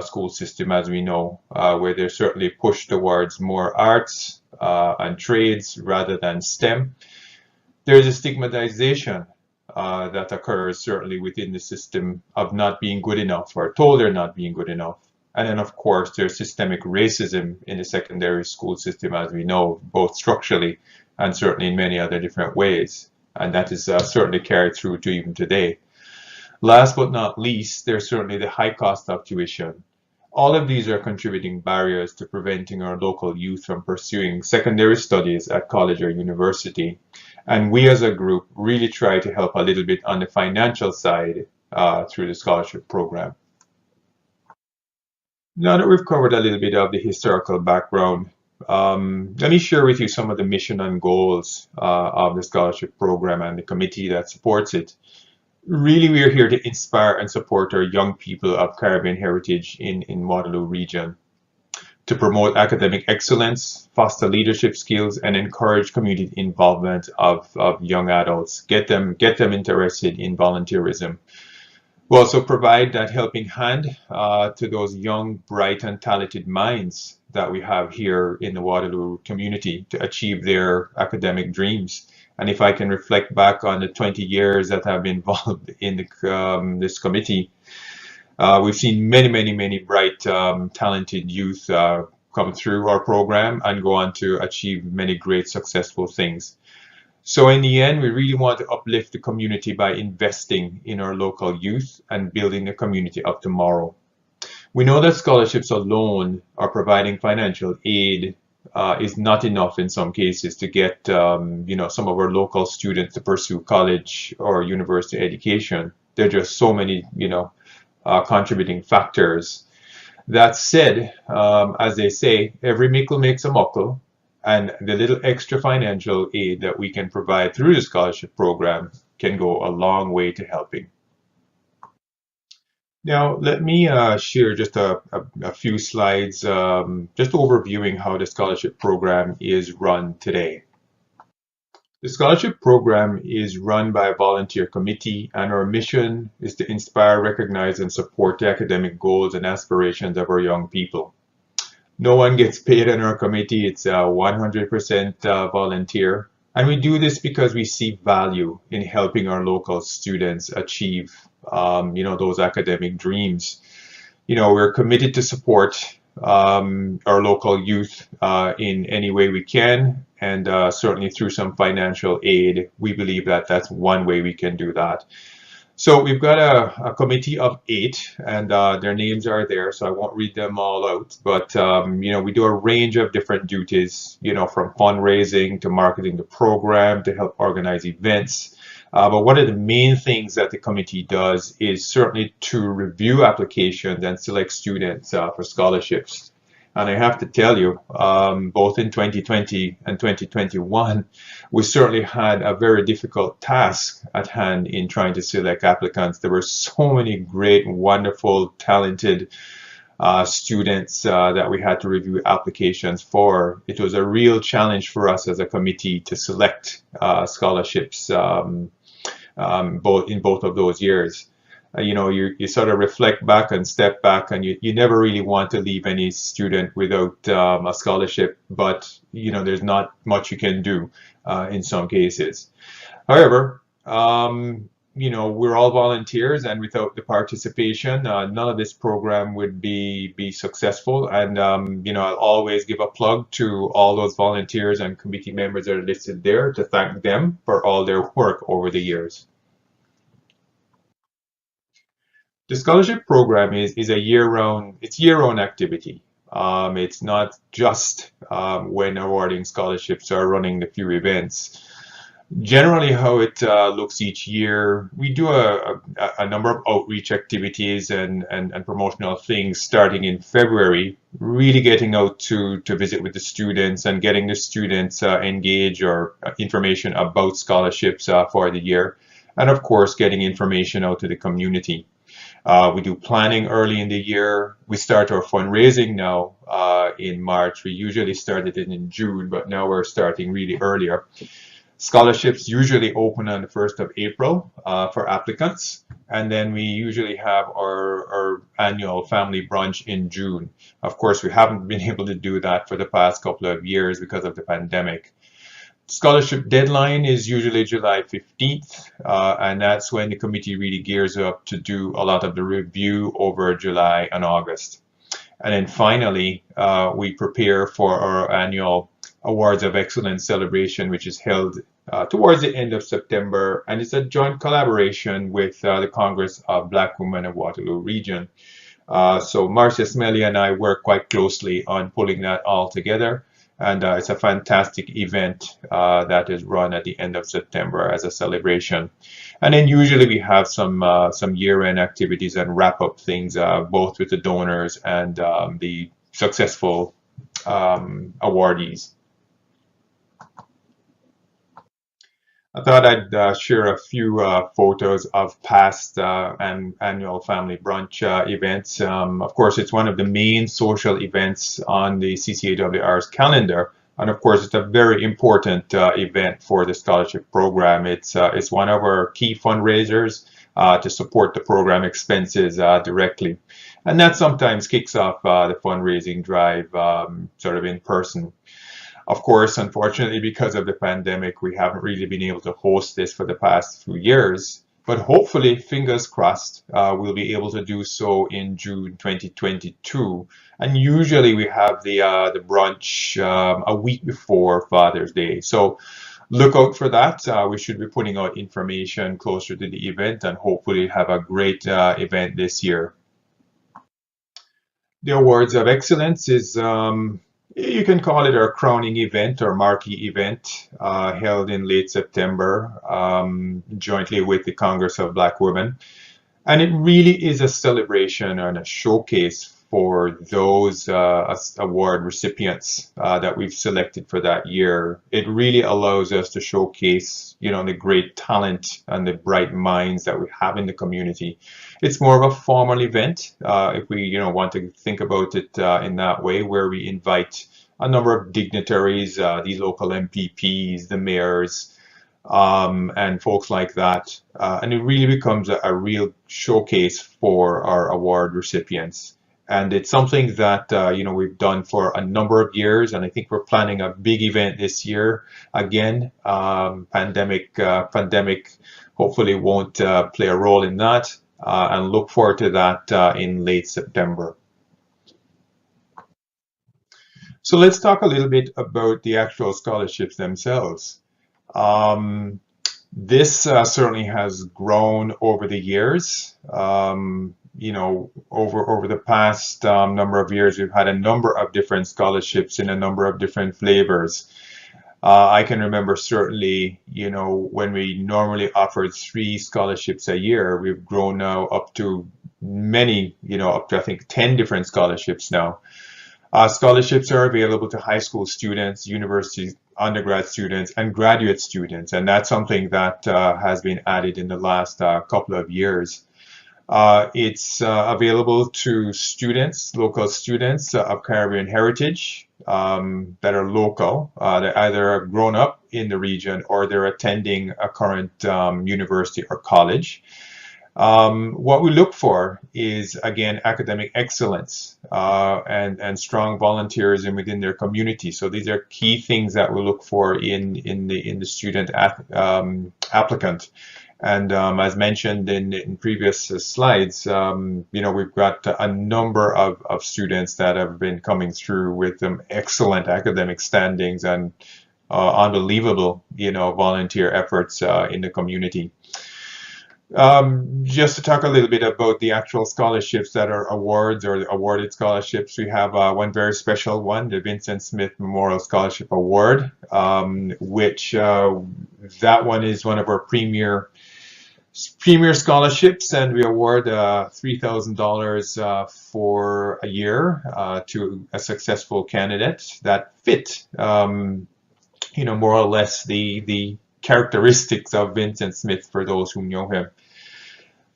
school system, as we know, where they're certainly pushed towards more arts and trades rather than STEM. There's a stigmatization that occurs certainly within the system of not being good enough, or told they're not being good enough. And then, of course, there's systemic racism in the secondary school system, as we know, both structurally and certainly in many other different ways. And that is certainly carried through to even today. Last but not least, there's certainly the high cost of tuition. All of these are contributing barriers to preventing our local youth from pursuing secondary studies at college or university. And we as a group really try to help a little bit on the financial side through the scholarship program. Now that we've covered a little bit of the historical background, let me share with you some of the mission and goals of the scholarship program and the committee that supports it. Really, we are here to inspire and support our young people of Caribbean heritage in Waterloo region, to promote academic excellence, foster leadership skills, and encourage community involvement of young adults. Get them interested in volunteerism. We also provide that helping hand to those young, bright, and talented minds that we have here in the Waterloo community to achieve their academic dreams. And if I can reflect back on the 20 years that I've been involved in this committee, we've seen many bright, talented youth come through our program and go on to achieve many great, successful things. So in the end, we really want to uplift the community by investing in our local youth and building the community of tomorrow. We know that scholarships alone or providing financial aid is not enough in some cases to get some of our local students to pursue college or university education. There are just so many contributing factors. That said, as they say, every mickle makes a muckle, and the little extra financial aid that we can provide through the scholarship program can go a long way to helping. Now, let me share just a few slides, just overviewing how the scholarship program is run today. The scholarship program is run by a volunteer committee, and our mission is to inspire, recognize, and support the academic goals and aspirations of our young people. No one gets paid on our committee. It's 100% volunteer. And we do this because we see value in helping our local students achieve those academic dreams. We're committed to support our local youth in any way we can, and certainly through some financial aid. We believe that that's one way we can do that. So we've got a committee of 8, and their names are there, so I won't read them all out. But we do a range of different duties, from fundraising to marketing the program to help organize events. But one of the main things that the committee does is certainly to review applications and select students for scholarships. And I have to tell you, both in 2020 and 2021, we certainly had a very difficult task at hand in trying to select applicants. There were so many great, wonderful, talented students that we had to review applications for. It was a real challenge for us as a committee to select scholarships in both of those years. You sort of reflect back and step back, and you never really want to leave any student without a scholarship, but there's not much you can do in some cases. However, we're all volunteers, and without the participation, none of this program would be successful. And I'll always give a plug to all those volunteers and committee members that are listed there to thank them for all their work over the years. The scholarship program is a year-round activity. It's not just when awarding scholarships or running the few events. Generally, how it looks each year, we do a number of outreach activities and promotional things starting in February, really getting out to visit with the students and getting the students engaged or information about scholarships for the year. And of course, getting information out to the community. We do planning early in the year. We start our fundraising now in March. We usually started it in June, but now we're starting really earlier. Scholarships usually open on the 1st of April for applicants, and then we usually have our annual family brunch in June. Of course, we haven't been able to do that for the past couple of years because of the pandemic. Scholarship deadline is usually July 15th, and that's when the committee really gears up to do a lot of the review over July and August. And then finally, we prepare for our annual Awards of Excellence celebration, which is held towards the end of September, and it's a joint collaboration with the Congress of Black Women of Waterloo region. So Marcia Smelly and I work quite closely on pulling that all together. And it's a fantastic event that is run at the end of September as a celebration. And then usually we have some year-end activities and wrap-up things, both with the donors and the successful awardees. I thought I'd share a few photos of past and annual family brunch events. Of course, it's one of the main social events on the CCAWR's calendar. And of course, it's a very important event for the scholarship program. It's one of our key fundraisers to support the program expenses directly. And that sometimes kicks off the fundraising drive sort of in person. Of course, unfortunately, because of the pandemic, we haven't really been able to host this for the past few years. But hopefully, fingers crossed, we'll be able to do so in June 2022. And usually we have the brunch a week before Father's Day. So look out for that. We should be putting out information closer to the event and hopefully have a great event this year. The Awards of Excellence is, you can call it our crowning event or marquee event, held in late September, jointly with the Congress of Black Women. And it really is a celebration and a showcase for those award recipients that we've selected for that year. It really allows us to showcase, the great talent and the bright minds that we have in the community. It's more of a formal event, if we, want to think about it in that way, where we invite a number of dignitaries, the local MPPs, the mayors, and folks like that. And it really becomes a real showcase for our award recipients. And it's something that, we've done for a number of years. And I think we're planning a big event this year. Again, pandemic hopefully won't play a role in that. And look forward to that in late September. So let's talk a little bit about the actual scholarships themselves. This certainly has grown over the years. Over the past number of years, we've had a number of different scholarships in a number of different flavors. I can remember certainly, when we normally offered 3 scholarships a year, we've grown now up to many, up to I think 10 different scholarships now. Scholarships are available to high school students, university undergrad students, and graduate students, and that's something that has been added in the last couple of years. It's available to students, local students of Caribbean heritage that are local. They either have grown up in the region or they're attending a current university or college. What we look for is, again, academic excellence and strong volunteerism within their community. So these are key things that we look for in the student applicant. And as mentioned in previous slides, we've got a number of students that have been coming through with excellent academic standings and unbelievable, volunteer efforts in the community. Just to talk a little bit about the actual scholarships that are awards or awarded scholarships, we have one very special one, the Vincent Smith Memorial Scholarship Award, which that one is one of our premier scholarships, and we award $3,000 for a year to a successful candidate that fit, more or less the characteristics of Vincent Smith for those who know him.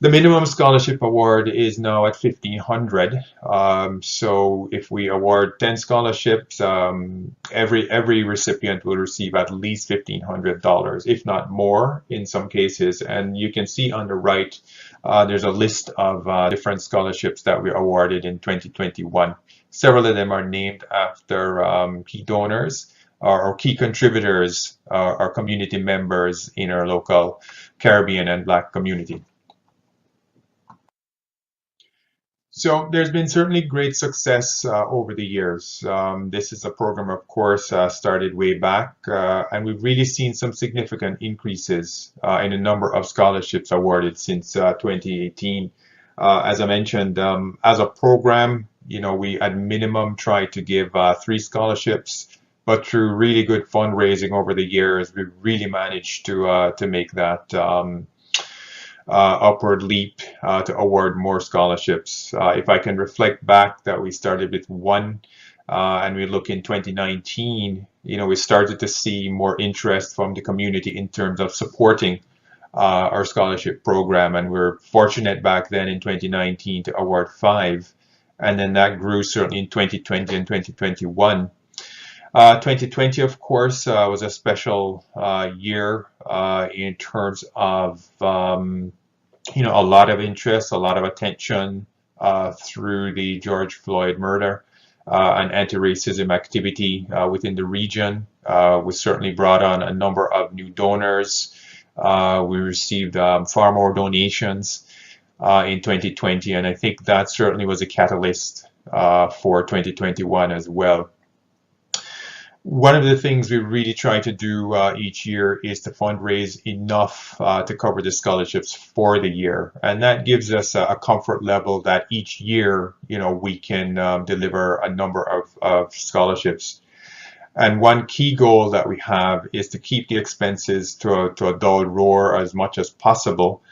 The minimum scholarship award is now at $1,500. So if we award 10 scholarships, every recipient will receive at least $1,500, if not more in some cases. And you can see on the right, there's a list of different scholarships that we awarded in 2021. Several of them are named after key donors or key contributors or community members in our local Caribbean and Black community. So there's been certainly great success over the years. This is a program, of course, started way back, and we've really seen some significant increases in the number of scholarships awarded since 2018. As I mentioned, as a program, we at minimum try to give 3 scholarships, but through really good fundraising over the years, we've really managed to make that upward leap to award more scholarships. If I can reflect back that we started with 1 and we look in 2019, we started to see more interest from the community in terms of supporting our scholarship program, and we're fortunate back then in 2019 to award 5, and then that grew certainly in 2020 and 2021. 2020, of course, was a special year in terms of a lot of interest, a lot of attention through the George Floyd murder and anti-racism activity within the region. We certainly brought on a number of new donors. We received far more donations in 2020, and I think that certainly was a catalyst for 2021 as well. One of the things we really try to do each year is to fundraise enough to cover the scholarships for the year, and that gives us a comfort level that each year, we can deliver a number of scholarships. And one key goal that we have is to keep the expenses to a dull roar as much as possible,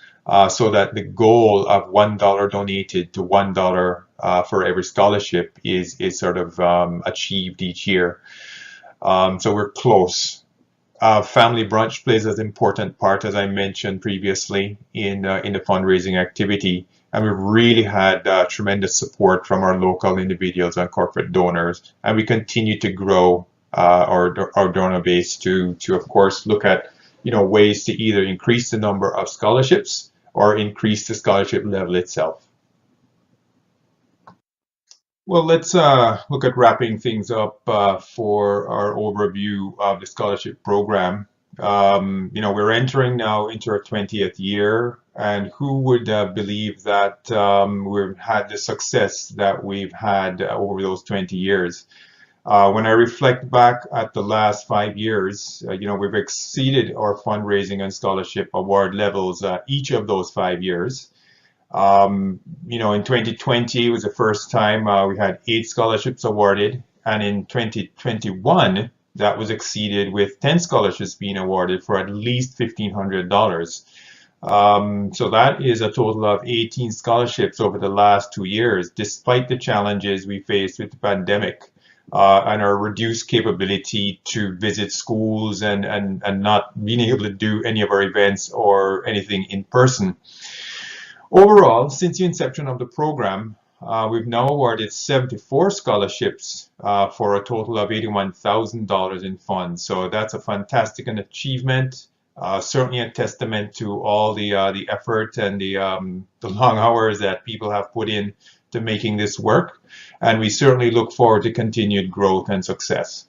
so that the goal of $1 donated to $1 for every scholarship is sort of achieved each year. So we're close. Family brunch plays an important part, as I mentioned previously, in the fundraising activity, and we've really had tremendous support from our local individuals and corporate donors, and we continue to grow our donor base to of course look at ways to either increase the number of scholarships or increase the scholarship level itself. Well, let's look at wrapping things up for our overview of the scholarship program. We're entering now into our 20th year, and who would believe that we've had the success that we've had over those 20 years. When I reflect back at the last 5 years, we've exceeded our fundraising and scholarship award levels each of those 5 years. In 2020 was the first time we had 8 scholarships awarded, and in 2021 that was exceeded with 10 scholarships being awarded for at least $1,500. So that is a total of 18 scholarships over the last 2 years, despite the challenges we faced with the pandemic and our reduced capability to visit schools and not being able to do any of our events or anything in person. Overall, since the inception of the program, we've now awarded 74 scholarships for a total of $81,000 in funds. So that's a fantastic achievement. Certainly a testament to all the effort and the long hours that people have put in to making this work. And we certainly look forward to continued growth and success.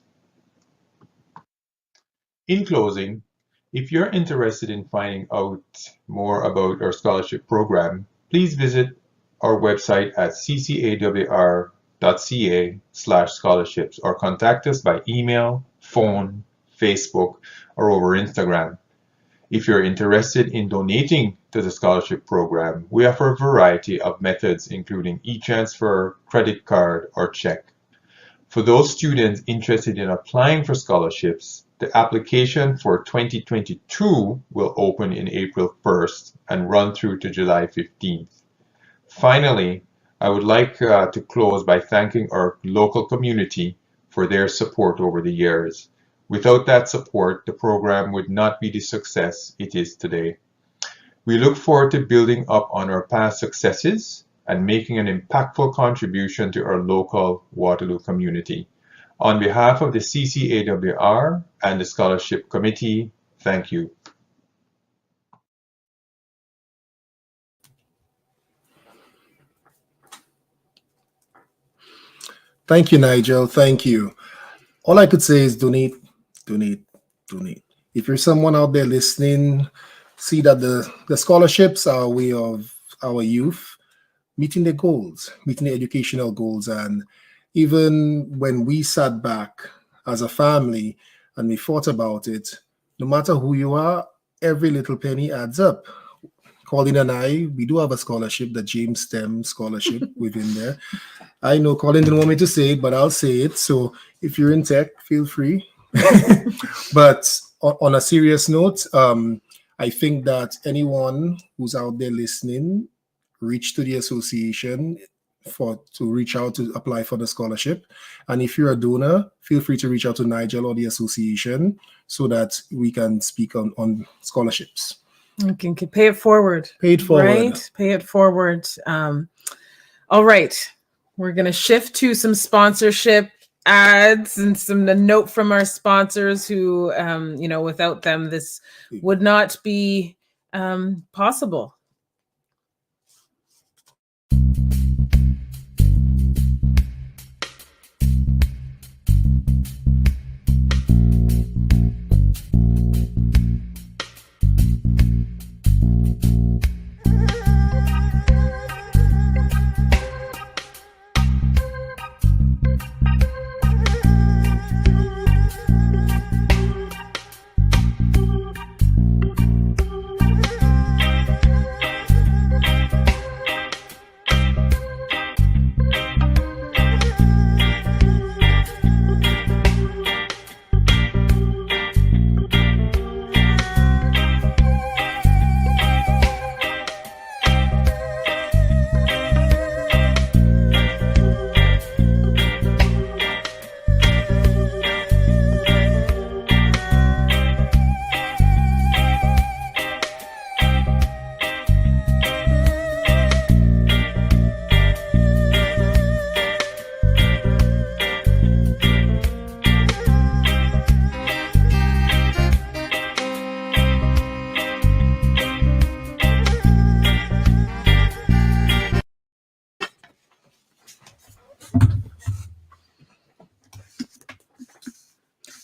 In closing, if you're interested in finding out more about our scholarship program, please visit our website at ccawr.ca/scholarships or contact us by email, phone, Facebook, or over Instagram. If you're interested in donating to the scholarship program, we offer a variety of methods, including e-transfer, credit card, or check. For those students interested in applying for scholarships, the application for 2022 will open in April 1st and run through to July 15th. Finally, I would like to close by thanking our local community for their support over the years. Without that support, the program would not be the success it is today. We look forward to building up on our past successes and making an impactful contribution to our local Waterloo community. On behalf of the CCAWR and the Scholarship Committee, thank you. Thank you, Nigel. Thank you. All I could say is donate, donate, donate. If you're someone out there listening, see that the scholarships are a way of our youth meeting their goals, meeting their educational goals. And even when we sat back as a family and we thought about it, no matter who you are, every little penny adds up. Colin and I, we do have a scholarship, the James STEM scholarship within there. I know Colin didn't want me to say it, but I'll say it. So if you're in tech, feel free. But on a serious note, I think that anyone who's out there listening, reach to the association to reach out to apply for the scholarship. And if you're a donor, feel free to reach out to Nigel or the association so that we can speak on scholarships. You can pay it forward. Pay it forward. Right? Pay it forward. All right. We're going to shift to some sponsorship ads and a note from our sponsors who, without them, this would not be possible.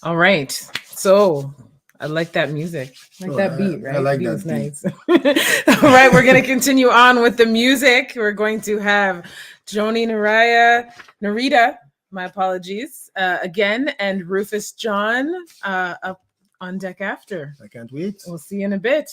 All right. So I like that music. That beat, right? I like beat that was beat. nice. All right, we're going to continue on with the music. We're going to have Joni Narita, my apologies, again, and Rufus John up on deck after. I can't wait. We'll see you in a bit.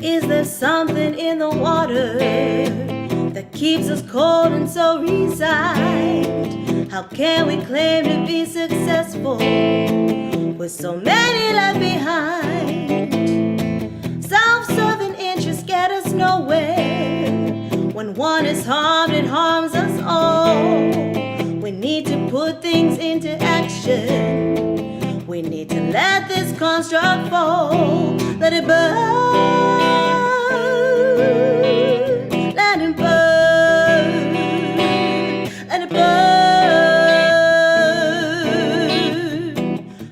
Is there something in the water that keeps us cold and so resigned? How can we claim to be successful with so many left behind? Self-serving interests get us nowhere. When one is harmed, it harms us all. We need to put things into action. We need to let this construct fall. Let it burn. Let it burn. Let it burn.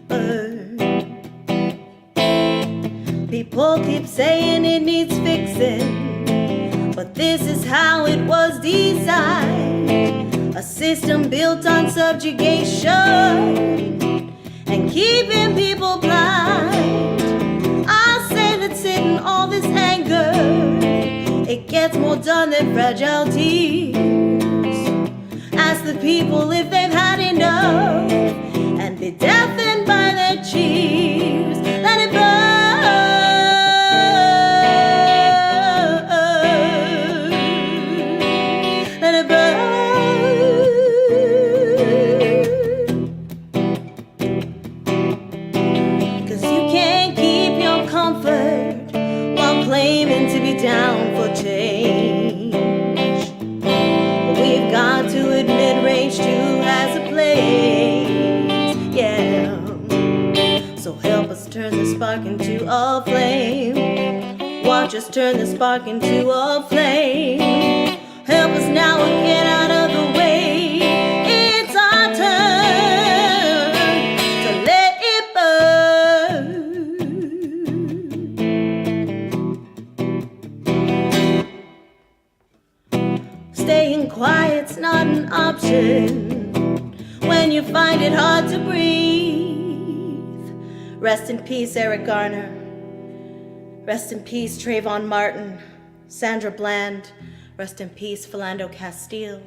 Burn. People keep saying it needs fixing, but this is how it was designed. A system built on subjugation and keeping people blind. I say that sitting all this anger, it gets more done than fragile tears. Ask the people if they've had enough and be deafened by their cheers. Let it burn. Let it burn. Claiming to be down for change. We've got to admit range 2 has a place, yeah. So help us turn the spark into a flame. Watch us turn the spark into a flame. Help us now and get out of the way. It's our turn to let it burn. Staying quiet's not an option when you find it hard to breathe. Rest in peace, Eric Garner. Rest in peace, Trayvon Martin, Sandra Bland. Rest in peace, Philando Castile,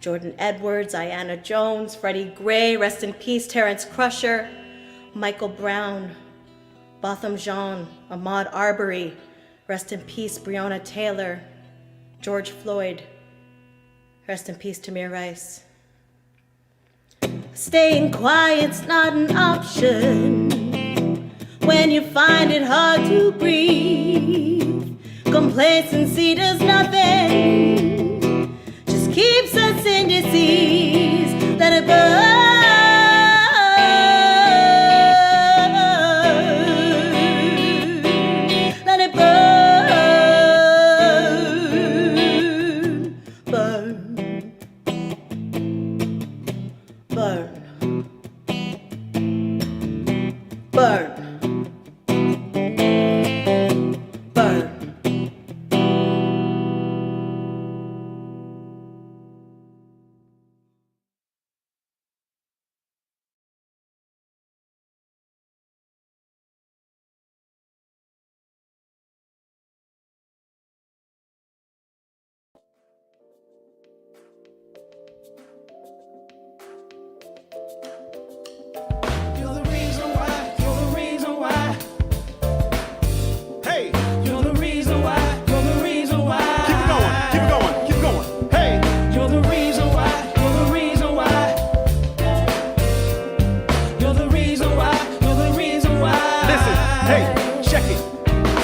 Jordan Edwards, Ayanna Jones, Freddie Gray. Rest in peace, Terrence Crusher, Michael Brown, Botham Jean, Ahmaud Arbery. Rest in peace, Breonna Taylor, George Floyd. Rest in peace, Tamir Rice. Staying quiet's not an option when you find it hard to breathe. Complacency does nothing, just keeps us in disease. Let it burn. Let it burn. Burn. Burn. Burn. You're the reason why. You're the reason why. Hey, you're the reason why. You're the reason why. Keep it going. Keep it going. Keep it going. Hey, you're the reason why. You're the reason why. You're the reason why. You're the reason why. Listen, hey, check it.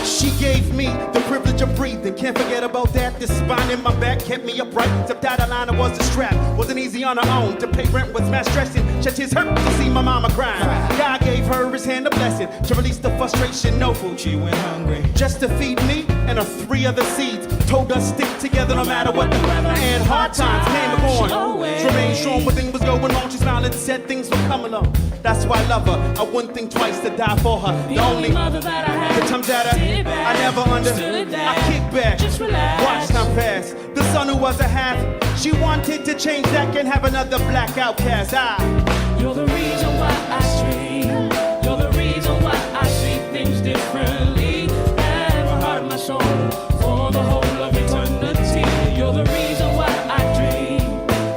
She gave me the privilege of breathing. Can't forget about that. This spine in my back kept me upright. Stepped out of line, I was the strap. Wasn't easy on her own. To pay rent was mass stressing. Shed tears hurt to see my mama crying. God gave her his hand a blessing to release the frustration. No food, she went hungry. Just to feed me and her 3 other seeds. Told us stick together no matter what the weather. And hard times came and gone. Remained strong when things was going wrong. She smiled and said things would come along. That's why I love her. I wouldn't think twice to die for her. The only mother that I had. The times that I never understood. I kick back, just relax, watch time pass. The son who was a half, she wanted to change that and have another black outcast. You're the reason why I dream. You're the reason why I see things differently. Every heart of my soul for the whole of eternity. You're the reason why I dream.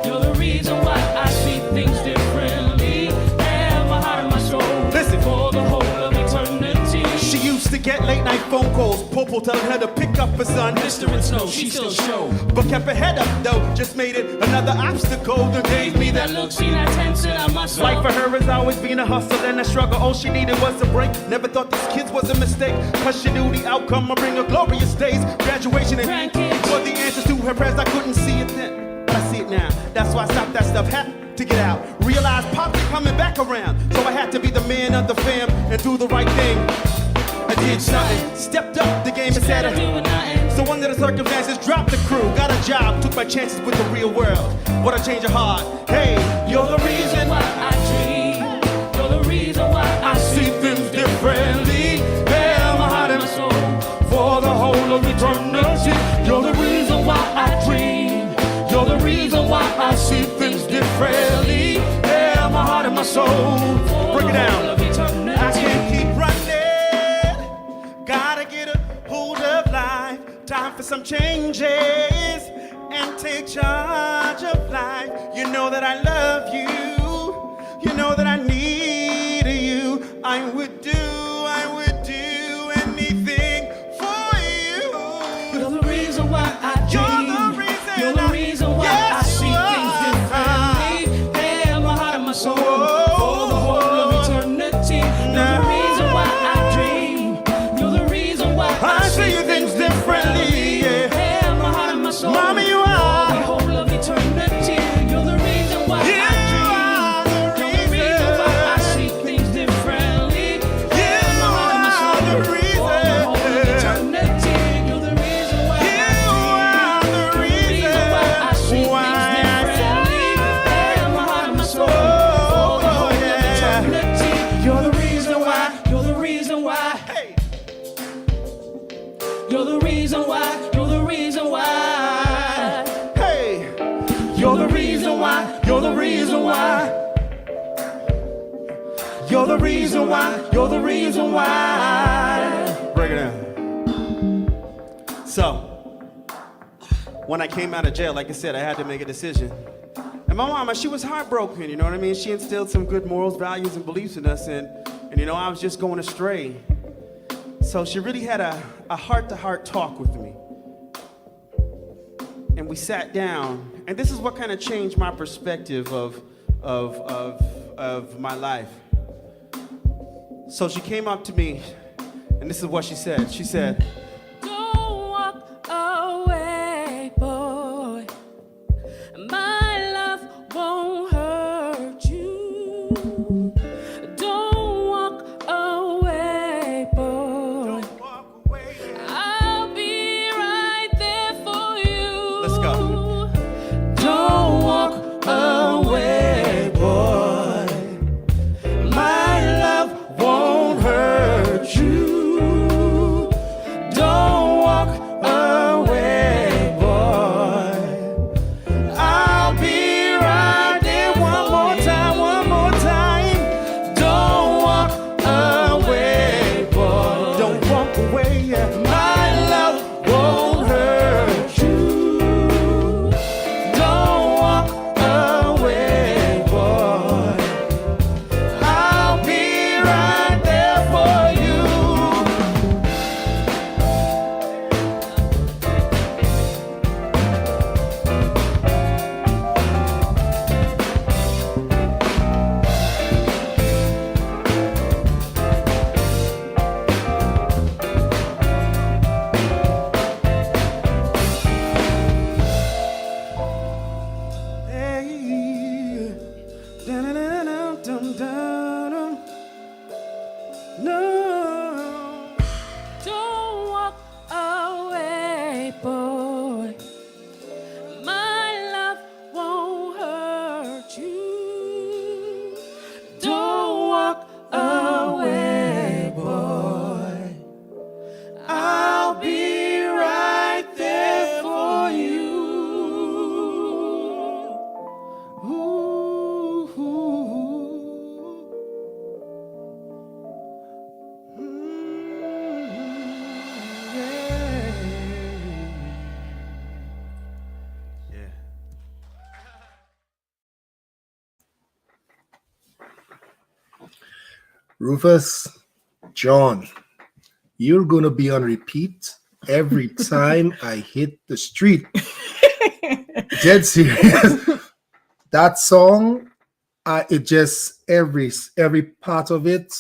You're the reason why I see things differently. Every heart of my soul. Listen. For the whole of eternity. She used to get late night phone calls. Popo telling her to pick up her son. Mr. and Snow, she still show. But kept her head up though. Just made it another obstacle that gave me that look. See that tension on my soul. Life for her has always been a hustle and a struggle. All she needed was a break. Never thought these kids was a mistake. Cause she knew the outcome would bring her glorious days. Graduation and grandkids were the answers to her prayers. I couldn't see it then, but I see it now. That's why I stopped that stuff. Had to get out. Realized Pop's coming back around. So I had to be the man of the fam and do the right thing. I did something, stepped up the game instead of so under the circumstances, dropped the crew, got a job, took my chances with the real world. What a change of heart. Hey, you're the reason why I dream. You're the reason why I see things differently. Held my heart and my soul for the whole of eternity. You're the reason why I dream. You're the reason why I see things differently. Held my heart and my soul. Break it down. I can't keep running. Gotta get a hold of life. Time for some changes and take charge of life. You know that I love you. You know that I need you. I would do anything for you. You're the reason why I dream. You're the reason why I see things differently. Hey, my heart and my soul for the whole of eternity. You're the reason why I dream. You're the reason why I see things differently. Yeah. Hey, my heart and my soul. Mommy, you are the whole of eternity. You're the reason why I dream. You're the reason why I see things differently. Hey, my heart and my soul for the whole of eternity. You're the reason why I dream. You're the reason why I see things differently. Hey, my heart and my soul for the whole of eternity. You're the reason why. You're the reason why. Hey. You're the reason why. You're the reason why. Hey. You're the reason why. You're the reason why. You're the reason why. You're the reason why. Break it down. So, when I came out of jail, like I said, I had to make a decision. And my mama, she was heartbroken, you know what I mean? She instilled some good morals, values, and beliefs in us, and you know, I was just going astray. So she really had a heart-to-heart talk with me. And we sat down, and this is what kind of changed my perspective of my life. So she came up to me, and this is what she said. She said, "Don't walk away, boy. My love won't hurt you. Don't walk away, boy. I'll be right there for you. Let's go. Don't walk away, boy. my love won't hurt you. Don't walk away, boy. I'll be Rufus, John, you're going to be on repeat every time I hit the street. Dead serious. That song, it just every part of it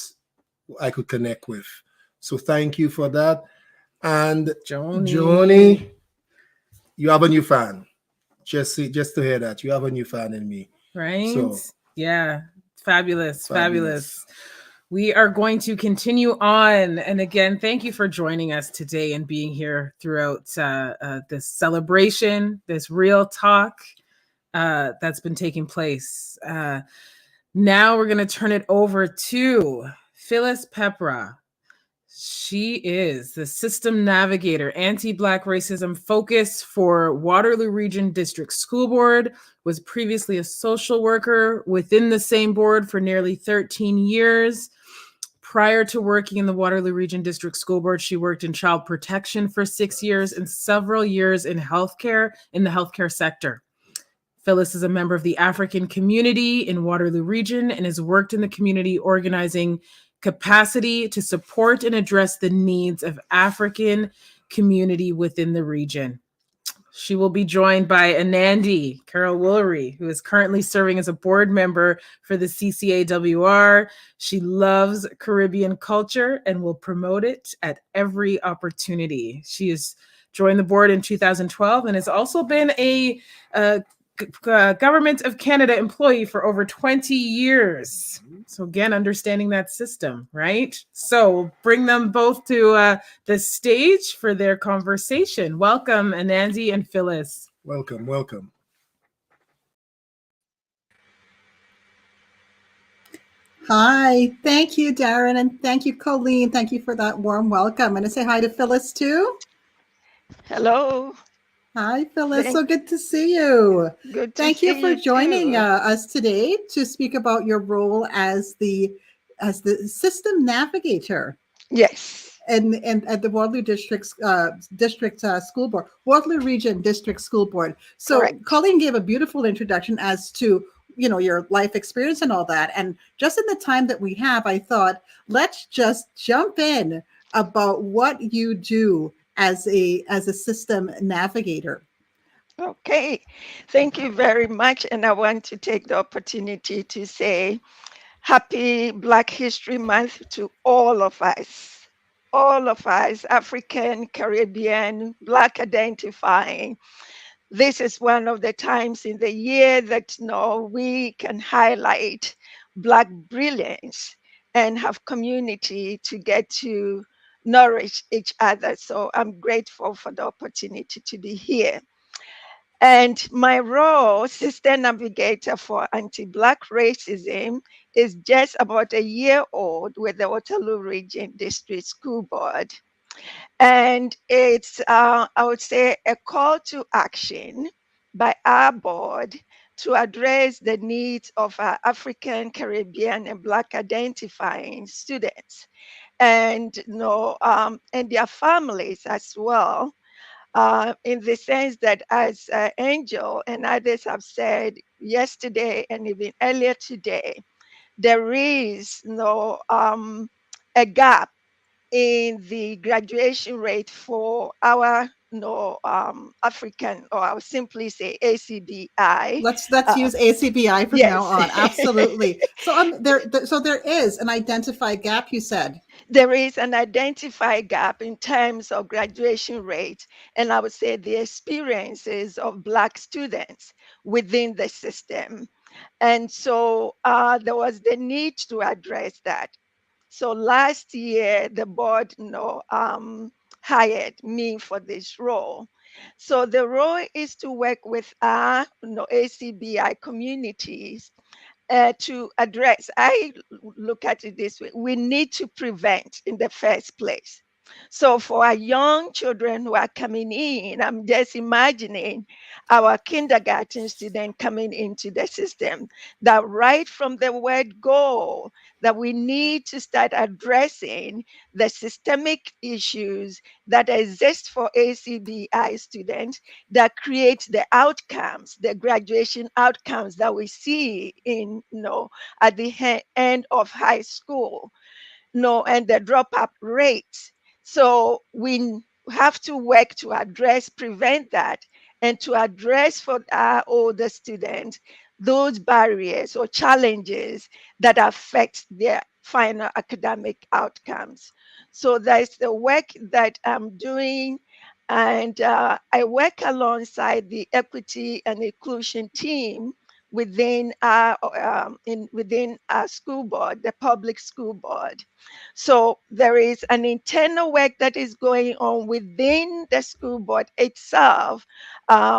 I could connect with. So thank you for that. And Joni, you have a new fan. Just to hear that you have a new fan in me. Right? So yeah, fabulous. We are going to continue on. And again, thank you for joining us today and being here throughout this celebration, this real talk that's been taking place. Now we're going to turn it over to Phyllis Pepra. She is the system navigator, anti-Black racism focus for Waterloo Region District School Board, was previously a social worker within the same board for nearly 13 years. Prior to working in the Waterloo Region District School Board, she worked in child protection for 6 years and several years in healthcare, in the healthcare sector. Phyllis is a member of the African community in Waterloo Region and has worked in the community organizing capacity to support and address the needs of African community within the region. She will be joined by Anandi Carol Woolery, who is currently serving as a board member for the CCAWR. She loves Caribbean culture and will promote it at every opportunity. She has joined the board in 2012 and has also been a Government of Canada employee for over 20 years. So again, understanding that system, right? So we'll bring them both to the stage for their conversation. Welcome, Anandi and Phyllis. Welcome. Hi, thank you, Darren, and thank you, Colleen. Thank you for that warm welcome. And I say hi to Phyllis too. Hello. Hi, Phyllis. So good to see you. Good to Thank see you for you joining too. us today to speak about your role as the system navigator. Yes. And at the Waterloo District School Board, Waterloo Region District School Board. So Correct. Colleen gave a beautiful introduction as to your life experience and all that. And just in the time that we have, I thought, let's just jump in about what you do as a system navigator. Okay, thank you very much. And I want to take the opportunity to say happy Black History Month to all of us, African, Caribbean, Black identifying. This is one of the times in the year that we can highlight Black brilliance and have community to get to nourish each other. So I'm grateful for the opportunity to be here. And my role, System Navigator for Anti-Black Racism, is just about a year old with the Waterloo Region District School Board. And it's, I would say, a call to action by our board to address the needs of our African, Caribbean, and Black identifying students, and their families as well, in the sense that, as Angel and others have said yesterday and even earlier today, there is a gap in the graduation rate for our African, or I would simply say ACBI. Let's use ACBI from now on. Absolutely. So there is an identified gap, you said. There is an identified gap in terms of graduation rate, and I would say the experiences of Black students within the system. And so there was the need to address that. So last year, the board hired me for this role. So the role is to work with our ACBI communities to address. I look at it this way: we need to prevent in the first place. So for our young children who are coming in, I'm just imagining our kindergarten student coming into the system, that right from the word go, that we need to start addressing the systemic issues that exist for ACBI students that create the outcomes, the graduation outcomes that we see in, at the end of high school, and the dropout rates. So we have to work to address, prevent that, and to address for our older students those barriers or challenges that affect their final academic outcomes. So that's the work that I'm doing. And I work alongside the equity and inclusion team within our school board, the public school board. So there is an internal work that is going on within the school board itself,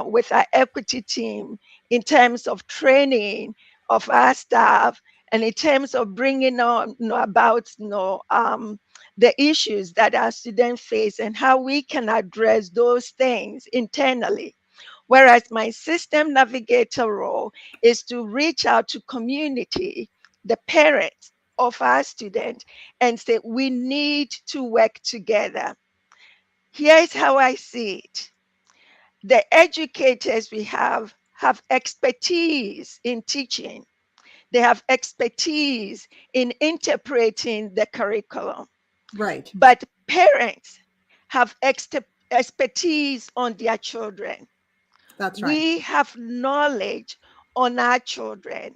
with our equity team, in terms of training of our staff, and in terms of bringing on about the issues that our students face and how we can address those things internally. Whereas my system navigator role is to reach out to community, the parents of our students, and say, we need to work together. Here's how I see it. The educators we have expertise in teaching. They have expertise in interpreting the curriculum. Right. But parents have expertise on their children. That's right. We have knowledge on our children.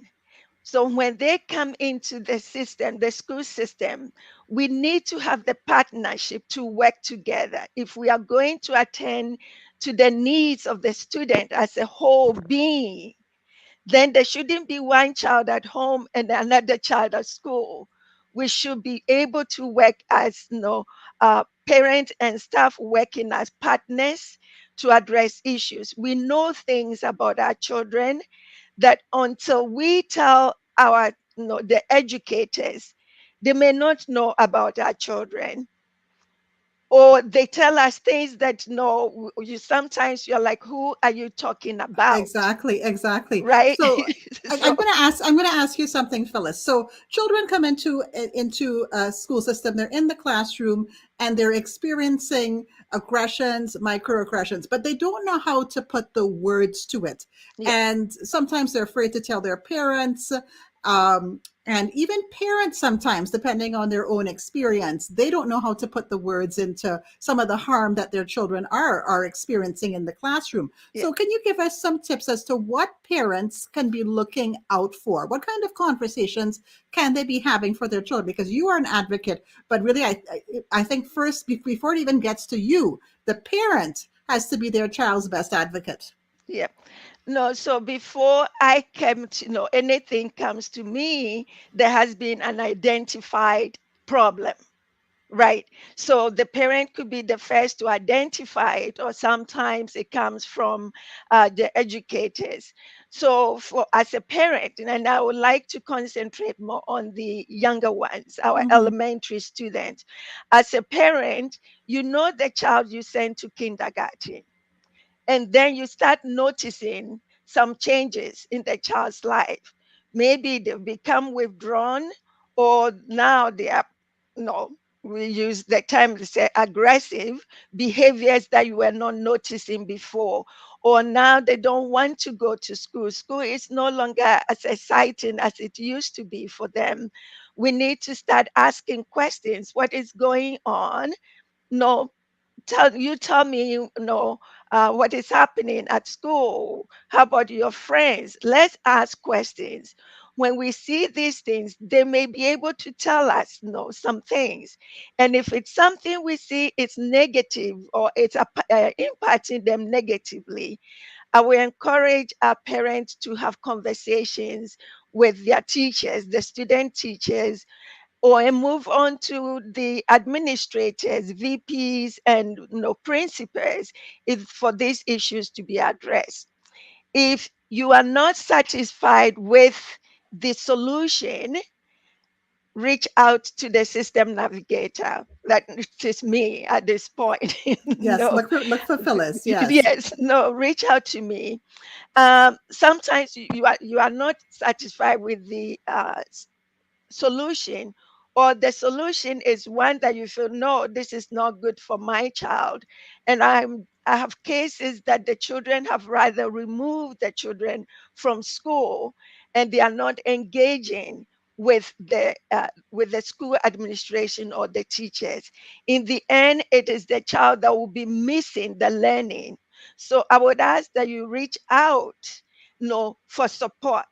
So when they come into the system, the school system, we need to have the partnership to work together. If we are going to attend to the needs of the student as a whole being, then there shouldn't be one child at home and another child at school. We should be able to work as parents and staff working as partners to address issues. We know things about our children that until we tell our the educators, they may not know about our children. Or they tell us things that you sometimes you're like, who are you talking about? Exactly. Right. So I'm going to ask you something, Phyllis. So children come into a school system. They're in the classroom and they're experiencing aggressions, microaggressions, but they don't know how to put the words to it. Yeah. And sometimes they're afraid to tell their parents. And even parents sometimes, depending on their own experience, they don't know how to put the words into some of the harm that their children are experiencing in the classroom. Yeah. So can you give us some tips as to what parents can be looking out for? What kind of conversations can they be having for their children? Because you are an advocate, but really I think first, before it even gets to you, the parent has to be their child's best advocate. Yeah. No, so before I came to anything comes to me, there has been an identified problem, right? So the parent could be the first to identify it, or sometimes it comes from the educators. So as a parent, and I would like to concentrate more on the younger ones, our elementary students. As a parent, you know the child you send to kindergarten. And then you start noticing some changes in the child's life. Maybe they've become withdrawn, or now they are, we use the term to say aggressive behaviors that you were not noticing before. Or now they don't want to go to school. School is no longer as exciting as it used to be for them. We need to start asking questions. What is going on? Tell me, what is happening at school. How about your friends? Let's ask questions. When we see these things, they may be able to tell us, some things. And if it's something we see it's negative, or it's impacting them negatively, I will encourage our parents to have conversations with their teachers, the student teachers, or move on to the administrators, VPs, and principals for these issues to be addressed. If you are not satisfied with the solution, reach out to the system navigator. That is me at this point. Yes, No, look for Phyllis. Yes. yes, no, reach out to me. Sometimes you are not satisfied with the solution, or the solution is one that you feel, no, this is not good for my child. And I have cases that the children have rather removed the children from school, and they are not engaging with the school administration or the teachers. In the end, it is the child that will be missing the learning. So I would ask that you reach out, for support.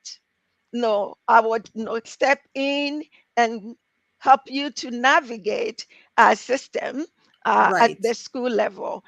No, I would step in and help you to navigate our system at Right. the school level.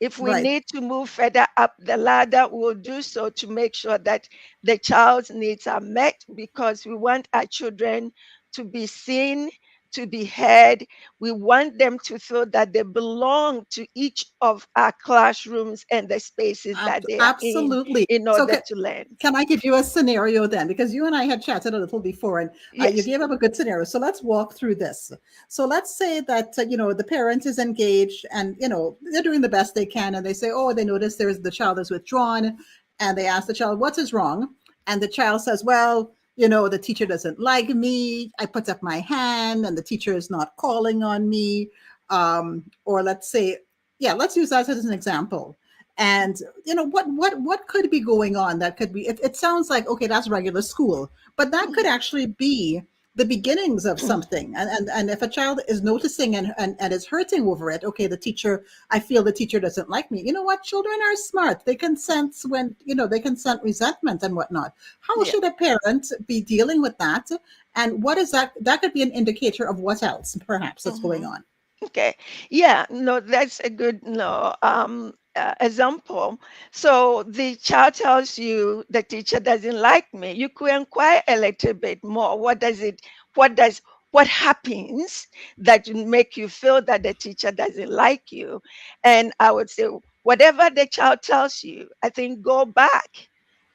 If we Right. need to move further up the ladder, we'll do so to make sure that the child's needs are met, because we want our children to be seen, to be heard. We want them to feel that they belong to each of our classrooms and the spaces that they are Absolutely. in So order to learn. can I give you a scenario then? Because you and I had chatted a little before, and you Yes. gave up a good scenario. So let's walk through this. So let's say that the parent is engaged, and they're doing the best they can, and they say, oh, they notice the child is withdrawn, and they ask the child, what is wrong? And the child says, well, the teacher doesn't like me. I put up my hand, and the teacher is not calling on me. Or let's say, let's use that as an example. And what could be going on? That could be, it sounds like, okay, that's regular school, but that could actually be the beginnings of something. And if a child is noticing and is hurting over it, okay, I feel the teacher doesn't like me. You know what? Children are smart. They can sense when, they can sense resentment and whatnot. How should a parent be dealing with that? And what is that? That could be an indicator of what else perhaps that's going on. Okay. Yeah, no, that's a good example. So the child tells you the teacher doesn't like me. You could inquire a little bit more. What happens that make you feel that the teacher doesn't like you? And I would say, whatever the child tells you, I think go back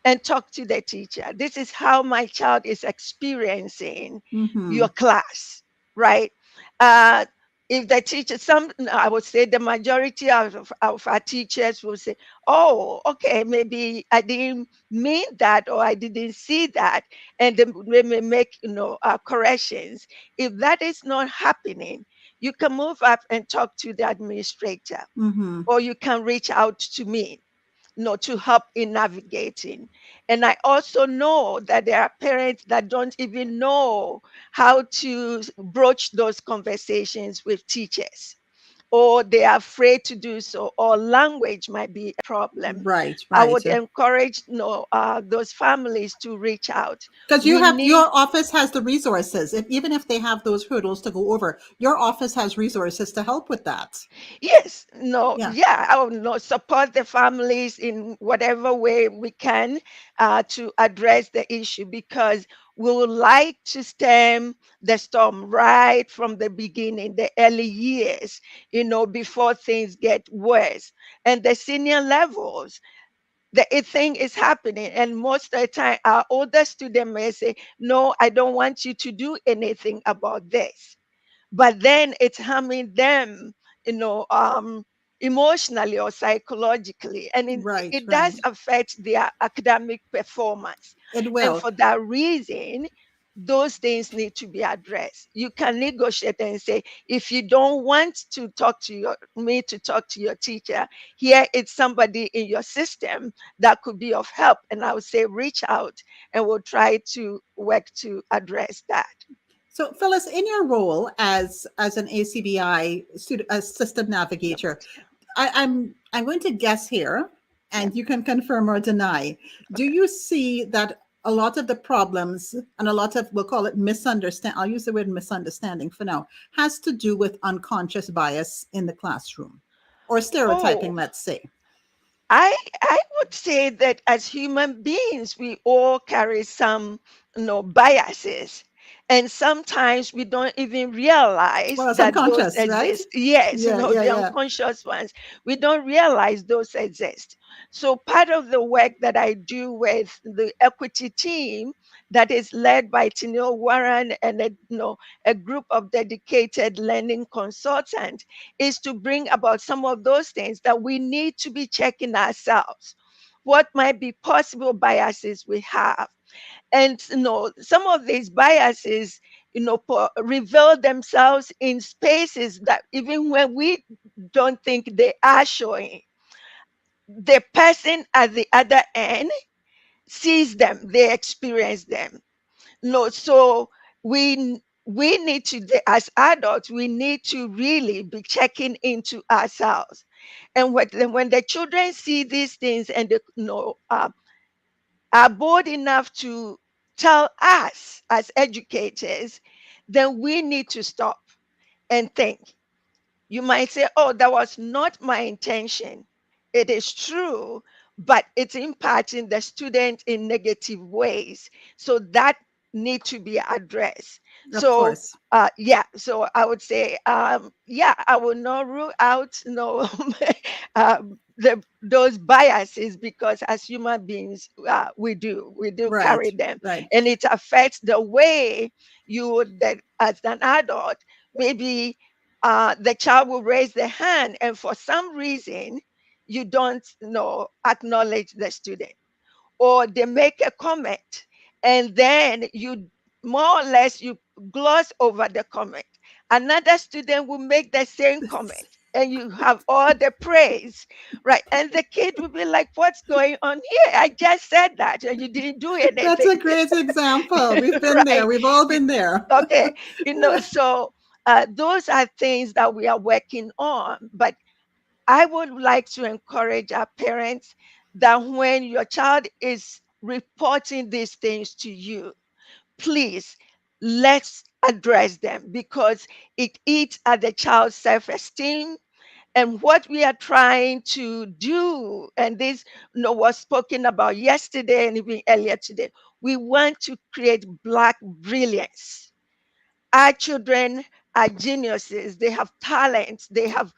and talk to the teacher. This is how my child is experiencing your class, right? If the teacher, I would say the majority of our teachers will say, oh, okay, maybe I didn't mean that, or I didn't see that, and they may make corrections. If that is not happening, you can move up and talk to the administrator, or you can reach out to me, to help in navigating. And I also know that there are parents that don't even know how to broach those conversations with teachers, or they are afraid to do so, or language might be a problem. Right. I would encourage those families to reach out. Because your office has the resources. Even if they have those hurdles to go over, your office has resources to help with that. Yes, I will support the families in whatever way we can to address the issue, because we would like to stem the storm right from the beginning, the early years, before things get worse. And the senior levels, the thing is happening, and most of the time our older student may say, no, I don't want you to do anything about this, but then it's harming them emotionally or psychologically, and it does affect their academic performance. It will. And for that reason, those things need to be addressed. You can negotiate and say, if you don't want to talk to your teacher, here it's somebody in your system that could be of help. And I would say, reach out, and we'll try to work to address that. So Phyllis, in your role as an ACBI system navigator, I'm going to guess here, and you can confirm or deny. Do you see that a lot of the problems and a lot of, we'll call it I'll use the word misunderstanding for now, has to do with unconscious bias in the classroom, or stereotyping, let's say? I would say that as human beings, we all carry some biases. And sometimes we don't even realize Well, it's that those unconscious, right? exist. Yes, Yeah, yeah, the yeah. unconscious ones, we don't realize those exist. So part of the work that I do with the equity team that is led by Tinil Warren and a group of dedicated learning consultants is to bring about some of those things that we need to be checking ourselves. What might be possible biases we have? And some of these biases reveal themselves in spaces that even when we don't think they are showing, the person at the other end sees them, they experience them. So we need to, as adults, we need to really be checking into ourselves. And when the children see these things and they are bold enough to tell us as educators, then we need to stop and think. You might say, oh, that was not my intention. It is true, but it's impacting the student in negative ways. So that need to be addressed. Of So course. so I would say, I will not rule out those biases, because as human beings, we do Right, carry them, right. and it affects the way you would, that as an adult, maybe the child will raise their hand, and for some reason you don't acknowledge the student, or they make a comment and then you more or less you gloss over the comment. Another student will make the same comment and you have all the praise, right? And the kid will be like, what's going on here? I just said that and you didn't do That's a anything. great example. We've been there. Right. We've all been there. Okay. So those are things that we are working on. But I would like to encourage our parents that when your child is reporting these things to you, please, let's address them, because it eats at the child's self-esteem. And what we are trying to do, and this was spoken about yesterday and even earlier today, we want to create Black brilliance. Our children are geniuses. They have talents. They have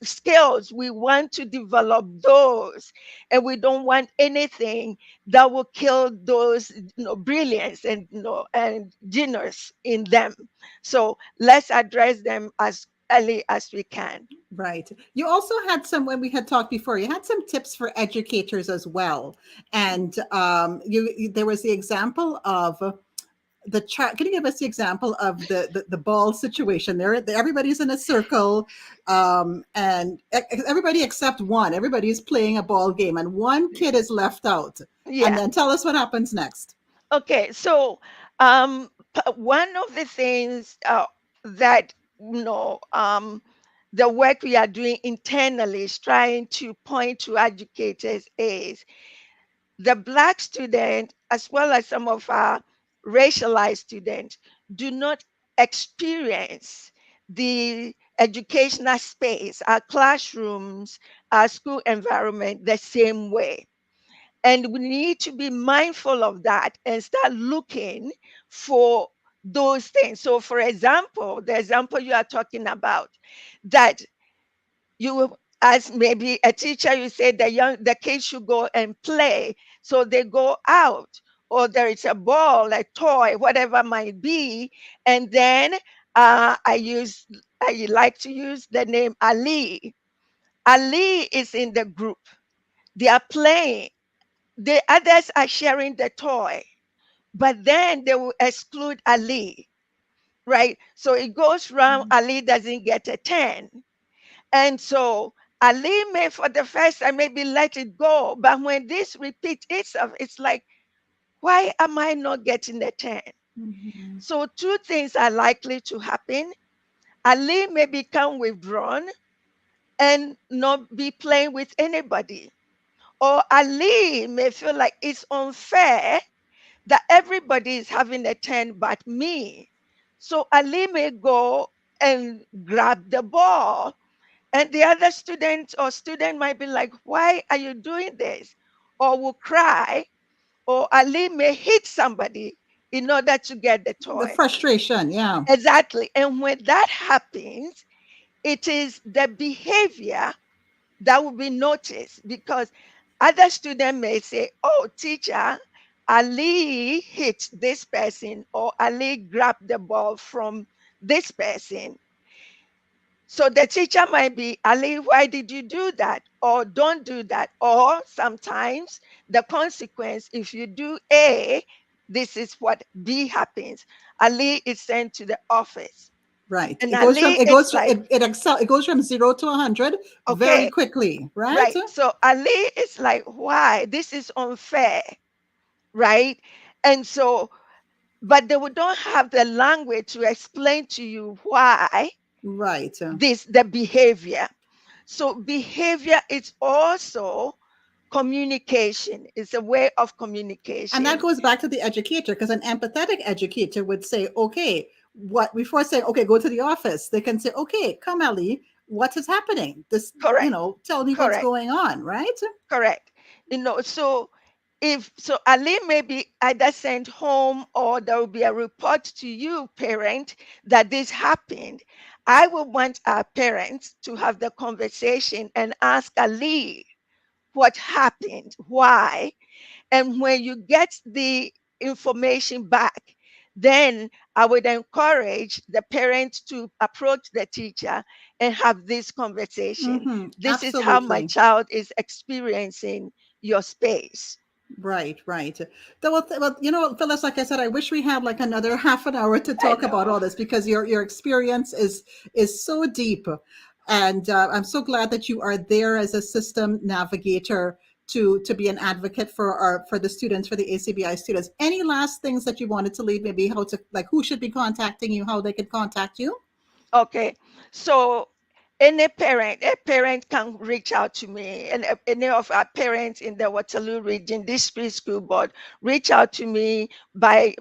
skills. We want to develop those, and we don't want anything that will kill those brilliance and and genius in them. So let's address them as early as we can. Right. You also had some, when we had talked before, you had some tips for educators as well. And there was the example of the child. Can you give us the example of the ball situation? Everybody's in a circle, and everybody except one. Everybody is playing a ball game, and one kid is left out. Yeah. And then tell us what happens next. Okay, so one of the things that the work we are doing internally is trying to point to educators is the Black student, as well as some of our racialized students, do not experience the educational space, our classrooms, our school environment the same way. And we need to be mindful of that and start looking for those things. So, for example, the example you are talking about, that you, as maybe a teacher, you say the kids should go and play. So they go out, or there is a ball, a toy, whatever might be. And then I like to use the name Ali. Ali is in the group. They are playing. The others are sharing the toy, but then they will exclude Ali, right? So it goes round, Ali doesn't get a 10. And so Ali may, for the first time, maybe let it go. But when this repeats itself, it's like, why am I not getting a 10? Mm-hmm. So two things are likely to happen. Ali may become withdrawn and not be playing with anybody. Or Ali may feel like it's unfair that everybody is having a 10 but me. So Ali may go and grab the ball. And the other student might be like, why are you doing this? Or will cry. Or Ali may hit somebody in order to get the toy. The frustration, yeah. Exactly. And when that happens, it is the behavior that will be noticed, because other students may say, oh, teacher, Ali hit this person, or Ali grabbed the ball from this person. So the teacher might be, Ali, why did you do that? Or don't do that. Or sometimes the consequence, if you do A, this is what B happens. Ali is sent to the office. Right. And It goes from Ali it goes is to, like, it goes from 0 to 100 very okay, quickly, right? right. So Ali is like, why? This is unfair, right? And so, but they don't have the language to explain to you why Right. the behavior. So behavior is also communication. It's a way of communication. And that goes back to the educator, because an empathetic educator would say, okay, what before saying, okay, go to the office, they can say, okay, come, Ali, what is happening? This, Correct. you know, tell me Correct. what's going on, right? Correct. You know, so if so, Ali may be either sent home, or there will be a report to you, parent, that this happened. I would want our parents to have the conversation and ask Ali what happened, why. And when you get the information back, then I would encourage the parents to approach the teacher and have this conversation. This is how my Absolutely. child is experiencing your space. Right, right. Well, you know, Phyllis, like I said, I wish we had like another half an hour to talk about all this, because your experience is so deep, and I'm so glad that you are there as a system navigator to be an advocate for the students, for the ACBI students. Any last things that you wanted to leave? Maybe how to, like, who should be contacting you, how they could contact you? Okay, so a parent can reach out to me, and any of our parents in the Waterloo region, district school board, reach out to me by,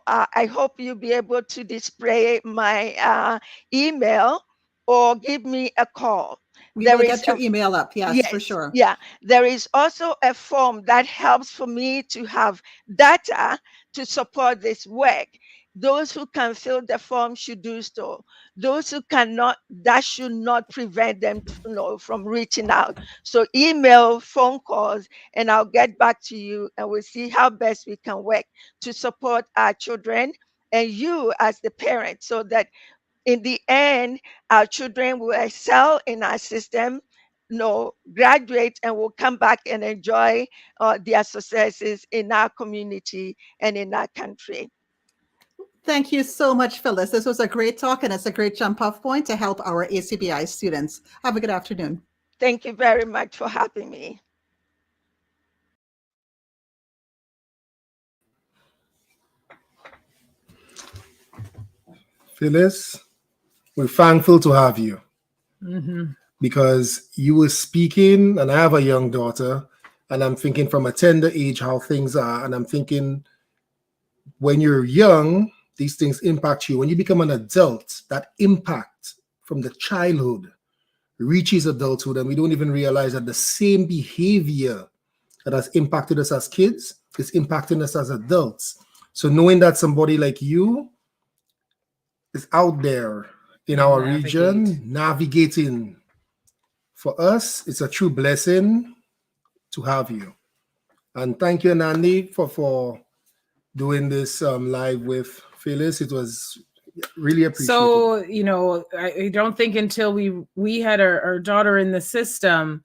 I hope you'll be able to display my email, or give me a call. We will get your email up, yes, for sure. Yeah, there is also a form that helps for me to have data to support this work. Those who can fill the form should do so. Those who cannot, that should not prevent them from reaching out. So email, phone calls, and I'll get back to you, and we'll see how best we can work to support our children and you as the parent, so that in the end, our children will excel in our system, graduate, and will come back and enjoy their successes in our community and in our country. Thank you so much, Phyllis. This was a great talk, and it's a great jump-off point to help our ACBI students. Have a good afternoon. Thank you very much for having me. Phyllis, we're thankful to have you, Mm-hmm. because you were speaking, and I have a young daughter, and I'm thinking from a tender age how things are, and I'm thinking when you're young, these things impact you. When you become an adult, that impact from the childhood reaches adulthood, and we don't even realize that the same behavior that has impacted us as kids is impacting us as adults. So knowing that somebody like you is out there in our region navigating, for us, it's a true blessing to have you. And thank you, Nandi, for doing this live with Phyllis. It was really appreciated. So, I don't think until we had our daughter in the system,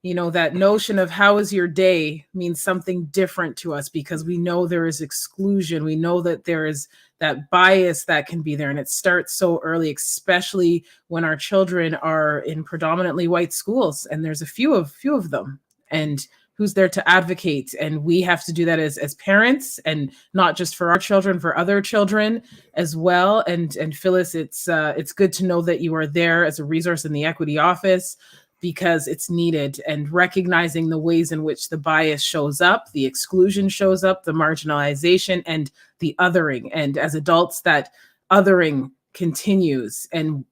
that notion of how is your day means something different to us, because we know there is exclusion. We know that there is that bias that can be there. And it starts so early, especially when our children are in predominantly white schools, and there's a few of them. And who's there to advocate? And we have to do that as parents, and not just for our children, for other children as well. And Phyllis, it's good to know that you are there as a resource in the equity office, because it's needed, and recognizing the ways in which the bias shows up, the exclusion shows up, the marginalization, and the othering. And as adults, that othering continues, and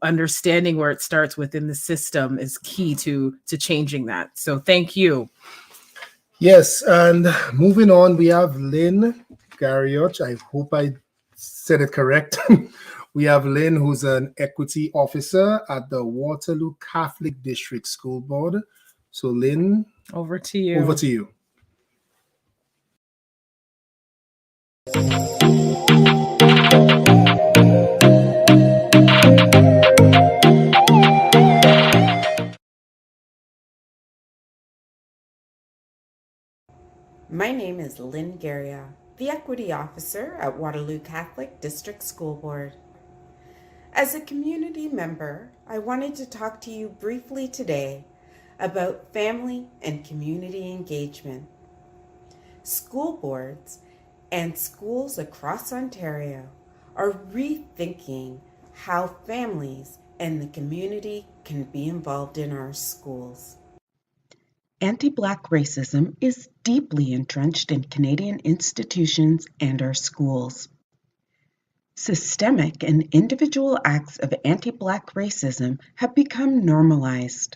understanding where it starts within the system is key to changing that. So thank you. Yes, and moving on, we have Lynn Garioch. I hope I said it correct. We have Lynn, who's an equity officer at the Waterloo Catholic District School Board. So Lynn, over to you. Over to you. My name is Lynn Garia, the Equity Officer at Waterloo Catholic District School Board. As a community member, I wanted to talk to you briefly today about family and community engagement. School boards and schools across Ontario are rethinking how families and the community can be involved in our schools. Anti-Black racism is deeply entrenched in Canadian institutions and our schools. Systemic and individual acts of anti-Black racism have become normalized.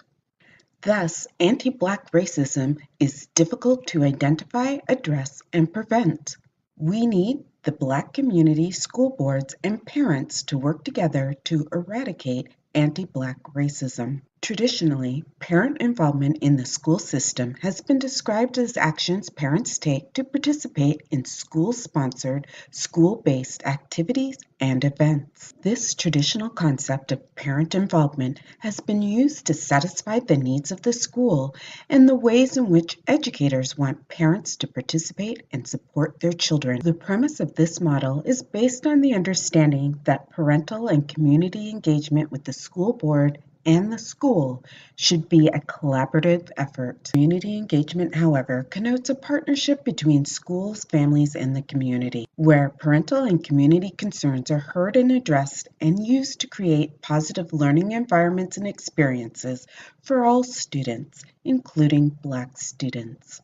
Thus, anti-Black racism is difficult to identify, address, and prevent. We need the Black community, school boards, and parents to work together to eradicate anti-Black racism. Traditionally, parent involvement in the school system has been described as actions parents take to participate in school-sponsored, school-based activities and events. This traditional concept of parent involvement has been used to satisfy the needs of the school and the ways in which educators want parents to participate and support their children. The premise of this model is based on the understanding that parental and community engagement with the school board and the school should be a collaborative effort. Community engagement, however, connotes a partnership between schools, families, and the community, where parental and community concerns are heard and addressed and used to create positive learning environments and experiences for all students, including Black students,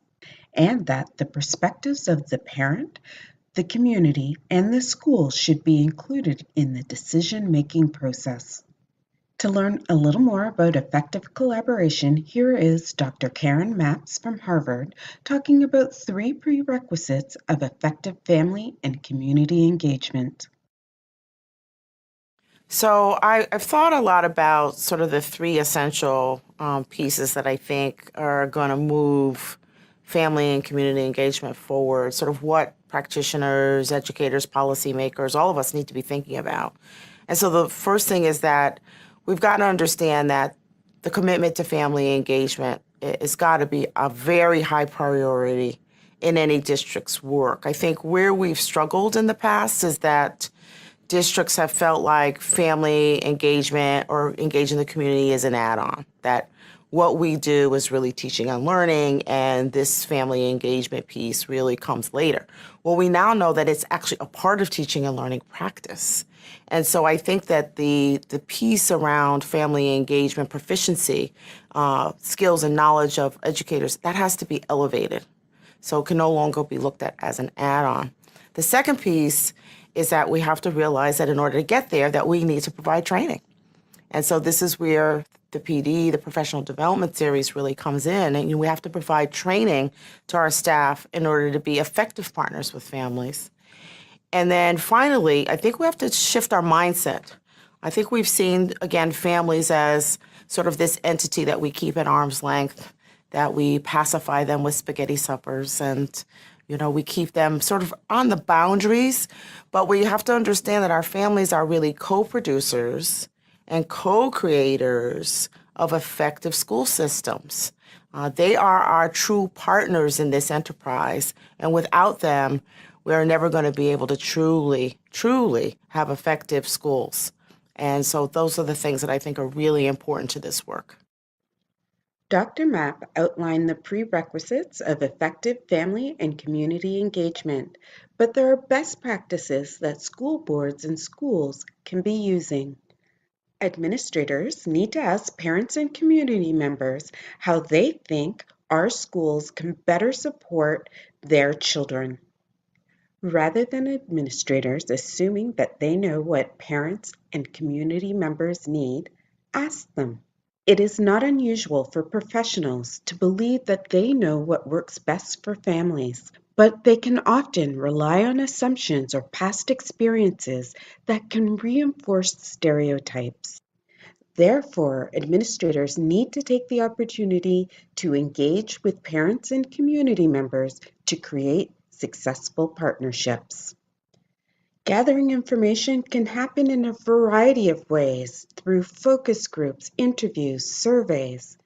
and that the perspectives of the parent, the community, and the school should be included in the decision-making process. To learn a little more about effective collaboration, here is Dr. Karen Mapps from Harvard talking about 3 prerequisites of effective family and community engagement. So I've thought a lot about sort of the 3 essential pieces that I think are going to move family and community engagement forward, sort of what practitioners, educators, policymakers, all of us need to be thinking about. And so the first thing is that we've got to understand that the commitment to family engagement has got to be a very high priority in any district's work. I think where we've struggled in the past is that districts have felt like family engagement or engaging the community is an add-on, that what we do is really teaching and learning, and this family engagement piece really comes later. Well, we now know that it's actually a part of teaching and learning practice. And so I think that the piece around family engagement proficiency, skills and knowledge of educators, that has to be elevated. So it can no longer be looked at as an add-on. The second piece is that we have to realize that in order to get there, that we need to provide training. And so this is where the PD, the professional development series, really comes in. And we have to provide training to our staff in order to be effective partners with families. And then finally, I think we have to shift our mindset. I think we've seen, again, families as sort of this entity that we keep at arm's length, that we pacify them with spaghetti suppers, and we keep them sort of on the boundaries. But we have to understand that our families are really co-producers and co-creators of effective school systems. They are our true partners in this enterprise, and without them, we're never going to be able to truly have effective schools. And so those are the things that I think are really important to this work. Dr. Mapp outlined the prerequisites of effective family and community engagement, but there are best practices that school boards and schools can be using. Administrators need to ask parents and community members how they think our schools can better support their children. Rather than administrators assuming that they know what parents and community members need, ask them. It is not unusual for professionals to believe that they know what works best for families, but they can often rely on assumptions or past experiences that can reinforce stereotypes. Therefore, administrators need to take the opportunity to engage with parents and community members to create successful partnerships. Gathering information can happen in a variety of ways through focus groups, interviews, surveys.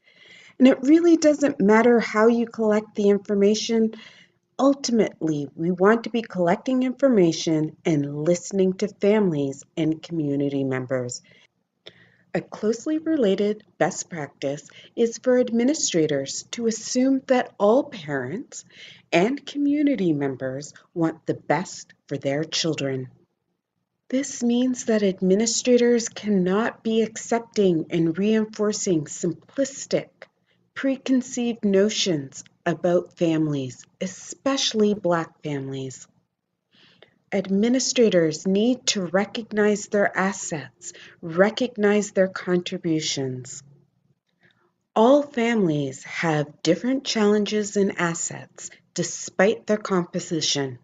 And it really doesn't matter how you collect the information. Ultimately, we want to be collecting information and listening to families and community members. A closely related best practice is for administrators to assume that all parents and community members want the best for their children. This means that administrators cannot be accepting and reinforcing simplistic, preconceived notions about families, especially Black families. Administrators need to recognize their assets, recognize their contributions. All families have different challenges and assets despite their composition.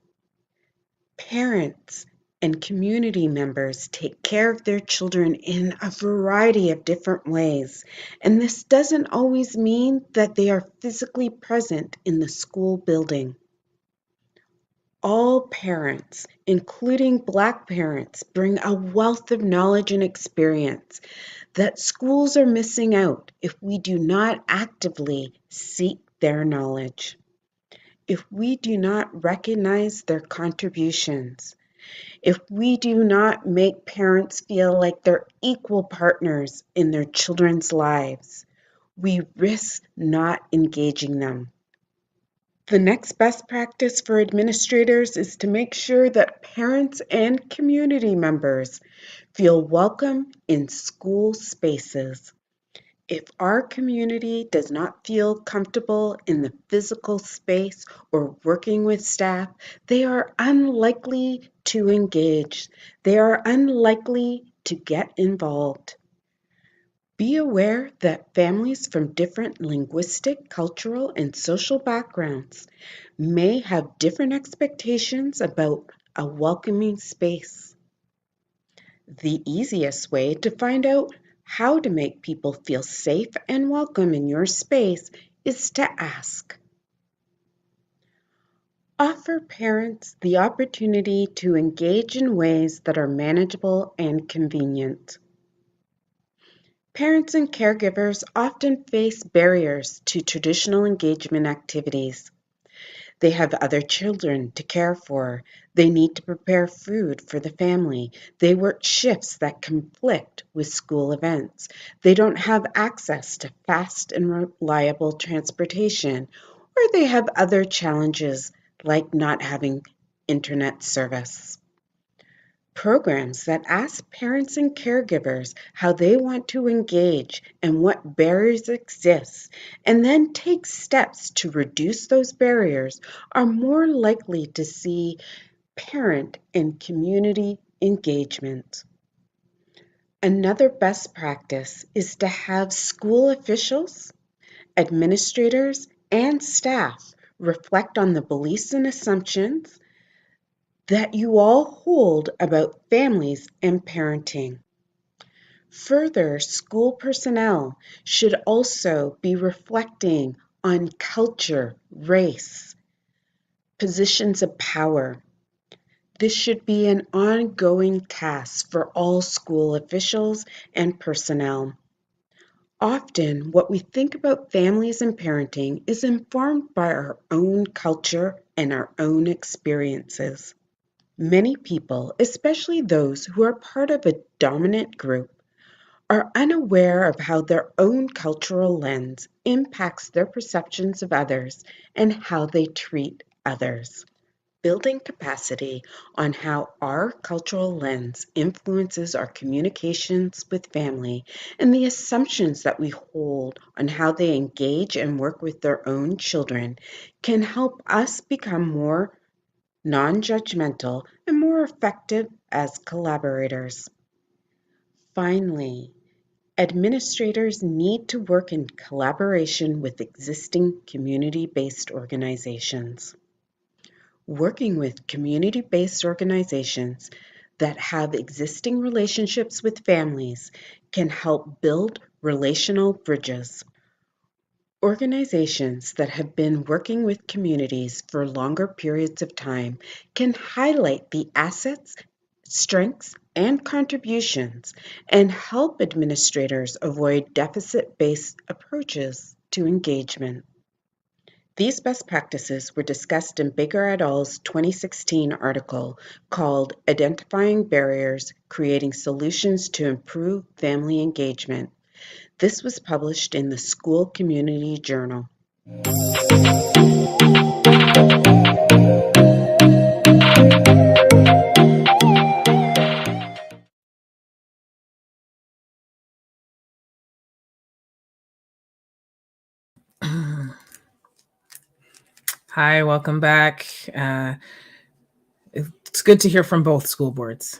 Parents and community members take care of their children in a variety of different ways, and this doesn't always mean that they are physically present in the school building. All parents, including Black parents, bring a wealth of knowledge and experience that schools are missing out if we do not actively seek their knowledge. If we do not recognize their contributions, if we do not make parents feel like they're equal partners in their children's lives, we risk not engaging them. The next best practice for administrators is to make sure that parents and community members feel welcome in school spaces. If our community does not feel comfortable in the physical space or working with staff, they are unlikely to engage. They are unlikely to get involved. Be aware that families from different linguistic, cultural, and social backgrounds may have different expectations about a welcoming space. The easiest way to find out how to make people feel safe and welcome in your space is to ask. Offer parents the opportunity to engage in ways that are manageable and convenient. Parents and caregivers often face barriers to traditional engagement activities. They have other children to care for. They need to prepare food for the family. They work shifts that conflict with school events. They don't have access to fast and reliable transportation, or they have other challenges like not having internet service. Programs that ask parents and caregivers how they want to engage and what barriers exist, and then take steps to reduce those barriers, are more likely to see parent and community engagement. Another best practice is to have school officials, administrators, and staff reflect on the beliefs and assumptions that you all hold about families and parenting. Further, school personnel should also be reflecting on culture, race, positions of power. This should be an ongoing task for all school officials and personnel. Often, what we think about families and parenting is informed by our own culture and our own experiences. Many people, especially those who are part of a dominant group, are unaware of how their own cultural lens impacts their perceptions of others and how they treat others. Building capacity on how our cultural lens influences our communications with family and the assumptions that we hold on how they engage and work with their own children can help us become more non-judgmental and more effective as collaborators. Finally, administrators need to work in collaboration with existing community-based organizations. Working with community-based organizations that have existing relationships with families can help build relational bridges. Organizations that have been working with communities for longer periods of time can highlight the assets, strengths, and contributions and help administrators avoid deficit-based approaches to engagement. These best practices were discussed in Baker et al.'s 2016 article called Identifying Barriers, Creating Solutions to Improve Family Engagement. This was published in the School Community Journal. Hi, welcome back. It's good to hear from both school boards.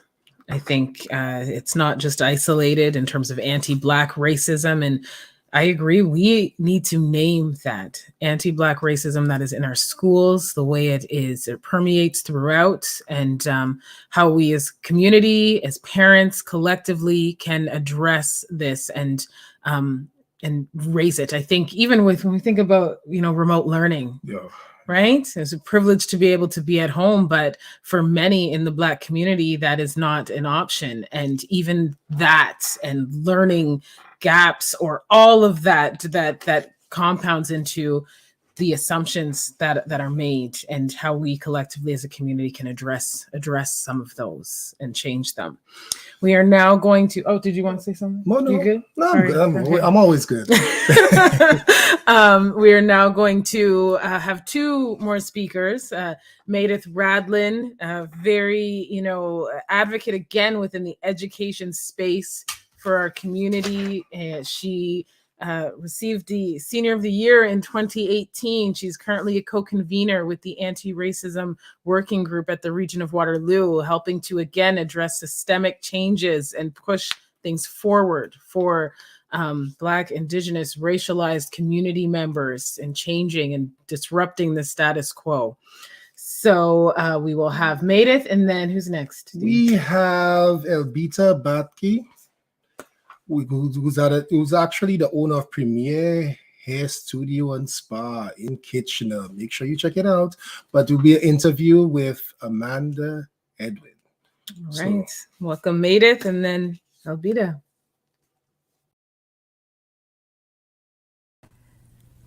I think it's not just isolated in terms of anti-Black racism. And I agree, we need to name that anti-Black racism that is in our schools, the way it is, it permeates throughout, and how we as community, as parents, collectively can address this and raise it. I think even when we think about, remote learning, right? It's a privilege to be able to be at home, but for many in the Black community, that is not an option. And even that and learning gaps or all of that compounds into the assumptions that are made and how we collectively as a community can address some of those and change them. We are now going to, did you want to say something? No. You good? No, I'm good. I'm always good. We are now going to have two more speakers. Meredith Radlin, very, advocate again within the education space for our community. She received the Senior of the Year in 2018. She's currently a co-convener with the Anti-Racism Working Group at the Region of Waterloo, helping to again address systemic changes and push things forward for Black, Indigenous, racialized community members and changing and disrupting the status quo. So we will have Meredith, and then who's next? We have Elbita Batki, who's actually the owner of Premier Hair Studio and Spa in Kitchener. Make sure you check it out. But it will be an interview with Amanda Edwin. All right. Welcome, Meredith, and then Elbita.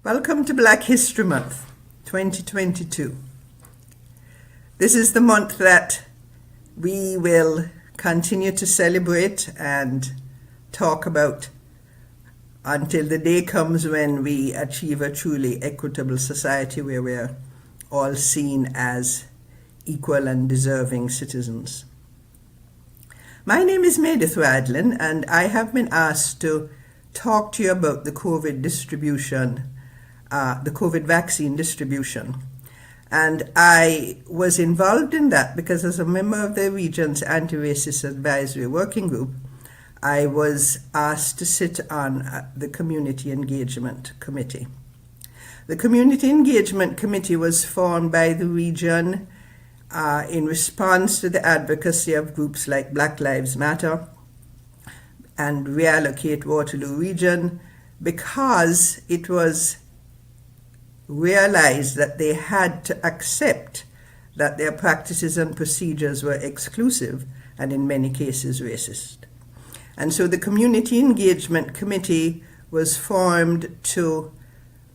Welcome to Black History Month, 2022. This is the month that we will continue to celebrate and talk about until the day comes when we achieve a truly equitable society where we're all seen as equal and deserving citizens. My name is Meredith Radlin, and I have been asked to talk to you about the COVID distribution, the COVID vaccine distribution. And I was involved in that because as a member of the region's Anti-Racist Advisory Working Group, I was asked to sit on the Community Engagement Committee. The Community Engagement Committee was formed by the region in response to the advocacy of groups like Black Lives Matter and Reallocate Waterloo Region, because it was realized that they had to accept that their practices and procedures were exclusive and in many cases racist. And so the Community Engagement Committee was formed to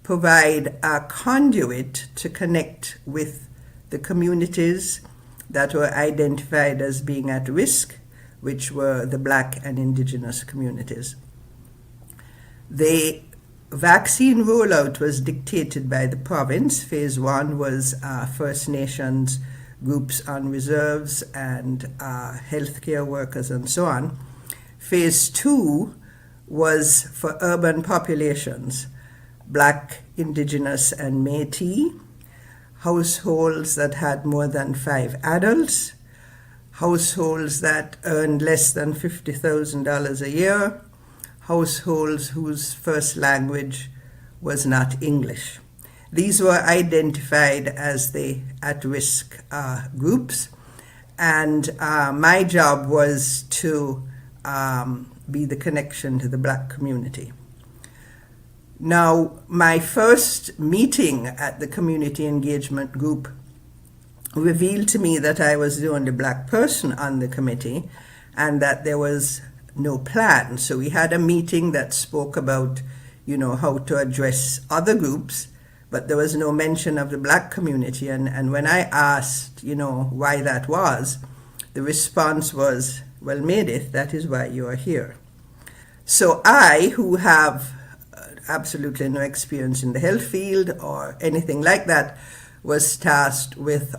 provide a conduit to connect with the communities that were identified as being at risk, which were the Black and Indigenous communities. The vaccine rollout was dictated by the province. Phase 1 was First Nations groups on reserves and healthcare workers and so on. Phase 2 was for urban populations, Black, Indigenous, and Métis, households that had more than 5 adults, households that earned less than $50,000 a year, households whose first language was not English. These were identified as the at-risk groups, and my job was to be the connection to the Black community. Now, my first meeting at the community engagement group revealed to me that I was the only Black person on the committee and that there was no plan. So we had a meeting that spoke about, how to address other groups, but there was no mention of the Black community. And when I asked, why that was, the response was, well, Meredith, that is why you are here. So I, who have absolutely no experience in the health field or anything like that, was tasked with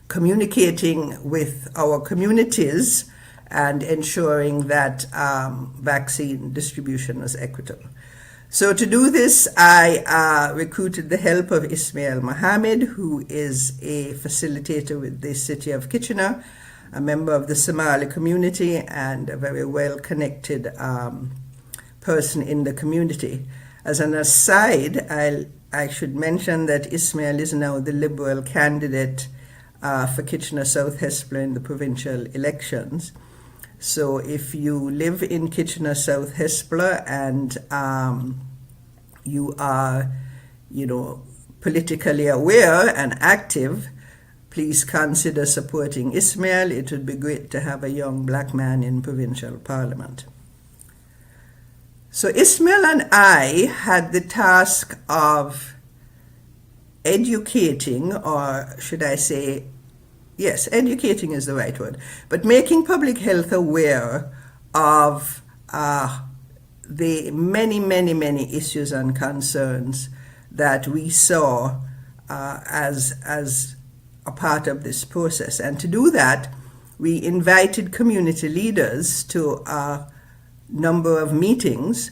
communicating with our communities and ensuring that vaccine distribution was equitable. So to do this, I recruited the help of Ismail Mohammed, who is a facilitator with the city of Kitchener, a member of the Somali community, and a very well-connected person in the community. As an aside, I should mention that Ismail is now the Liberal candidate for Kitchener South Hespeler in the provincial elections. So if you live in Kitchener South Hespeler and you are, politically aware and active, please consider supporting Ismail. It would be great to have a young Black man in provincial parliament. So Ismail and I had the task of educating, or should I say, yes, educating is the right word, but making public health aware of the many issues and concerns that we saw as a part of this process. And to do that, we invited community leaders to number of meetings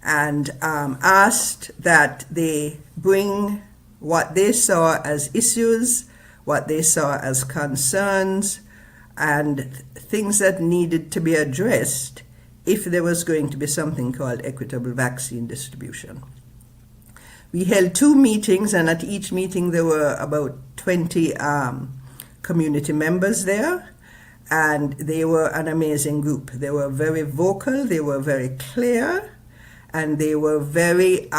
and asked that they bring what they saw as issues, what they saw as concerns, and things that needed to be addressed if there was going to be something called equitable vaccine distribution. We held 2 meetings, and at each meeting there were about 20 community members there. And they were an amazing group. They were very vocal, they were very clear, and they were very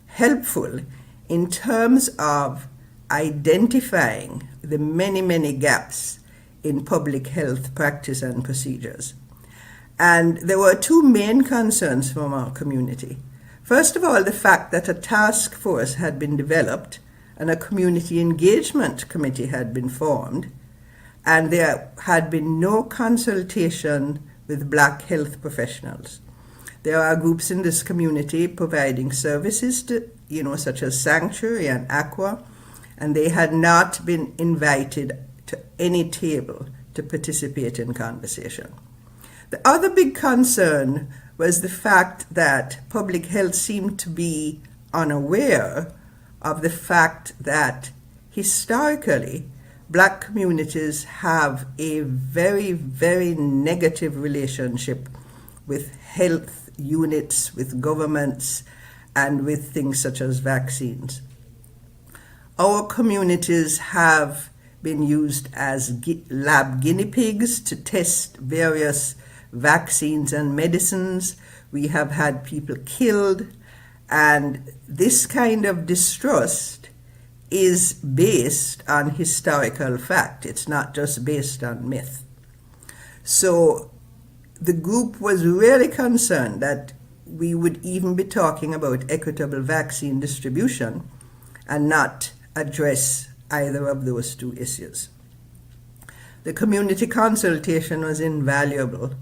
helpful in terms of identifying the many gaps in public health practice and procedures. And there were 2 main concerns from our community. First of all, the fact that a task force had been developed and a community engagement committee had been formed, and there had been no consultation with Black health professionals. There are groups in this community providing services to, such as Sanctuary and Aqua, and they had not been invited to any table to participate in conversation. The other big concern was the fact that public health seemed to be unaware of the fact that historically, Black communities have a very negative relationship with health units, with governments, and with things such as vaccines. Our communities have been used as lab guinea pigs to test various vaccines and medicines. We have had people killed, and this kind of distrust is based on historical fact. It's not just based on myth. So the group was really concerned that we would even be talking about equitable vaccine distribution and not address either of those 2 issues. The community consultation was invaluable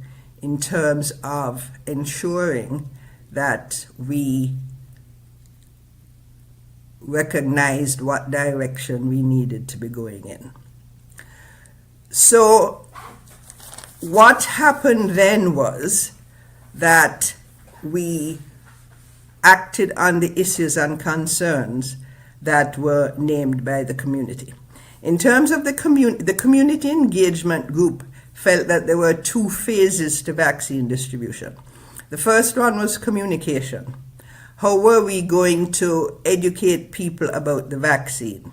in terms of ensuring that we recognized what direction we needed to be going in. So what happened then was that we acted on the issues and concerns that were named by the community. In terms of the community engagement group felt that there were 2 phases to vaccine distribution. The first one was communication. how were we going to educate people about the vaccine?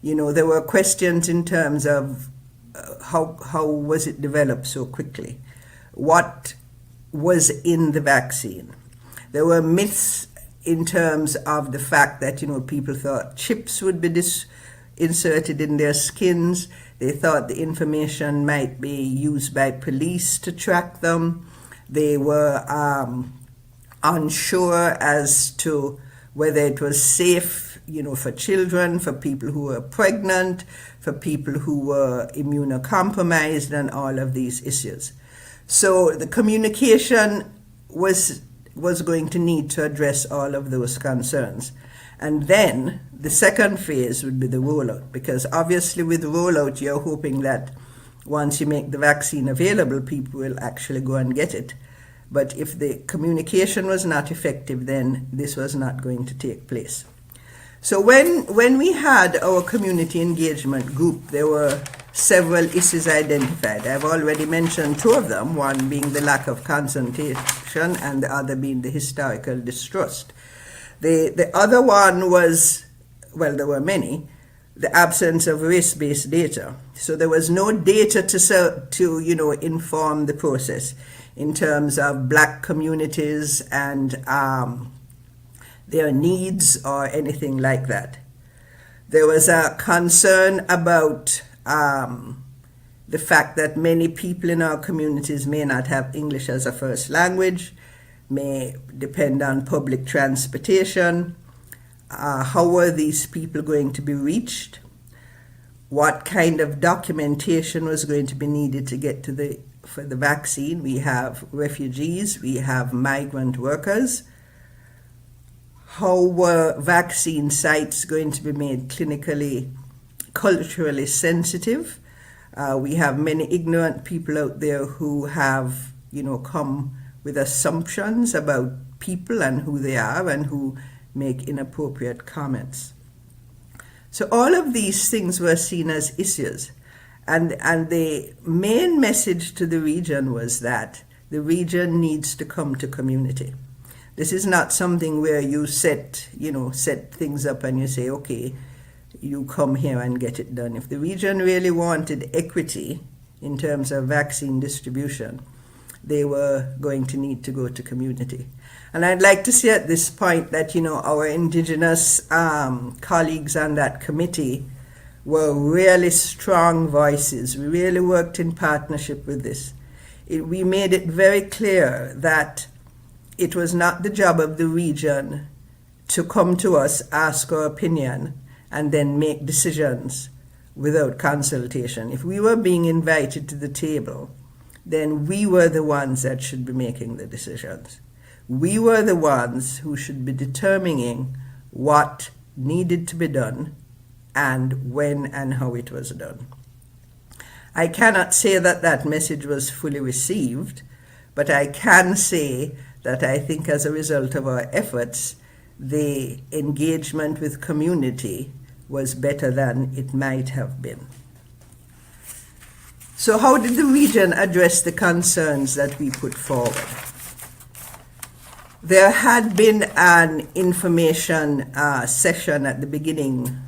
You know, there were questions in terms of how was it developed so quickly? What was in the vaccine? There were myths in terms of the fact that, you know, people thought chips would be inserted in their skins. They thought the information might be used by police to track them. They were unsure as to whether it was safe, you know, for children, for people who were pregnant, for people who were immunocompromised, and all of these issues. So the communication was going to need to address all of those concerns. And then the second phase would be the rollout, because obviously with the rollout, you're hoping that once you make the vaccine available, people will actually go and get it. But if the communication was not effective, then this was not going to take place. So when we had our community engagement group, there were several issues identified. I've already mentioned two of them, one being the lack of concentration and the other being the historical distrust. The other one was, well, there were many, the absence of race-based data. So there was no data to you know, inform the process in terms of Black communities and their needs or anything like that. There was a concern about the fact that many people in our communities may not have English as a first language, may depend on public transportation. How were these people going to be reached? What kind of documentation was going to be needed to get to for the vaccine? We have refugees, we have migrant workers. How were vaccine sites going to be made clinically, culturally sensitive? We have many ignorant people out there who have, you know, come with assumptions about people and who they are and who make inappropriate comments. So all of these things were seen as issues. And the main message to the region was that the region needs to come to community. This is not something where you set things up and you say, okay, you come here and get it done. If the region really wanted equity in terms of vaccine distribution, they were going to need to go to community. And I'd like to say at this point that, you know, our Indigenous colleagues on that committee were really strong voices. We really worked in partnership with this. We made it very clear that it was not the job of the region to come to us, ask our opinion, and then make decisions without consultation. If we were being invited to the table, then we were the ones that should be making the decisions. We were the ones who should be determining what needed to be done and when and how it was done. I cannot say that that message was fully received, but I can say that I think as a result of our efforts, the engagement with community was better than it might have been. So how did the region address the concerns that we put forward? There had been an information session at the beginning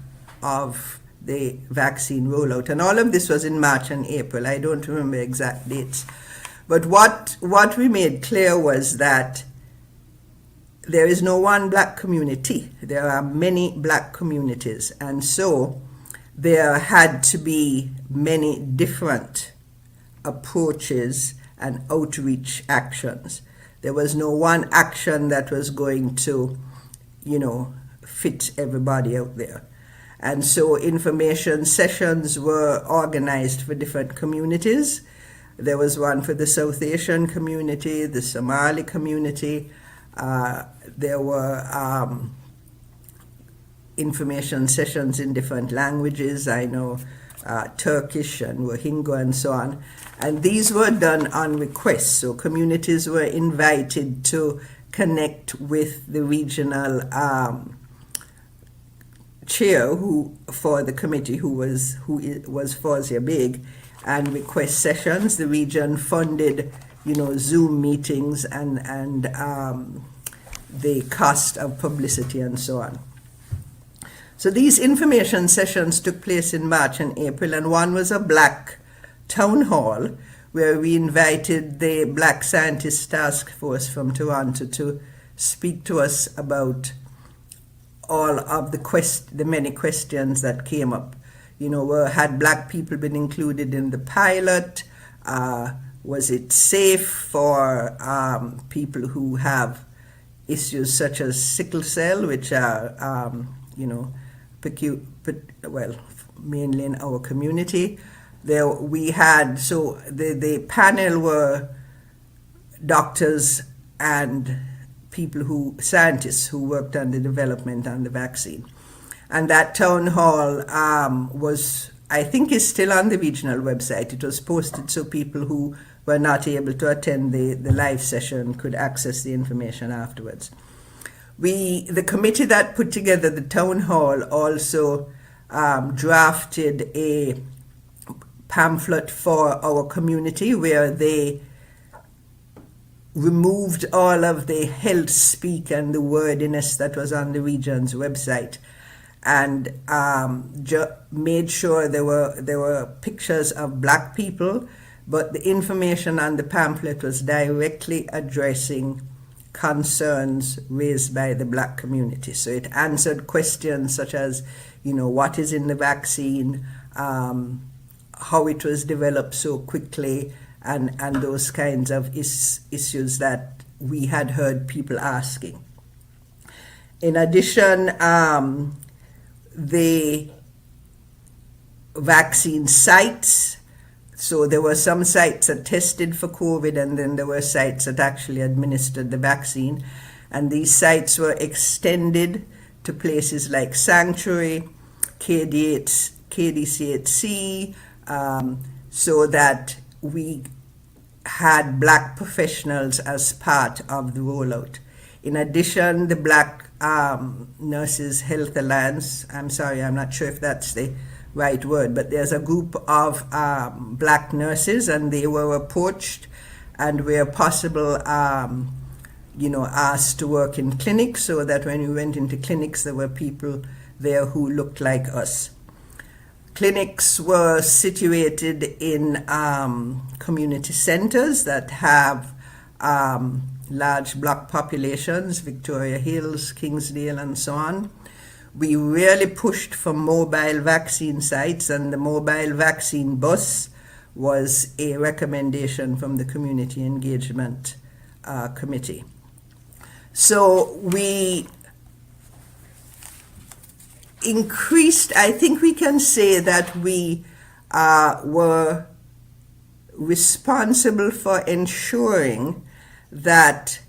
of the vaccine rollout, and all of this was in March and April. I don't remember exact dates. But what we made clear was that there is no one Black community. There are many Black communities, and so there had to be many different approaches and outreach actions. There was no one action that was going to, you know, fit everybody out there. And so information sessions were organized for different communities. There was one for the South Asian community, the Somali community. There were information sessions in different languages. I know Turkish and Rohingya and so on. And these were done on request. So communities were invited to connect with the regional chair for the committee, who was Fawzia Beg, and request sessions. The region funded, you know, Zoom meetings and the cost of publicity and so on. So these information sessions took place in March and April, and one was a Black town hall where we invited the Black Scientist Task Force from Toronto to speak to us about all of the many questions that came up. Had Black people been included in the pilot? Was it safe for people who have issues such as sickle cell, which are, mainly in our community? The panel were doctors and scientists who worked on the development on the vaccine. And that town hall I think is still on the regional website. It was posted so people who were not able to attend the live session could access the information afterwards. The committee that put together the town hall also drafted a pamphlet for our community where they removed all of the health speak and the wordiness that was on the region's website, and made sure there were pictures of Black people, but the information on the pamphlet was directly addressing concerns raised by the Black community. So it answered questions such as, what is in the vaccine, how it was developed so quickly, and those kinds of issues that we had heard people asking. In addition, the vaccine sites, so there were some sites that tested for COVID, and then there were sites that actually administered the vaccine. And these sites were extended to places like Sanctuary, KDCHC, so that we had Black professionals as part of the rollout. In addition, the Black Nurses Health Alliance, I'm sorry, I'm not sure if that's the right word, but there's a group of Black nurses, and they were approached and where possible, asked to work in clinics, so that when we went into clinics, there were people there who looked like us. Clinics were situated in community centers that have large Black populations, Victoria Hills, Kingsdale, and so on. We really pushed for mobile vaccine sites, and the mobile vaccine bus was a recommendation from the Community Engagement Committee. So we increased, I think we can say that we were responsible for ensuring that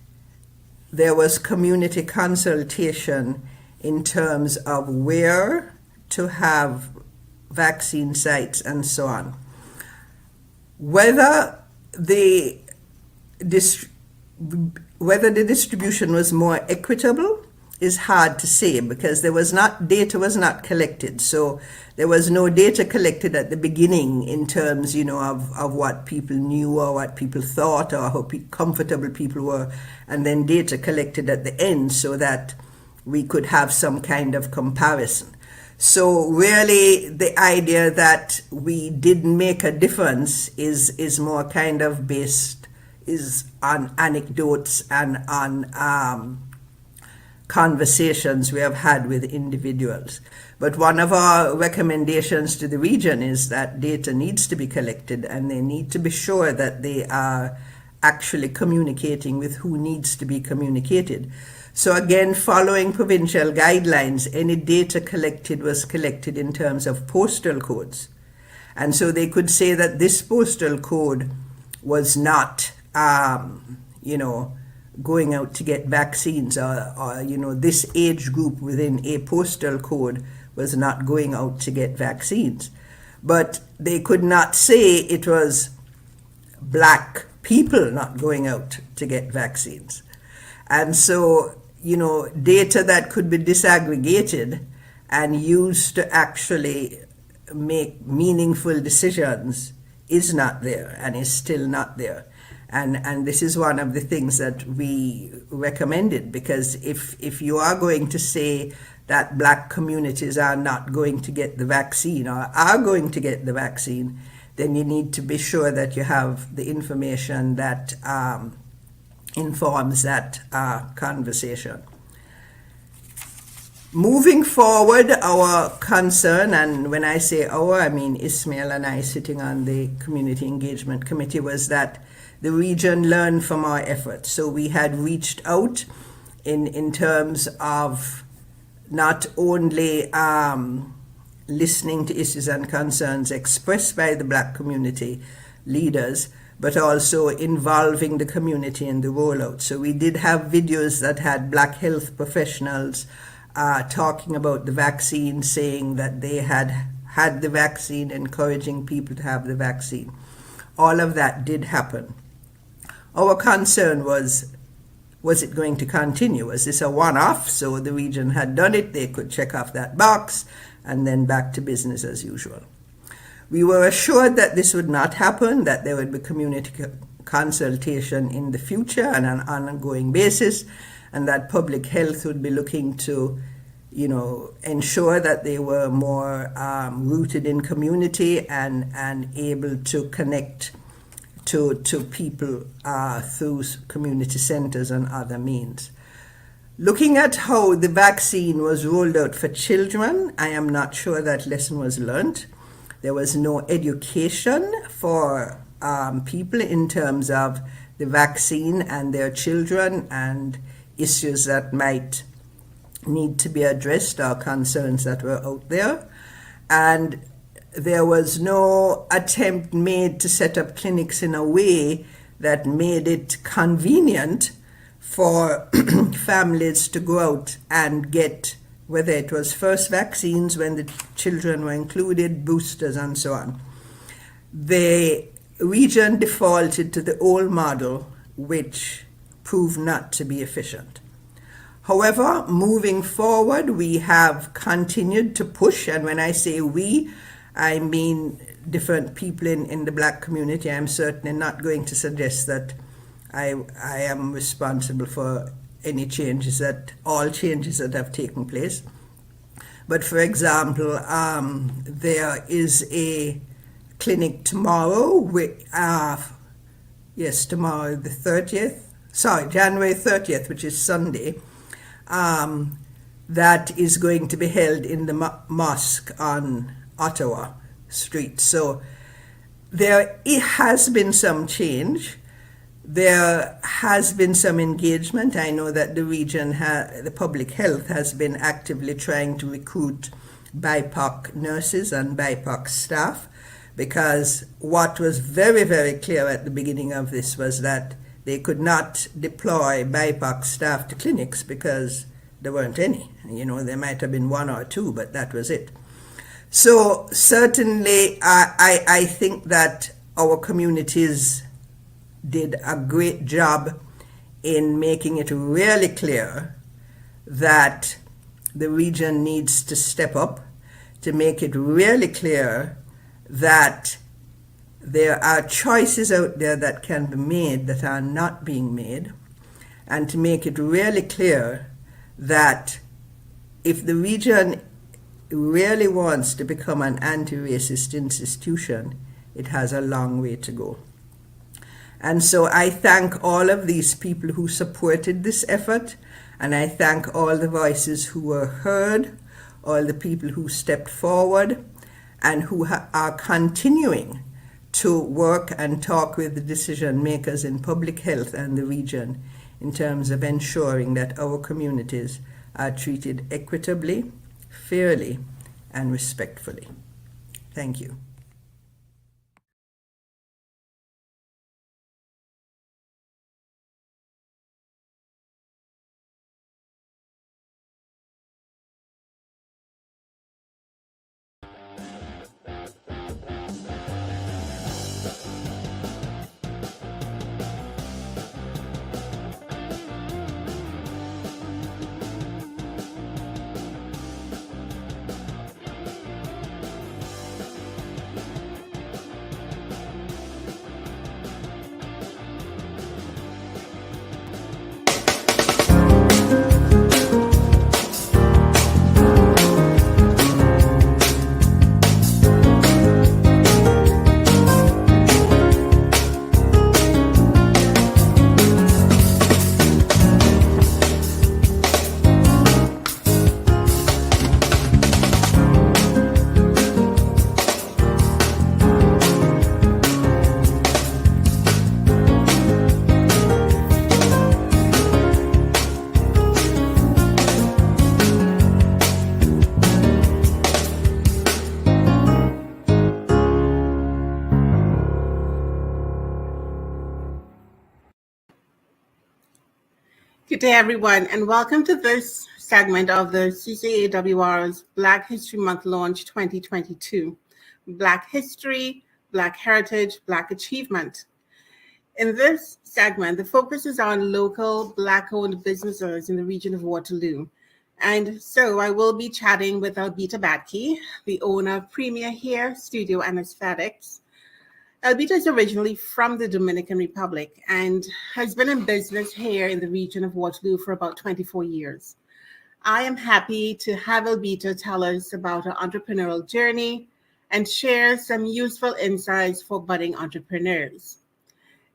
there was community consultation in terms of where to have vaccine sites and so on. Whether the distribution was more equitable is hard to say, because data was not collected. So there was no data collected at the beginning in terms, of what people knew or what people thought or how comfortable people were, and then data collected at the end so that we could have some kind of comparison. So really the idea that we didn't make a difference is more kind of based on anecdotes and on conversations we have had with individuals. But one of our recommendations to the region is that data needs to be collected, and they need to be sure that they are actually communicating with who needs to be communicated. So again, following provincial guidelines, any data collected was collected in terms of postal codes. And so they could say that this postal code was not, going out to get vaccines, or this age group within a postal code was not going out to get vaccines. But they could not say it was Black people not going out to get vaccines. And so, data that could be disaggregated and used to actually make meaningful decisions is not there, and is still not there. And this is one of the things that we recommended, because if you are going to say that Black communities are not going to get the vaccine or are going to get the vaccine, then you need to be sure that you have the information that informs that conversation. Moving forward, our concern, and when I say our, I mean Ismail and I sitting on the Community Engagement Committee, was that the region learned from our efforts. So we had reached out in terms of not only listening to issues and concerns expressed by the Black community leaders, but also involving the community in the rollout. So we did have videos that had Black health professionals talking about the vaccine, saying that they had had the vaccine, encouraging people to have the vaccine. All of that did happen. Our concern was it going to continue? Was this a one-off? So the region had done it, they could check off that box, and then back to business as usual. We were assured that this would not happen, that there would be community consultation in the future on an ongoing basis, and that public health would be looking to, ensure that they were more rooted in community and able to connect to people through community centers and other means. Looking at how the vaccine was rolled out for children, I am not sure that lesson was learned. There was no education for people in terms of the vaccine and their children and issues that might need to be addressed or concerns that were out there. And there was no attempt made to set up clinics in a way that made it convenient for families to go out and get, whether it was first vaccines when the children were included, boosters, and so on. The region defaulted to the old model, which proved not to be efficient. However, moving forward, we have continued to push, and when I say we, I mean different people in the Black community. I'm certainly not going to suggest that I am responsible for all changes that have taken place. But for example, there is a clinic tomorrow, tomorrow the 30th, January 30th, which is Sunday, that is going to be held in the mosque on Ottawa Street. So there has been some change. There has been some engagement. I know that the region, the public health has been actively trying to recruit BIPOC nurses and BIPOC staff, because what was very, very clear at the beginning of this was that they could not deploy BIPOC staff to clinics because there weren't any. There might have been one or two, but that was it. So certainly, I think that our communities did a great job in making it really clear that the region needs to step up, to make it really clear that there are choices out there that can be made that are not being made, and to make it really clear that if the region really wants to become an anti-racist institution, it has a long way to go. And so I thank all of these people who supported this effort, and I thank all the voices who were heard, all the people who stepped forward, and who are continuing to work and talk with the decision makers in public health and the region in terms of ensuring that our communities are treated equitably, fairly, and respectfully. Thank you. Good day, everyone, and welcome to this segment of the CCAWR's Black History Month Launch 2022, Black History, Black Heritage, Black Achievement. In this segment, the focus is on local Black-owned businesses in the region of Waterloo. And so I will be chatting with Albita Batke, the owner of Premier Hair Studio and Aesthetics. Albita is originally from the Dominican Republic and has been in business here in the region of Waterloo for about 24 years. I am happy to have Albita tell us about her entrepreneurial journey and share some useful insights for budding entrepreneurs.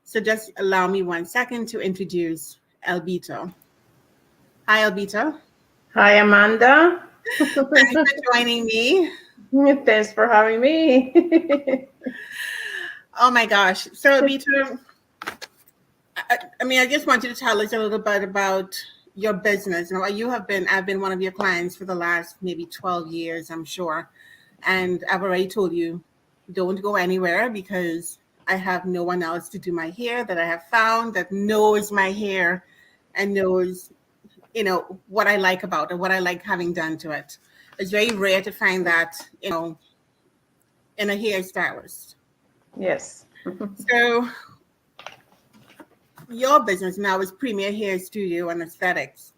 So just allow me 1 second to introduce Albita. Hi, Albita. Hi, Amanda. Thanks for joining me. Thanks for having me. Oh my gosh. So, Albita, I just want you to tell us a little bit about your business. I've been one of your clients for the last maybe 12 years, I'm sure. And I've already told you, don't go anywhere because I have no one else to do my hair that I have found that knows my hair and knows, what I like about it, what I like having done to it. It's very rare to find that, in a hairstylist. Yes. So your business now is Premier Hair Studio and Aesthetics.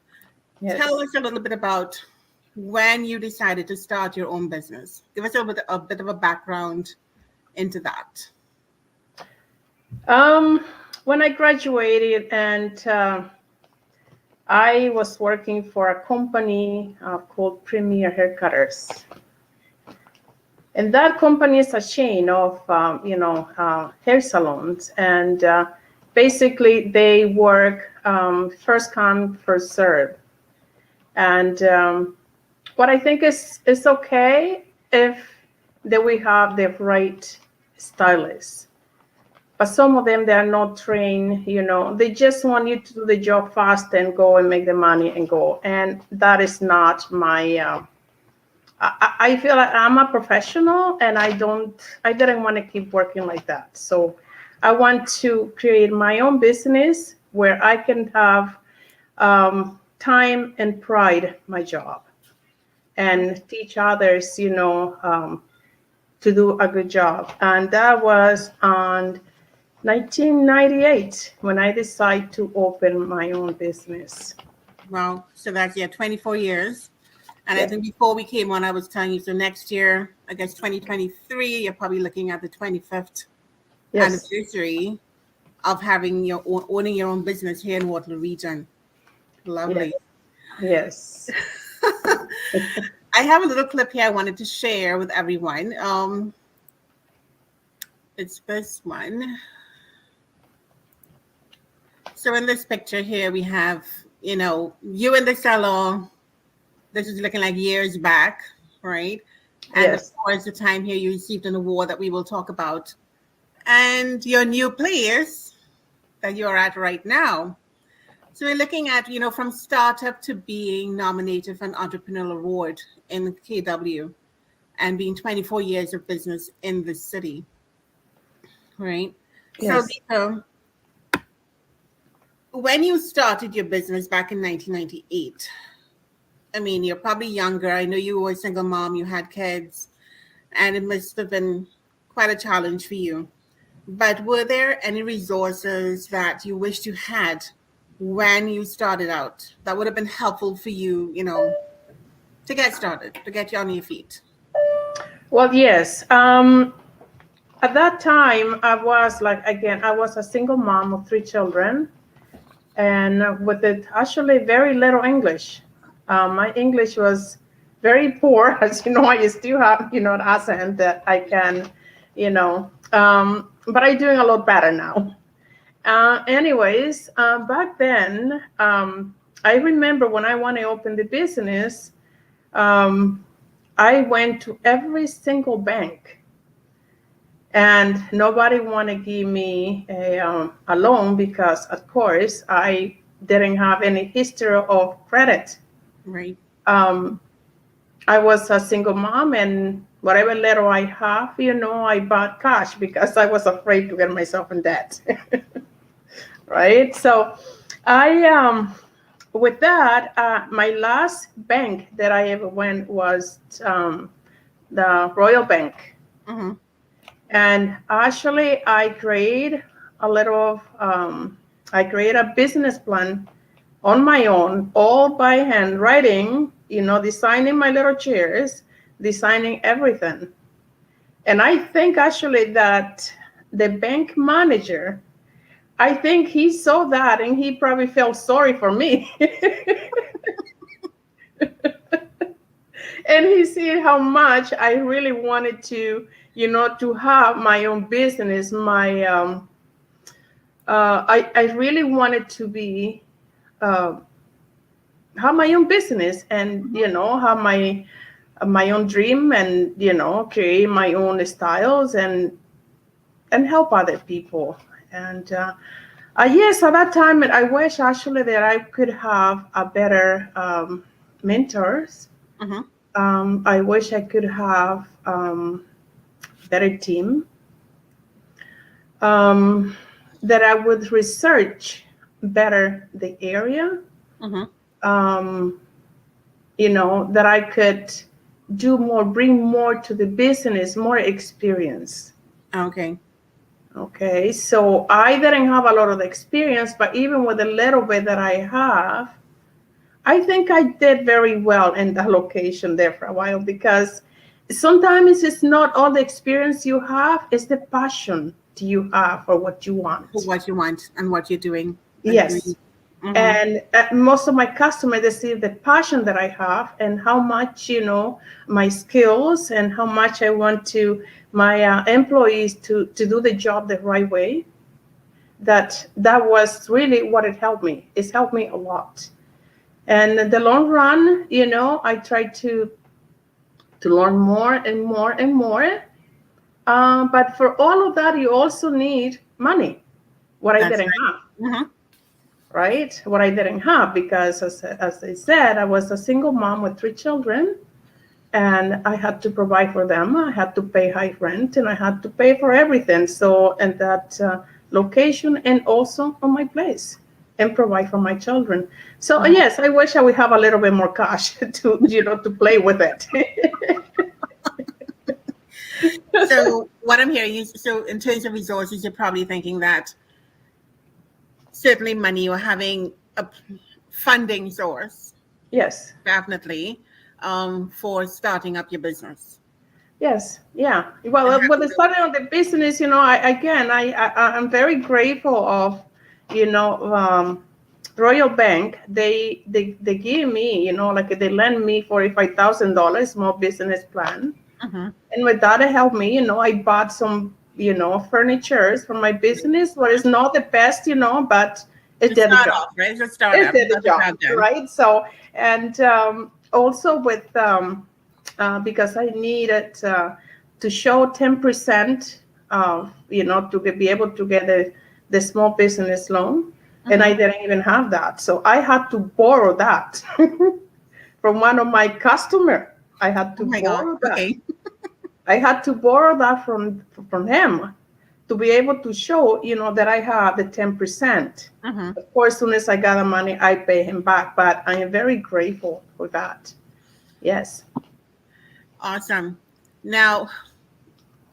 Yes. Tell us a little bit about when you decided to start your own business. Give us a bit of a background into that. When I graduated and I was working for a company called Premier Haircutters. And that company is a chain of, hair salons. And basically they work first come, first serve. And what I think is okay if that we have the right stylists. But some of them, they are not trained, they just want you to do the job fast and go and make the money and go. And that is not my, I feel like I'm a professional and I didn't want to keep working like that. So I want to create my own business where I can have time and pride my job and teach others, to do a good job. And that was on 1998 when I decided to open my own business. Wow. So that's 24 years. And I think before we came on, I was telling you, so next year, I guess 2023, you're probably looking at the 25th anniversary of having owning your own business here in Waterloo region. Lovely. Yes. I have a little clip here I wanted to share with everyone. It's this one. So in this picture here, we have, you in the salon. This is looking like years back, right? And of course, the time here you received an award that we will talk about. And your new place that you're at right now. So we're looking at, from startup to being nominated for an entrepreneurial award in KW and being 24 years of business in the city, right? Yes. So when you started your business back in 1998, you're probably younger. I know you were a single mom, you had kids, and it must have been quite a challenge for you. But were there any resources that you wished you had when you started out that would have been helpful for you, to get started, to get you on your feet? Well, yes. At that time, I was a single mom of 3 children and with actually very little English. My English was very poor, as you know. I still have, an accent that I can, but I'm doing a lot better now. Anyways, back then, I remember when I want to open the business, I went to every single bank, and nobody want to give me a loan because, of course, I didn't have any history of credit. Right. I was a single mom, and whatever little I have, I bought cash because I was afraid to get myself in debt. Right. So I with that, my last bank that I ever went was the Royal Bank. Mhm. And actually, I create I create a business plan on my own, all by hand, writing, designing my little chairs, designing everything. And I think actually that the bank manager, I think he saw that and he probably felt sorry for me. And he see how much I really wanted to, to have my own business. I really wanted to be, have my own business and, have my own dream and, create my own styles and help other people. And yes, at that time, I wish actually that I could have a better mentors. Mhm. I wish I could have better team. That I would research better the area. Mhm. That I could do more, bring more to the business, more experience. Okay. Okay, so I didn't have a lot of experience, but even with the little bit that I have, I think I did very well in that location there for a while, because sometimes it's not all the experience you have, it's the passion you have for what you want. For what you want and what you're doing. Yes. Agreed. Mhm. And most of my customers, they see the passion that I have and how much, my skills and how much I want to my employees to do the job the right way. That was really what it helped me. It's helped me a lot. And in the long run, I try to learn more and more and more. But for all of that, you also need money. What I That's didn't right. have. Mhm. Right? What I didn't have, because as I said, I was a single mom with 3 children and I had to provide for them. I had to pay high rent and I had to pay for everything. So, in that location and also on my place and provide for my children. So yes, I wish I would have a little bit more cash to, to play with it. So what I'm hearing is, so in terms of resources, you're probably thinking that certainly money or having a funding source. Yes. Definitely. For starting up your business. Yes, yeah. Well, with the starting of the business, I'm very grateful of, Royal Bank. They give me, like they lend me $45,000 small business plan, Mhm. and with that it helped me. I bought some, furnitures for my business. What is not the best, but it To did the start job. off, right? It's a startup. It did the That's what I've job, done. right? So, and also with because I needed to show 10% of, to be able to get the small business loan. And I didn't even have that. So I had to borrow that from one of my customers. I had to borrow that. Okay. I had to borrow that from him to be able to show, that I have the 10%. Mhm. Of course, as soon as I got the money, I pay him back. But I am very grateful for that. Yes. Awesome. Now,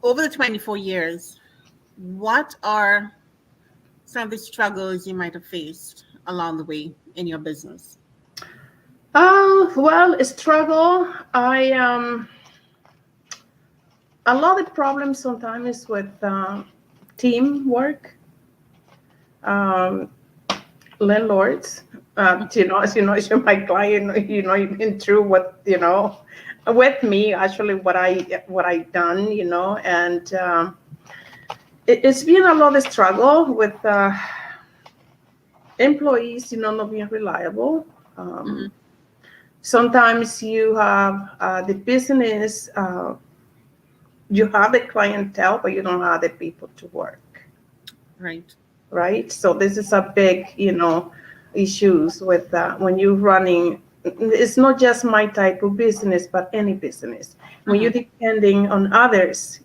over the 24 years, what are some of the struggles you might have faced along the way in your business? Well, a struggle. A lot of problems sometimes with teamwork, landlords. As you're my client, you've been through what, with me, actually what I done, and it's been a lot of struggle with employees, not being reliable. Sometimes you have the business, you have the clientele, but you don't have the people to work. Right. Right. So this is a big, issues with when you're running. It's not just my type of business, but any business. When you're depending on others,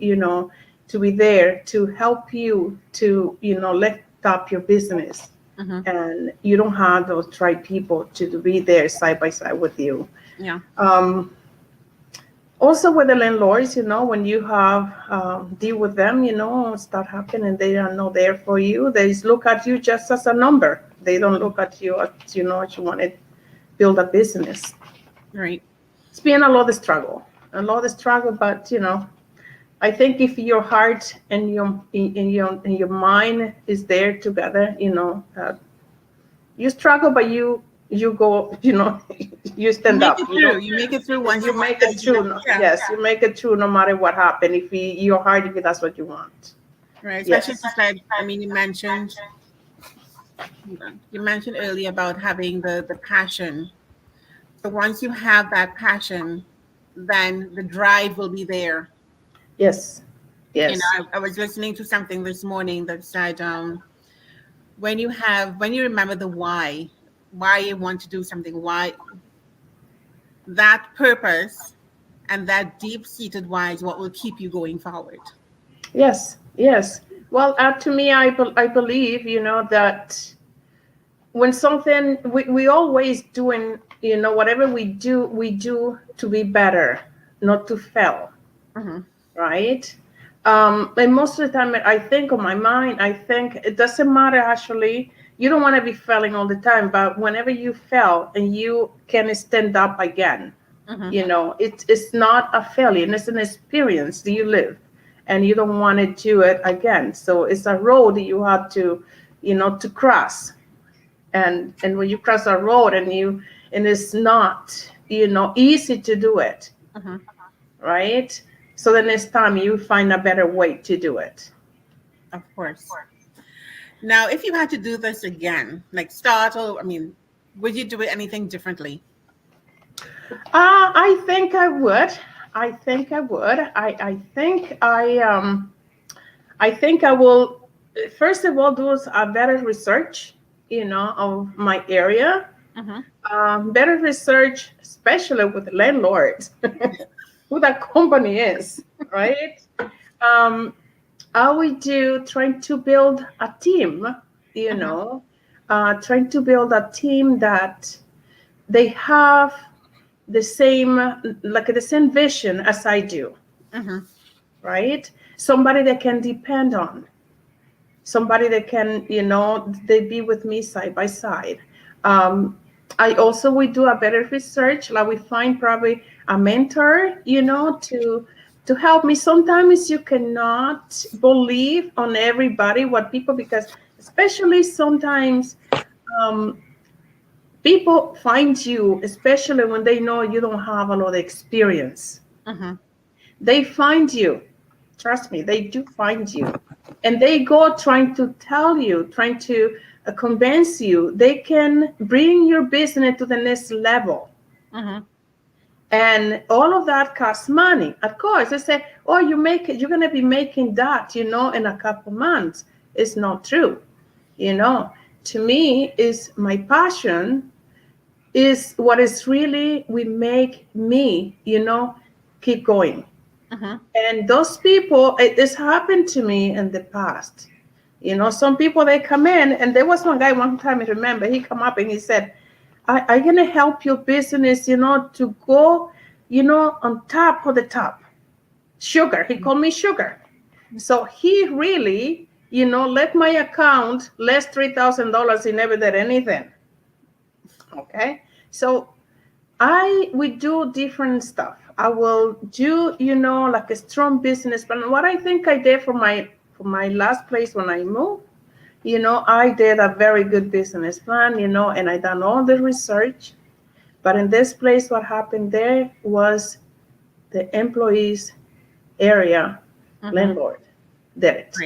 to be there to help you to, lift up your business. and you don't have those right people to be there side by side with you. Yeah. Also with the landlords, when you have deal with them, start happening, they are not there for you. They look at you just as a number. They don't look at you as, you want to build a business. Right. It's been a lot of struggle, but I think if your heart and your mind is there together, you struggle, but you go, you stand up. You make it through once you make it through. Yeah. Yes, you make it through no matter what happened. If your heart, if that's what you want. Right. Especially Yes. since you mentioned earlier about having the passion. So once you have that passion, then the drive will be there. Yes. Yes. I was listening to something this morning that said, when you remember the why you want to do something, why that purpose and that deep-seated why is what will keep you going forward. Yes. Yes. Well, to me, I believe, that when something, we always doing, whatever we do to be better, not to fail. Right? And most of the time, I think on my mind, it doesn't matter actually. You don't want to be failing all the time, but whenever you fail and you can stand up again, it's not a failure. It's an experience that you live, and you don't want to do it again. So it's a road that you have to, to cross. And when you cross a road and it's not, easy to do it, right? So the next time you find a better way to do it. Of course. Now, if you had to do this again, like would you do it anything differently? I think I would. I think I will, first of all, do a better research, of my area. Better research, especially with landlords, who that company is, right? I would trying to build a team, trying to build a team that they have the same vision as I do, right? Somebody that can depend on, somebody that can, they be with me side by side. I also would do a better research, like we find probably a mentor, to help me. Sometimes you cannot believe on everybody, because especially sometimes people find you, especially when they know you don't have a lot of experience. They find you. Trust me, they do find you. And they go trying to tell you, trying to convince you they can bring your business to the next level. And all of that costs money. Of course, they say, oh, you're going to be making that, in a couple months. It's not true. To me, is my passion is what is really will make me, keep going. And those people, this happened to me in the past. Some people, they come in, and there was one guy one time, I remember, he come up and he said, I'm going to help your business, to go, on top of the top. Sugar. He called me sugar. So he really, let my account less $3,000. He never did anything. Okay. So I would do different stuff. I will do, like a strong business plan. What I think I did for my last place when I moved, I did a very good business plan, and I done all the research. But in this place, what happened there was the employees area landlord did it.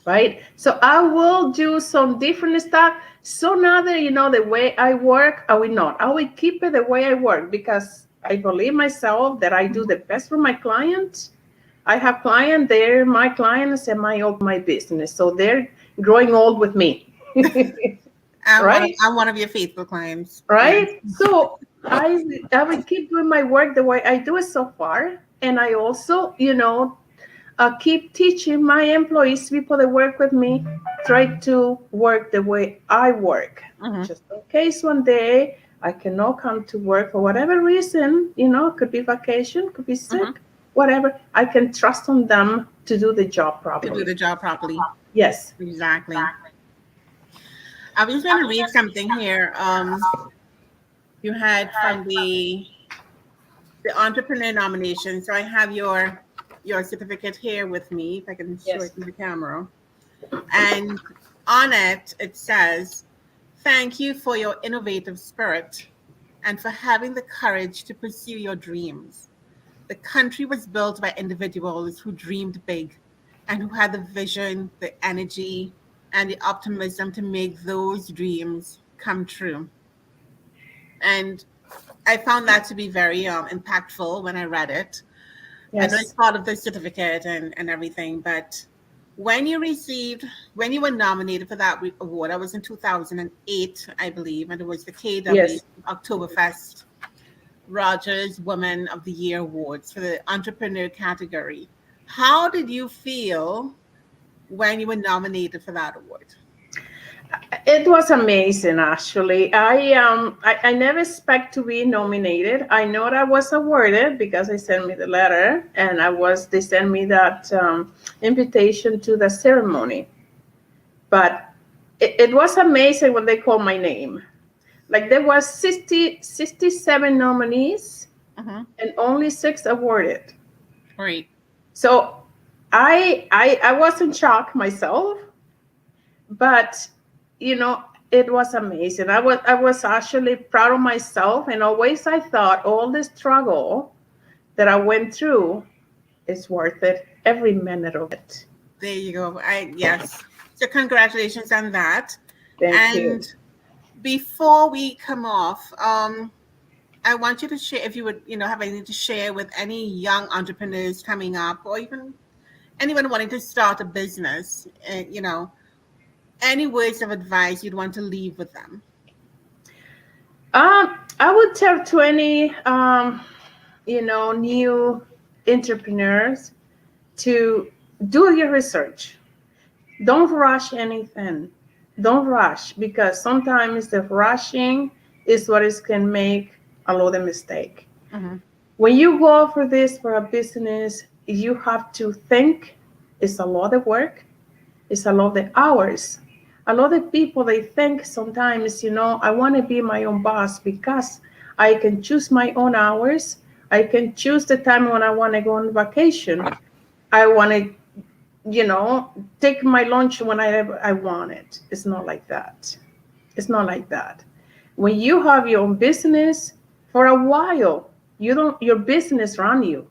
Right? So I will do some different stuff. So now that the way I work, I will not. I will keep it the way I work, because I believe myself that I do the best for my clients. I have clients, they're my clients and my business. So they're growing old with me. Right? I'm one of your faithful clients. Right? So I will keep doing my work the way I do it so far. And I also, keep teaching my employees, people that work with me, try to work the way I work. Just in case one day I cannot come to work for whatever reason, could be vacation, could be sick, whatever, I can trust on them to do the job properly. To do the job properly. Yes. Exactly. I was going to read something here. You had from the entrepreneur nomination. So I have your certificate here with me, if I can show it to the camera. And on it, it says, "Thank you for your innovative spirit and for having the courage to pursue your dreams. The country was built by individuals who dreamed big and who had the vision, the energy, and the optimism to make those dreams come true." And I found that to be very impactful when I read it. I know it's part of the certificate and everything, but when you were nominated for that award, that was in 2008, I believe, and it was the KW Oktoberfest Rogers Woman of the Year Awards for the entrepreneur category. How did you feel when you were nominated for that award? It was amazing, actually. I never expect to be nominated. I know that I was awarded because they sent me the letter, and they sent me that invitation to the ceremony. But it was amazing when they called my name. Like there was 67 nominees and only 6 awarded. Right. So I was in shock myself, but it was amazing. I was actually proud of myself, and always I thought all the struggle that I went through is worth it, every minute of it. There you go. Yes. So congratulations on that. Thank you. Before we come off, I want you to share, if you would, have anything to share with any young entrepreneurs coming up, or even anyone wanting to start a business, any words of advice you'd want to leave with them? I would tell to any, new entrepreneurs to do your research. Don't rush anything. Don't rush, because sometimes the rushing is what can make a lot of mistake. When you go for a business, you have to think. It's a lot of work. It's a lot of hours. A lot of people, they think sometimes, I want to be my own boss because I can choose my own hours. I can choose the time when I want to go on vacation. I want to, take my lunch whenever I want it. It's not like that. It's not like that. When you have your own business, for a while, your business run you.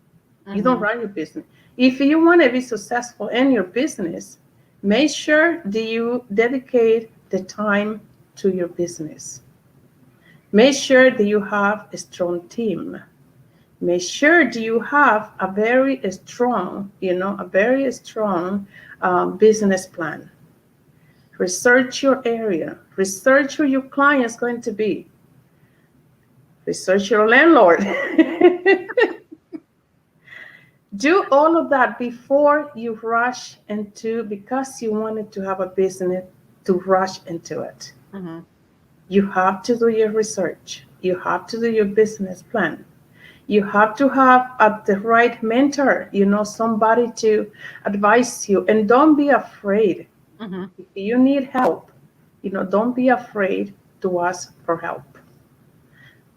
You don't run your business. If you want to be successful in your business, make sure that you dedicate the time to your business. Make sure that you have a strong team. Make sure that you have a very strong, business plan. Research your area. Research who your client is going to be. Research your landlord. Do all of that before you rush into, because you wanted to have a business, to rush into it. You have to do your research. You have to do your business plan. You have to have the right mentor, somebody to advise you. And don't be afraid. If you need help, don't be afraid to ask for help.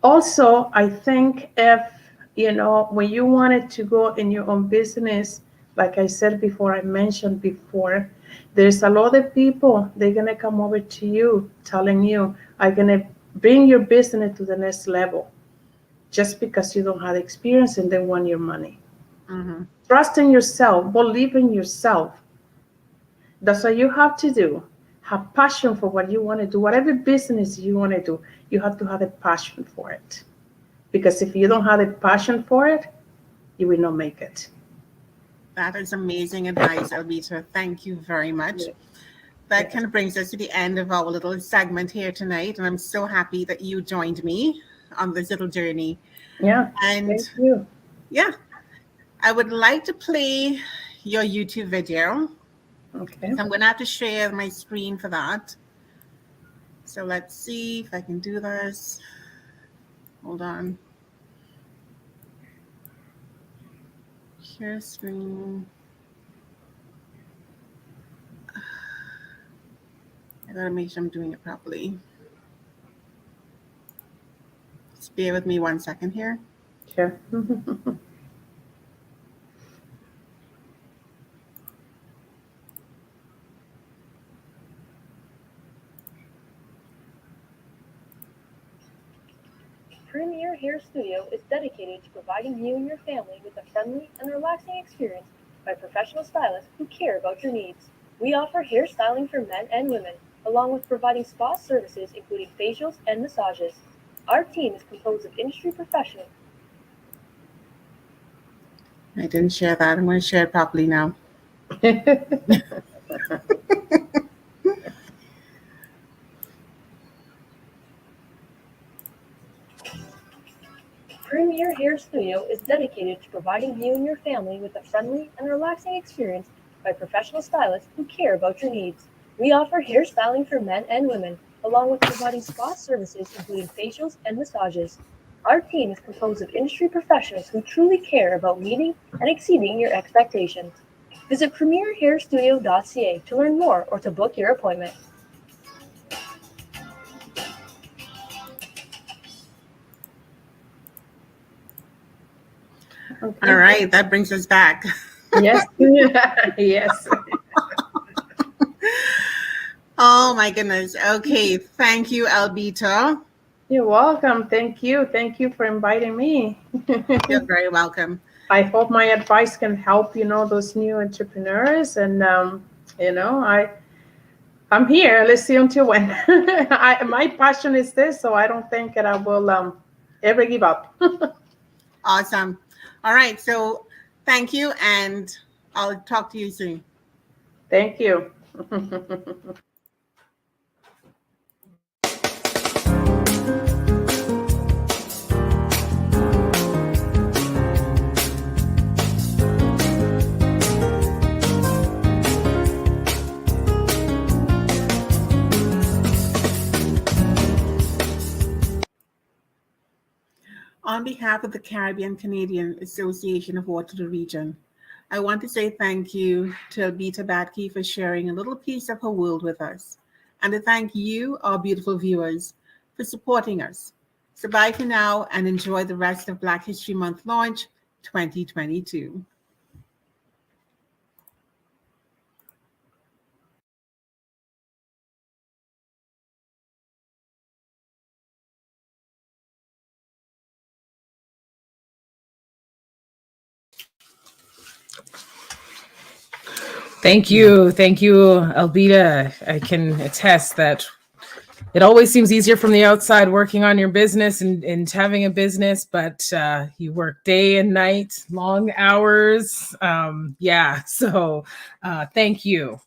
Also, I think if, when you wanted to go in your own business, like I said before, I mentioned before, there's a lot of people, they're going to come over to you telling you, I'm going to bring your business to the next level, just because you don't have experience and they want your money. Trust in yourself, believe in yourself. That's what you have to do. Have passion for what you want to do. Whatever business you want to do, you have to have a passion for it. Because if you don't have a passion for it, you will not make it. That is amazing advice, Elvita. Thank you very much. That kind of brings us to the end of our little segment here tonight. And I'm so happy that you joined me on this little journey. Yeah, and thank you. Yeah, I would like to play your YouTube video. Okay. So I'm going to have to share my screen for that. So let's see if I can do this. Hold on. Share screen. I gotta make sure I'm doing it properly. Just bear with me 1 second here. Sure. Premier Hair Studio is dedicated to providing you and your family with a friendly and relaxing experience by professional stylists who care about your needs. We offer hairstyling for men and women, along with providing spa services including facials and massages. Our team is composed of industry professionals. I didn't share that. I'm going to share it properly now. Premier Hair Studio is dedicated to providing you and your family with a friendly and relaxing experience by professional stylists who care about your needs. We offer hairstyling for men and women, along with providing spa services including facials and massages. Our team is composed of industry professionals who truly care about meeting and exceeding your expectations. Visit premierhairstudio.ca to learn more or to book your appointment. All right, that brings us back. Yes. Yes. Oh my goodness. Okay, thank you, Albita. You're welcome. Thank you. Thank you for inviting me. You're very welcome. I hope my advice can help, those new entrepreneurs. And, I'm here. Let's see until when. My passion is this, so I don't think that I will ever give up. Awesome. All right, so thank you, and I'll talk to you soon. Thank you. On behalf of the Caribbean Canadian Association of Waterloo Region, I want to say thank you to Albita Batke for sharing a little piece of her world with us, and to thank you, our beautiful viewers, for supporting us. So bye for now, and enjoy the rest of Black History Month Launch 2022. Thank you. Thank you, Albita. I can attest that it always seems easier from the outside working on your business and having a business, but you work day and night, long hours. So thank you.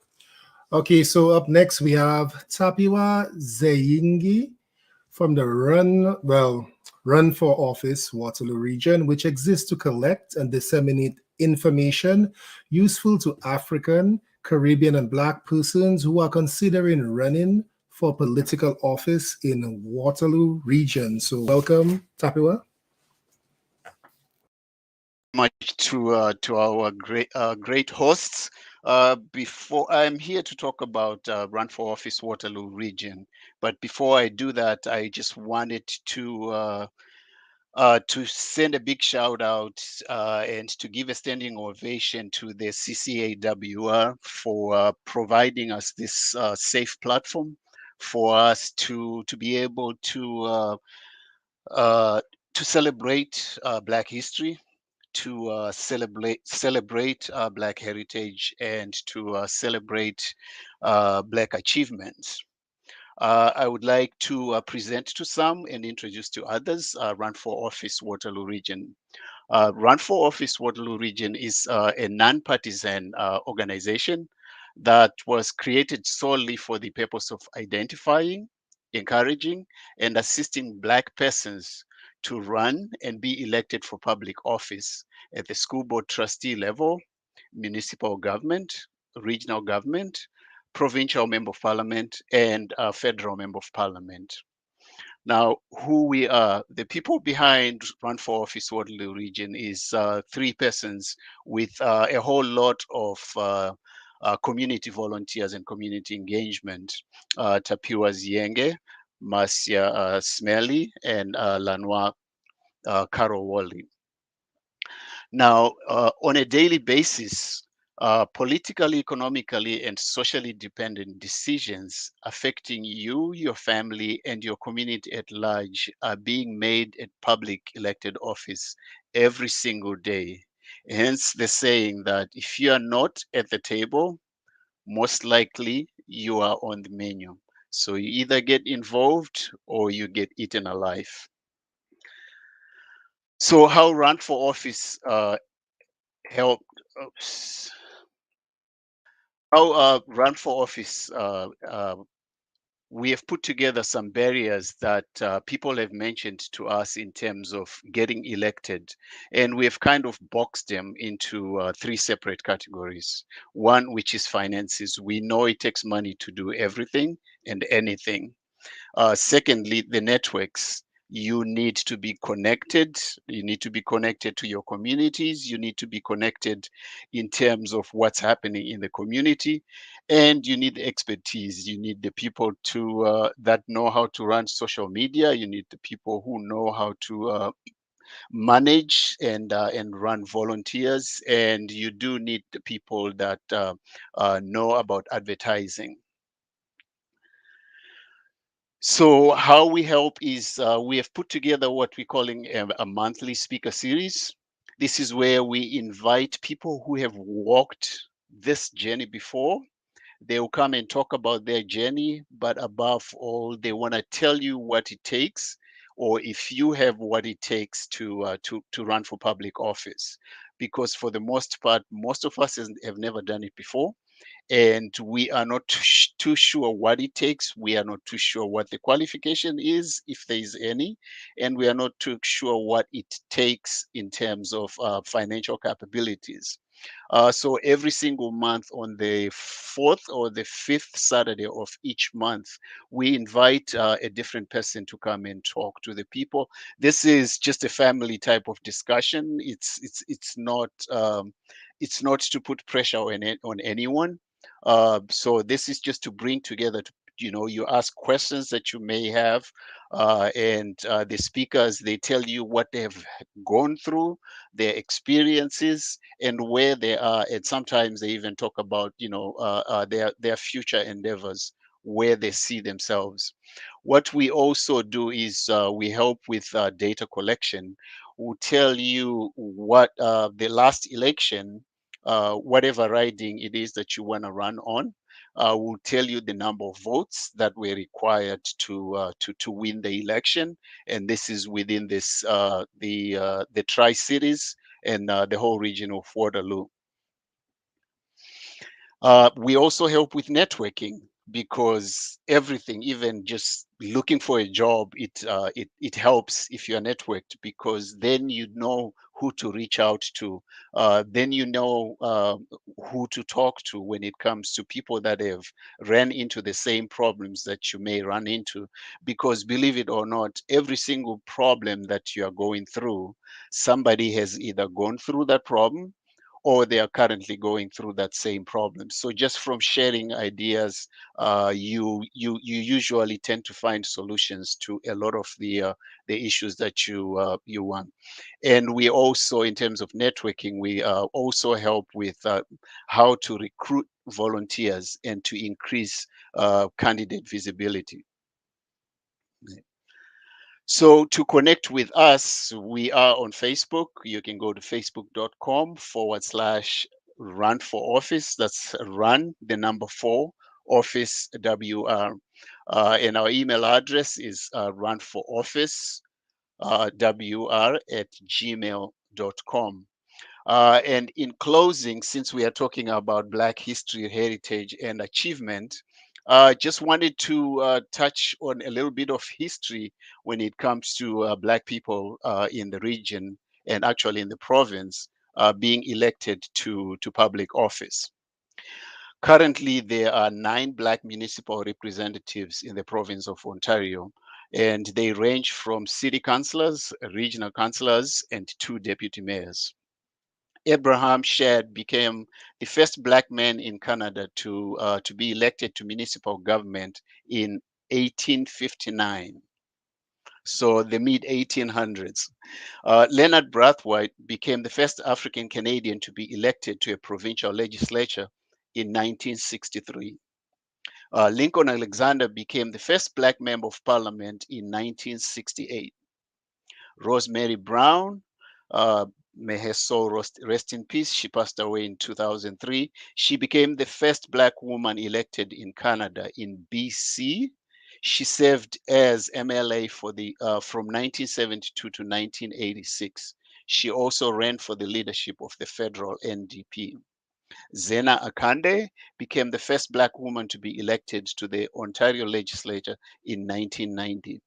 Okay, so up next we have Tapiwa Zeyingi from the Run for Office Waterloo region, which exists to collect and disseminate information useful to African, Caribbean, and Black persons who are considering running for political office in Waterloo region. So welcome, Tapiwa. Much to our great hosts. Before I'm here to talk about Run for Office Waterloo region, but before I do that, I just wanted to send a big shout out and to give a standing ovation to the CCAWR for providing us this safe platform for us to be able to celebrate Black history, to celebrate Black heritage, and to celebrate Black achievements. I would like to present to some and introduce to others Run for Office Waterloo Region. Run for Office Waterloo Region is a non-partisan organization that was created solely for the purpose of identifying, encouraging, and assisting Black persons to run and be elected for public office at the school board trustee level, municipal government, regional government, provincial member of parliament, and federal member of parliament. Now, who we are, the people behind Run for Office Waterloo region is 3 persons with a whole lot of community volunteers and community engagement. Tapiwa Zienge, Marcia Smelly, and Lanois Carol Wally. Now, on a daily basis, politically, economically, and socially dependent decisions affecting you, your family, and your community at large are being made at public elected office every single day. Hence the saying that if you are not at the table, most likely you are on the menu. So you either get involved or you get eaten alive. So how Run for Office help? Oops. How Run for Office? We have put together some barriers that people have mentioned to us in terms of getting elected, and we have kind of boxed them into 3 separate categories. One, which is finances. We know it takes money to do everything and anything. Secondly, the networks. You need to be connected. You need to be connected to your communities. You need to be connected in terms of what's happening in the community. And you need expertise. You need the people to that know how to run social media. You need the people who know how to manage and run volunteers. And you do need the people that know about advertising. So how we help is we have put together what we're calling a monthly speaker series. This is where we invite people who have walked this journey before. They will come and talk about their journey, but above all, they want to tell you what it takes, or if you have what it takes to run for public office. Because for the most part, most of us have never done it before, and we are not too sure what it takes. We are not too sure what the qualification is, if there is any, and we are not too sure what it takes in terms of financial capabilities. So every single month on the 4th or the 5th Saturday of each month, we invite a different person to come and talk to the people. This is just a family type of discussion. It's not to put pressure on anyone. So this is just to bring together, you ask questions that you may have, and the speakers, they tell you what they have gone through, their experiences, and where they are. And sometimes they even talk about, their future endeavors, where they see themselves. What we also do is we help with data collection. We'll tell you what the last election, whatever riding it is that you want to run on, will tell you the number of votes that were required to win the election, and this is within the Tri-Cities and the whole region of Waterloo. We also help with networking, because everything, even just looking for a job, it helps if you're networked, because then you know who to reach out to. Then you know who to talk to when it comes to people that have ran into the same problems that you may run into. Because believe it or not, every single problem that you are going through, somebody has either gone through that problem or they are currently going through that same problem. So just from sharing ideas, you usually tend to find solutions to a lot of the issues that you want. And we also, in terms of networking, we also help with how to recruit volunteers and to increase candidate visibility. So to connect with us, we are on Facebook. You can go to facebook.com/run for office. That's run, the number 4, office, WR. And our email address is runforoffice, WR@gmail.com. And in closing, since we are talking about Black history, heritage, and achievement, just wanted to touch on a little bit of history when it comes to Black people in the region and actually in the province. being elected to public office. Currently, there are 9 Black municipal representatives in the province of Ontario, and they range from city councillors, regional councillors, and 2 deputy mayors. Abraham Shedd became the first Black man in Canada to be elected to municipal government in 1859. So the mid 1800s. Leonard Brathwaite became the first African Canadian to be elected to a provincial legislature in 1963. Lincoln Alexander became the first Black member of Parliament in 1968. Rosemary Brown, may her soul rest in peace. She passed away in 2003. She became the first Black woman elected in Canada in BC. She served as MLA for from 1972 to 1986. She also ran for the leadership of the federal NDP. Zena Akande became the first Black woman to be elected to the Ontario legislature in 1990.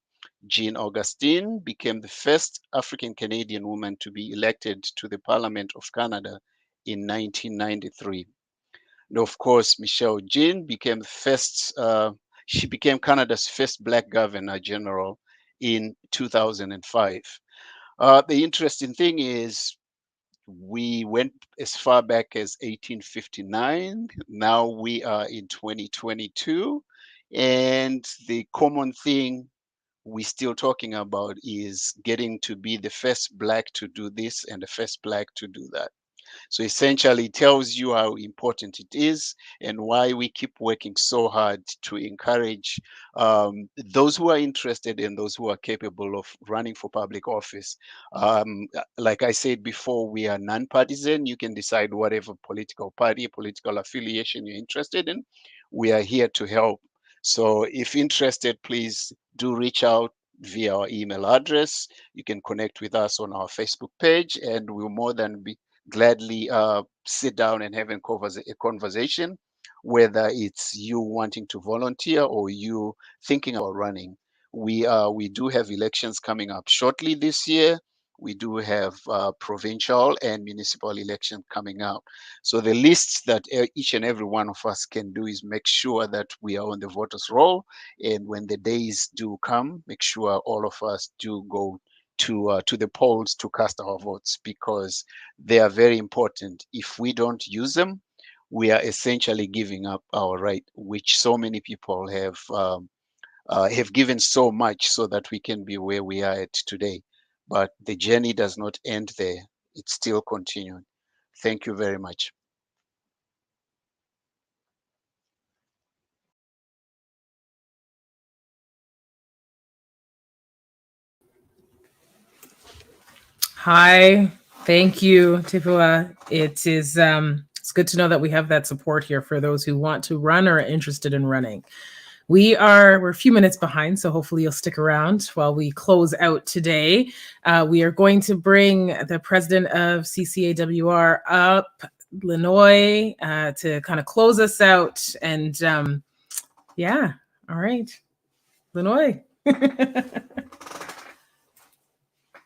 Jean Augustine became the first African Canadian woman to be elected to the Parliament of Canada in 1993. And of course, Michelle Jean became she became Canada's first Black Governor General in 2005. The interesting thing is we went as far back as 1859. Now we are in 2022. And the common thing we're still talking about is getting to be the first Black to do this and the first Black to do that. So essentially it tells you how important it is and why we keep working so hard to encourage those who are interested and those who are capable of running for public office. Like I said before, we are non-partisan. You can decide whatever political party, political affiliation you're interested in. We are here to help. So if interested, please do reach out via our email address. You can connect with us on our Facebook page, and we'll more than be gladly sit down and have a conversation, whether it's you wanting to volunteer or you thinking about running. We do have elections coming up shortly this year. We do have provincial and municipal elections coming up. So the list that each and every one of us can do is make sure that we are on the voters roll. And when the days do come, make sure all of us do go to the polls to cast our votes, because they are very important. If we don't use them, we are essentially giving up our right, which so many people have given so much so that we can be where we are at today. But the journey does not end there. It's still continuing. Thank you very much. Hi, thank you, Tifua. It is it's good to know that we have that support here for those who want to run or are interested in running. We're a few minutes behind, so hopefully you'll stick around while we close out today. We are going to bring the president of CCAWR up, Linoy, to kind of close us out. And yeah, all right, Linoy.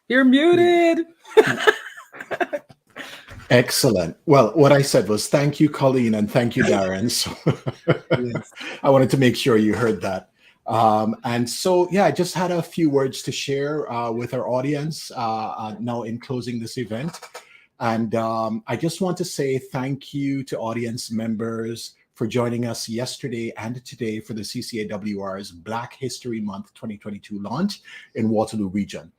You're muted. Excellent. Well, what I said was thank you, Colleen, and thank you, Darren. So I wanted to make sure you heard that. And so, yeah, I just had a few words to share with our audience now in closing this event. And I just want to say thank you to audience members for joining us yesterday and today for the CCAWR's Black History Month 2022 launch in Waterloo region.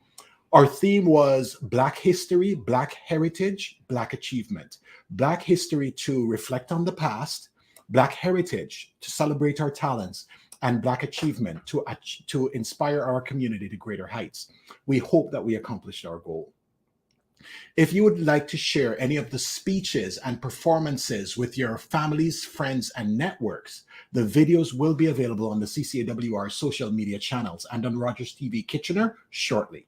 Our theme was Black History, Black Heritage, Black Achievement. Black History to reflect on the past, Black Heritage to celebrate our talents, and Black Achievement to inspire our community to greater heights. We hope that we accomplished our goal. If you would like to share any of the speeches and performances with your families, friends, and networks, the videos will be available on the CCAWR social media channels and on Rogers TV Kitchener shortly.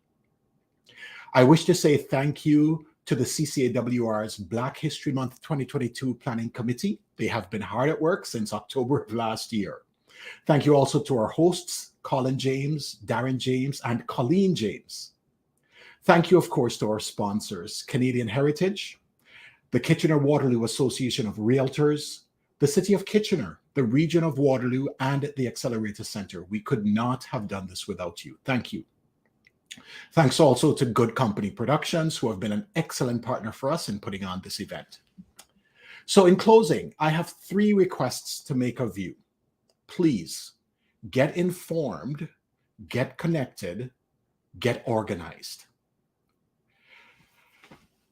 I wish to say thank you to the CCAWR's Black History Month 2022 Planning Committee. They have been hard at work since October of last year. Thank you also to our hosts, Colin James, Darren James, and Colleen James. Thank you, of course, to our sponsors, Canadian Heritage, the Kitchener-Waterloo Association of Realtors, the City of Kitchener, the Region of Waterloo, and the Accelerator Center. We could not have done this without you. Thank you. Thanks also to Good Company Productions, who have been an excellent partner for us in putting on this event. So in closing, I have 3 requests to make of you. Please get informed, get connected, get organized.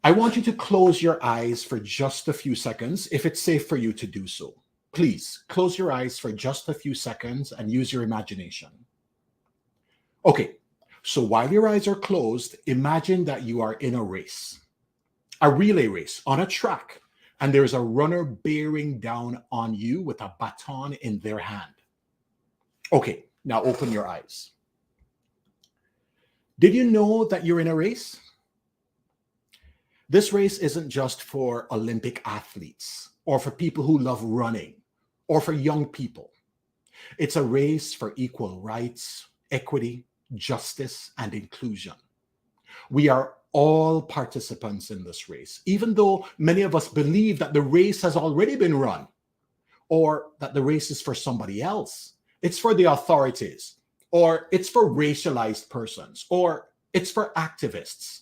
I want you to close your eyes for just a few seconds, if it's safe for you to do so. Please close your eyes for just a few seconds and use your imagination. Okay, so while your eyes are closed, imagine that you are in a race, a relay race on a track, and there's a runner bearing down on you with a baton in their hand. Okay, now open your eyes. Did you know that you're in a race? This race isn't just for Olympic athletes or for people who love running or for young people. It's a race for equal rights, equity, justice, and inclusion. We are all participants in this race, even though many of us believe that the race has already been run or that the race is for somebody else. It's for the authorities, or it's for racialized persons, or it's for activists.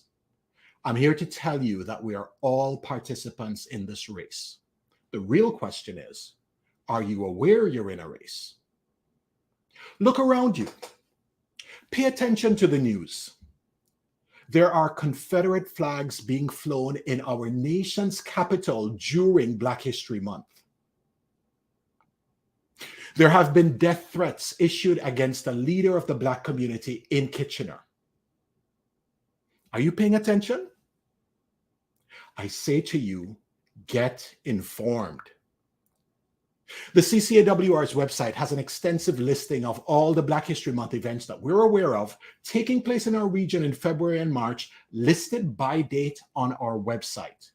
I'm here to tell you that we are all participants in this race. The real question is, are you aware you're in a race? Look around you. Pay attention to the news. There are Confederate flags being flown in our nation's capital during Black History Month. There have been death threats issued against a leader of the Black community in Kitchener. Are you paying attention? I say to you, get informed. The CCAWR's website has an extensive listing of all the Black History Month events that we're aware of taking place in our region in February and March, listed by date on our website.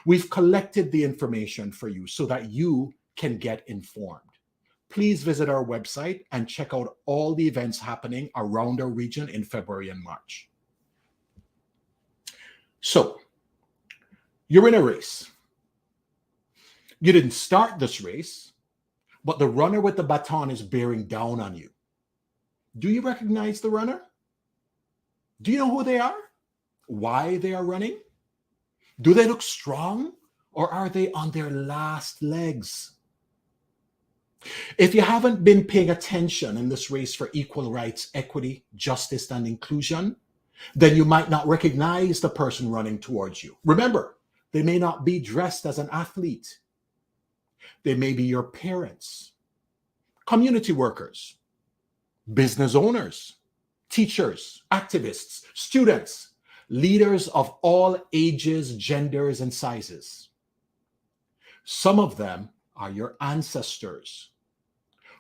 We've collected the information for you so that you can get informed. Please visit our website and check out all the events happening around our region in February and March. So, you're in a race. You didn't start this race, but the runner with the baton is bearing down on you. Do you recognize the runner? Do you know who they are? Why they are running? Do they look strong, or are they on their last legs? If you haven't been paying attention in this race for equal rights, equity, justice, and inclusion, then you might not recognize the person running towards you. Remember, they may not be dressed as an athlete. They may be your parents, community workers, business owners, teachers, activists, students, leaders of all ages, genders, and sizes. Some of them are your ancestors,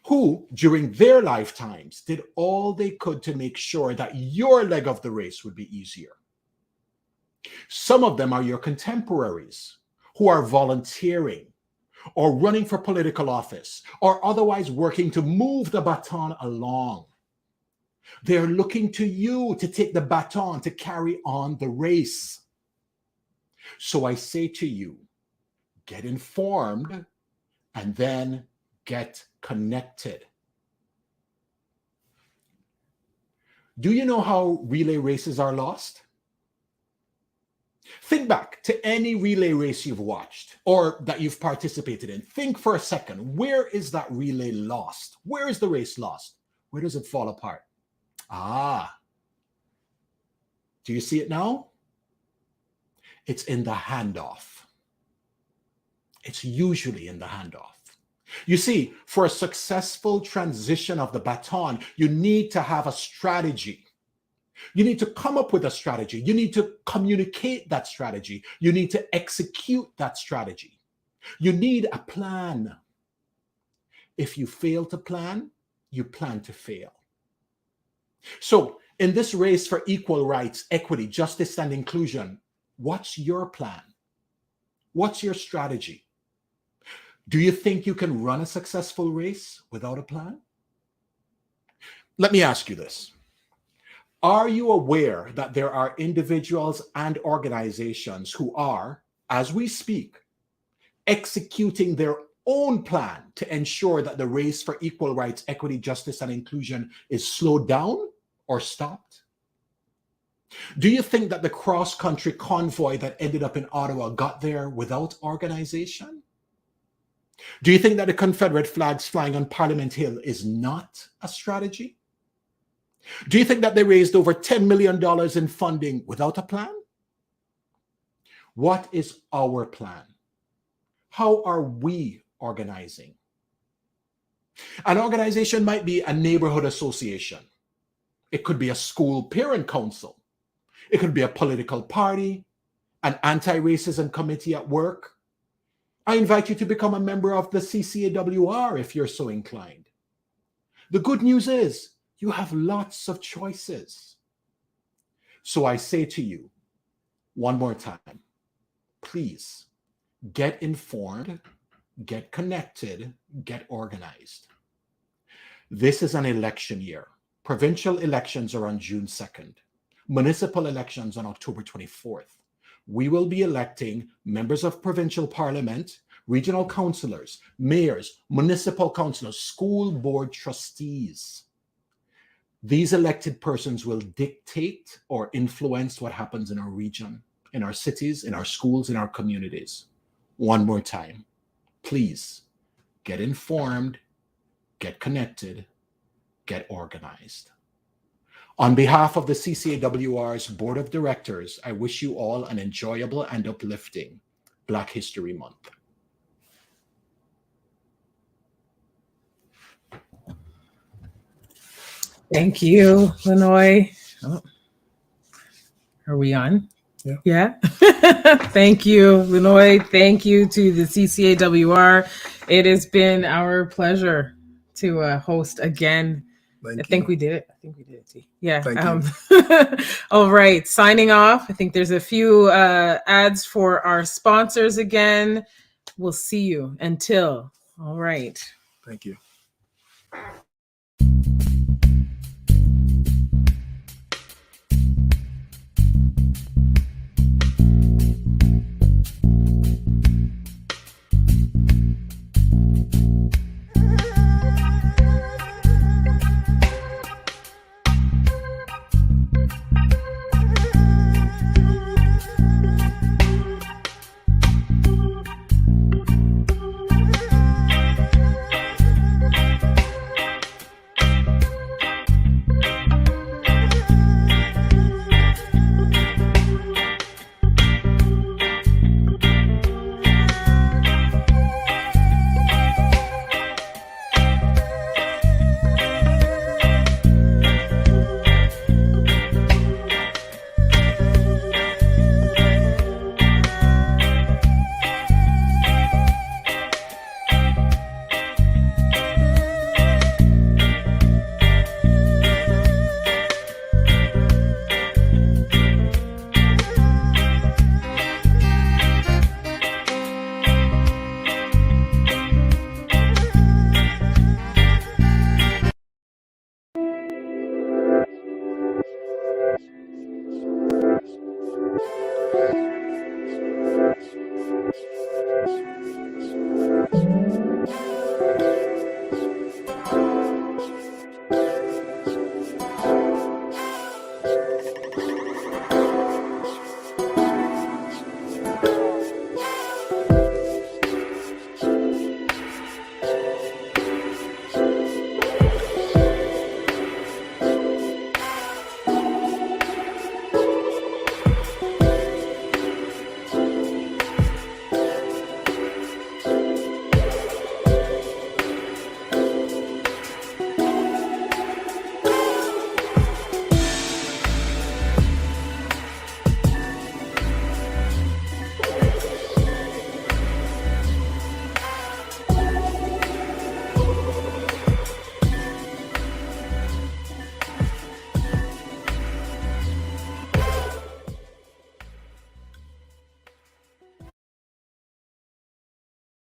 who during their lifetimes did all they could to make sure that your leg of the race would be easier. Some of them are your contemporaries, who are volunteering or running for political office or otherwise working to move the baton along. They're looking to you to take the baton to carry on the race. So I say to you, get informed and then get connected. Do you know how relay races are lost? Think back to any relay race you've watched or that you've participated in. Think for a second, where is that relay lost? Where is the race lost? Where does it fall apart? Do you see it now? It's in the handoff. It's usually in the handoff. You see, for a successful transition of the baton, you need to have a strategy. You need to come up with a strategy. You need to communicate that strategy. You need to execute that strategy. You need a plan. If you fail to plan, you plan to fail. So, in this race for equal rights, equity, justice, and inclusion, what's your plan? What's your strategy? Do you think you can run a successful race without a plan? Let me ask you this. Are you aware that there are individuals and organizations who are, as we speak, executing their own plan to ensure that the race for equal rights, equity, justice, and inclusion is slowed down or stopped? Do you think that the cross-country convoy that ended up in Ottawa got there without organization? Do you think that the Confederate flags flying on Parliament Hill is not a strategy? Do you think that they raised over $10 million in funding without a plan? What is our plan? How are we organizing? An organization might be a neighborhood association. It could be a school parent council. It could be a political party, an anti-racism committee at work. I invite you to become a member of the CCAWR if you're so inclined. The good news is you have lots of choices. So I say to you, one more time, please get informed, get connected, get organized. This is an election year. Provincial elections are on June 2nd. Municipal elections on October 24th. We will be electing members of provincial parliament, regional councillors, mayors, municipal councillors, school board trustees. These elected persons will dictate or influence what happens in our region, in our cities, in our schools, in our communities. One more time, please get informed, get connected, get organized. On behalf of the CCAWR's Board of Directors, I wish you all an enjoyable and uplifting Black History Month. Thank you, Linoy. Oh. Are we on? Yeah. Thank you, Linoy. Thank you to the CCAWR. It has been our pleasure to host again. I think we did it. T. Yeah. All right. Signing off. I think there's a few ads for our sponsors again. We'll see you until. All right. Thank you.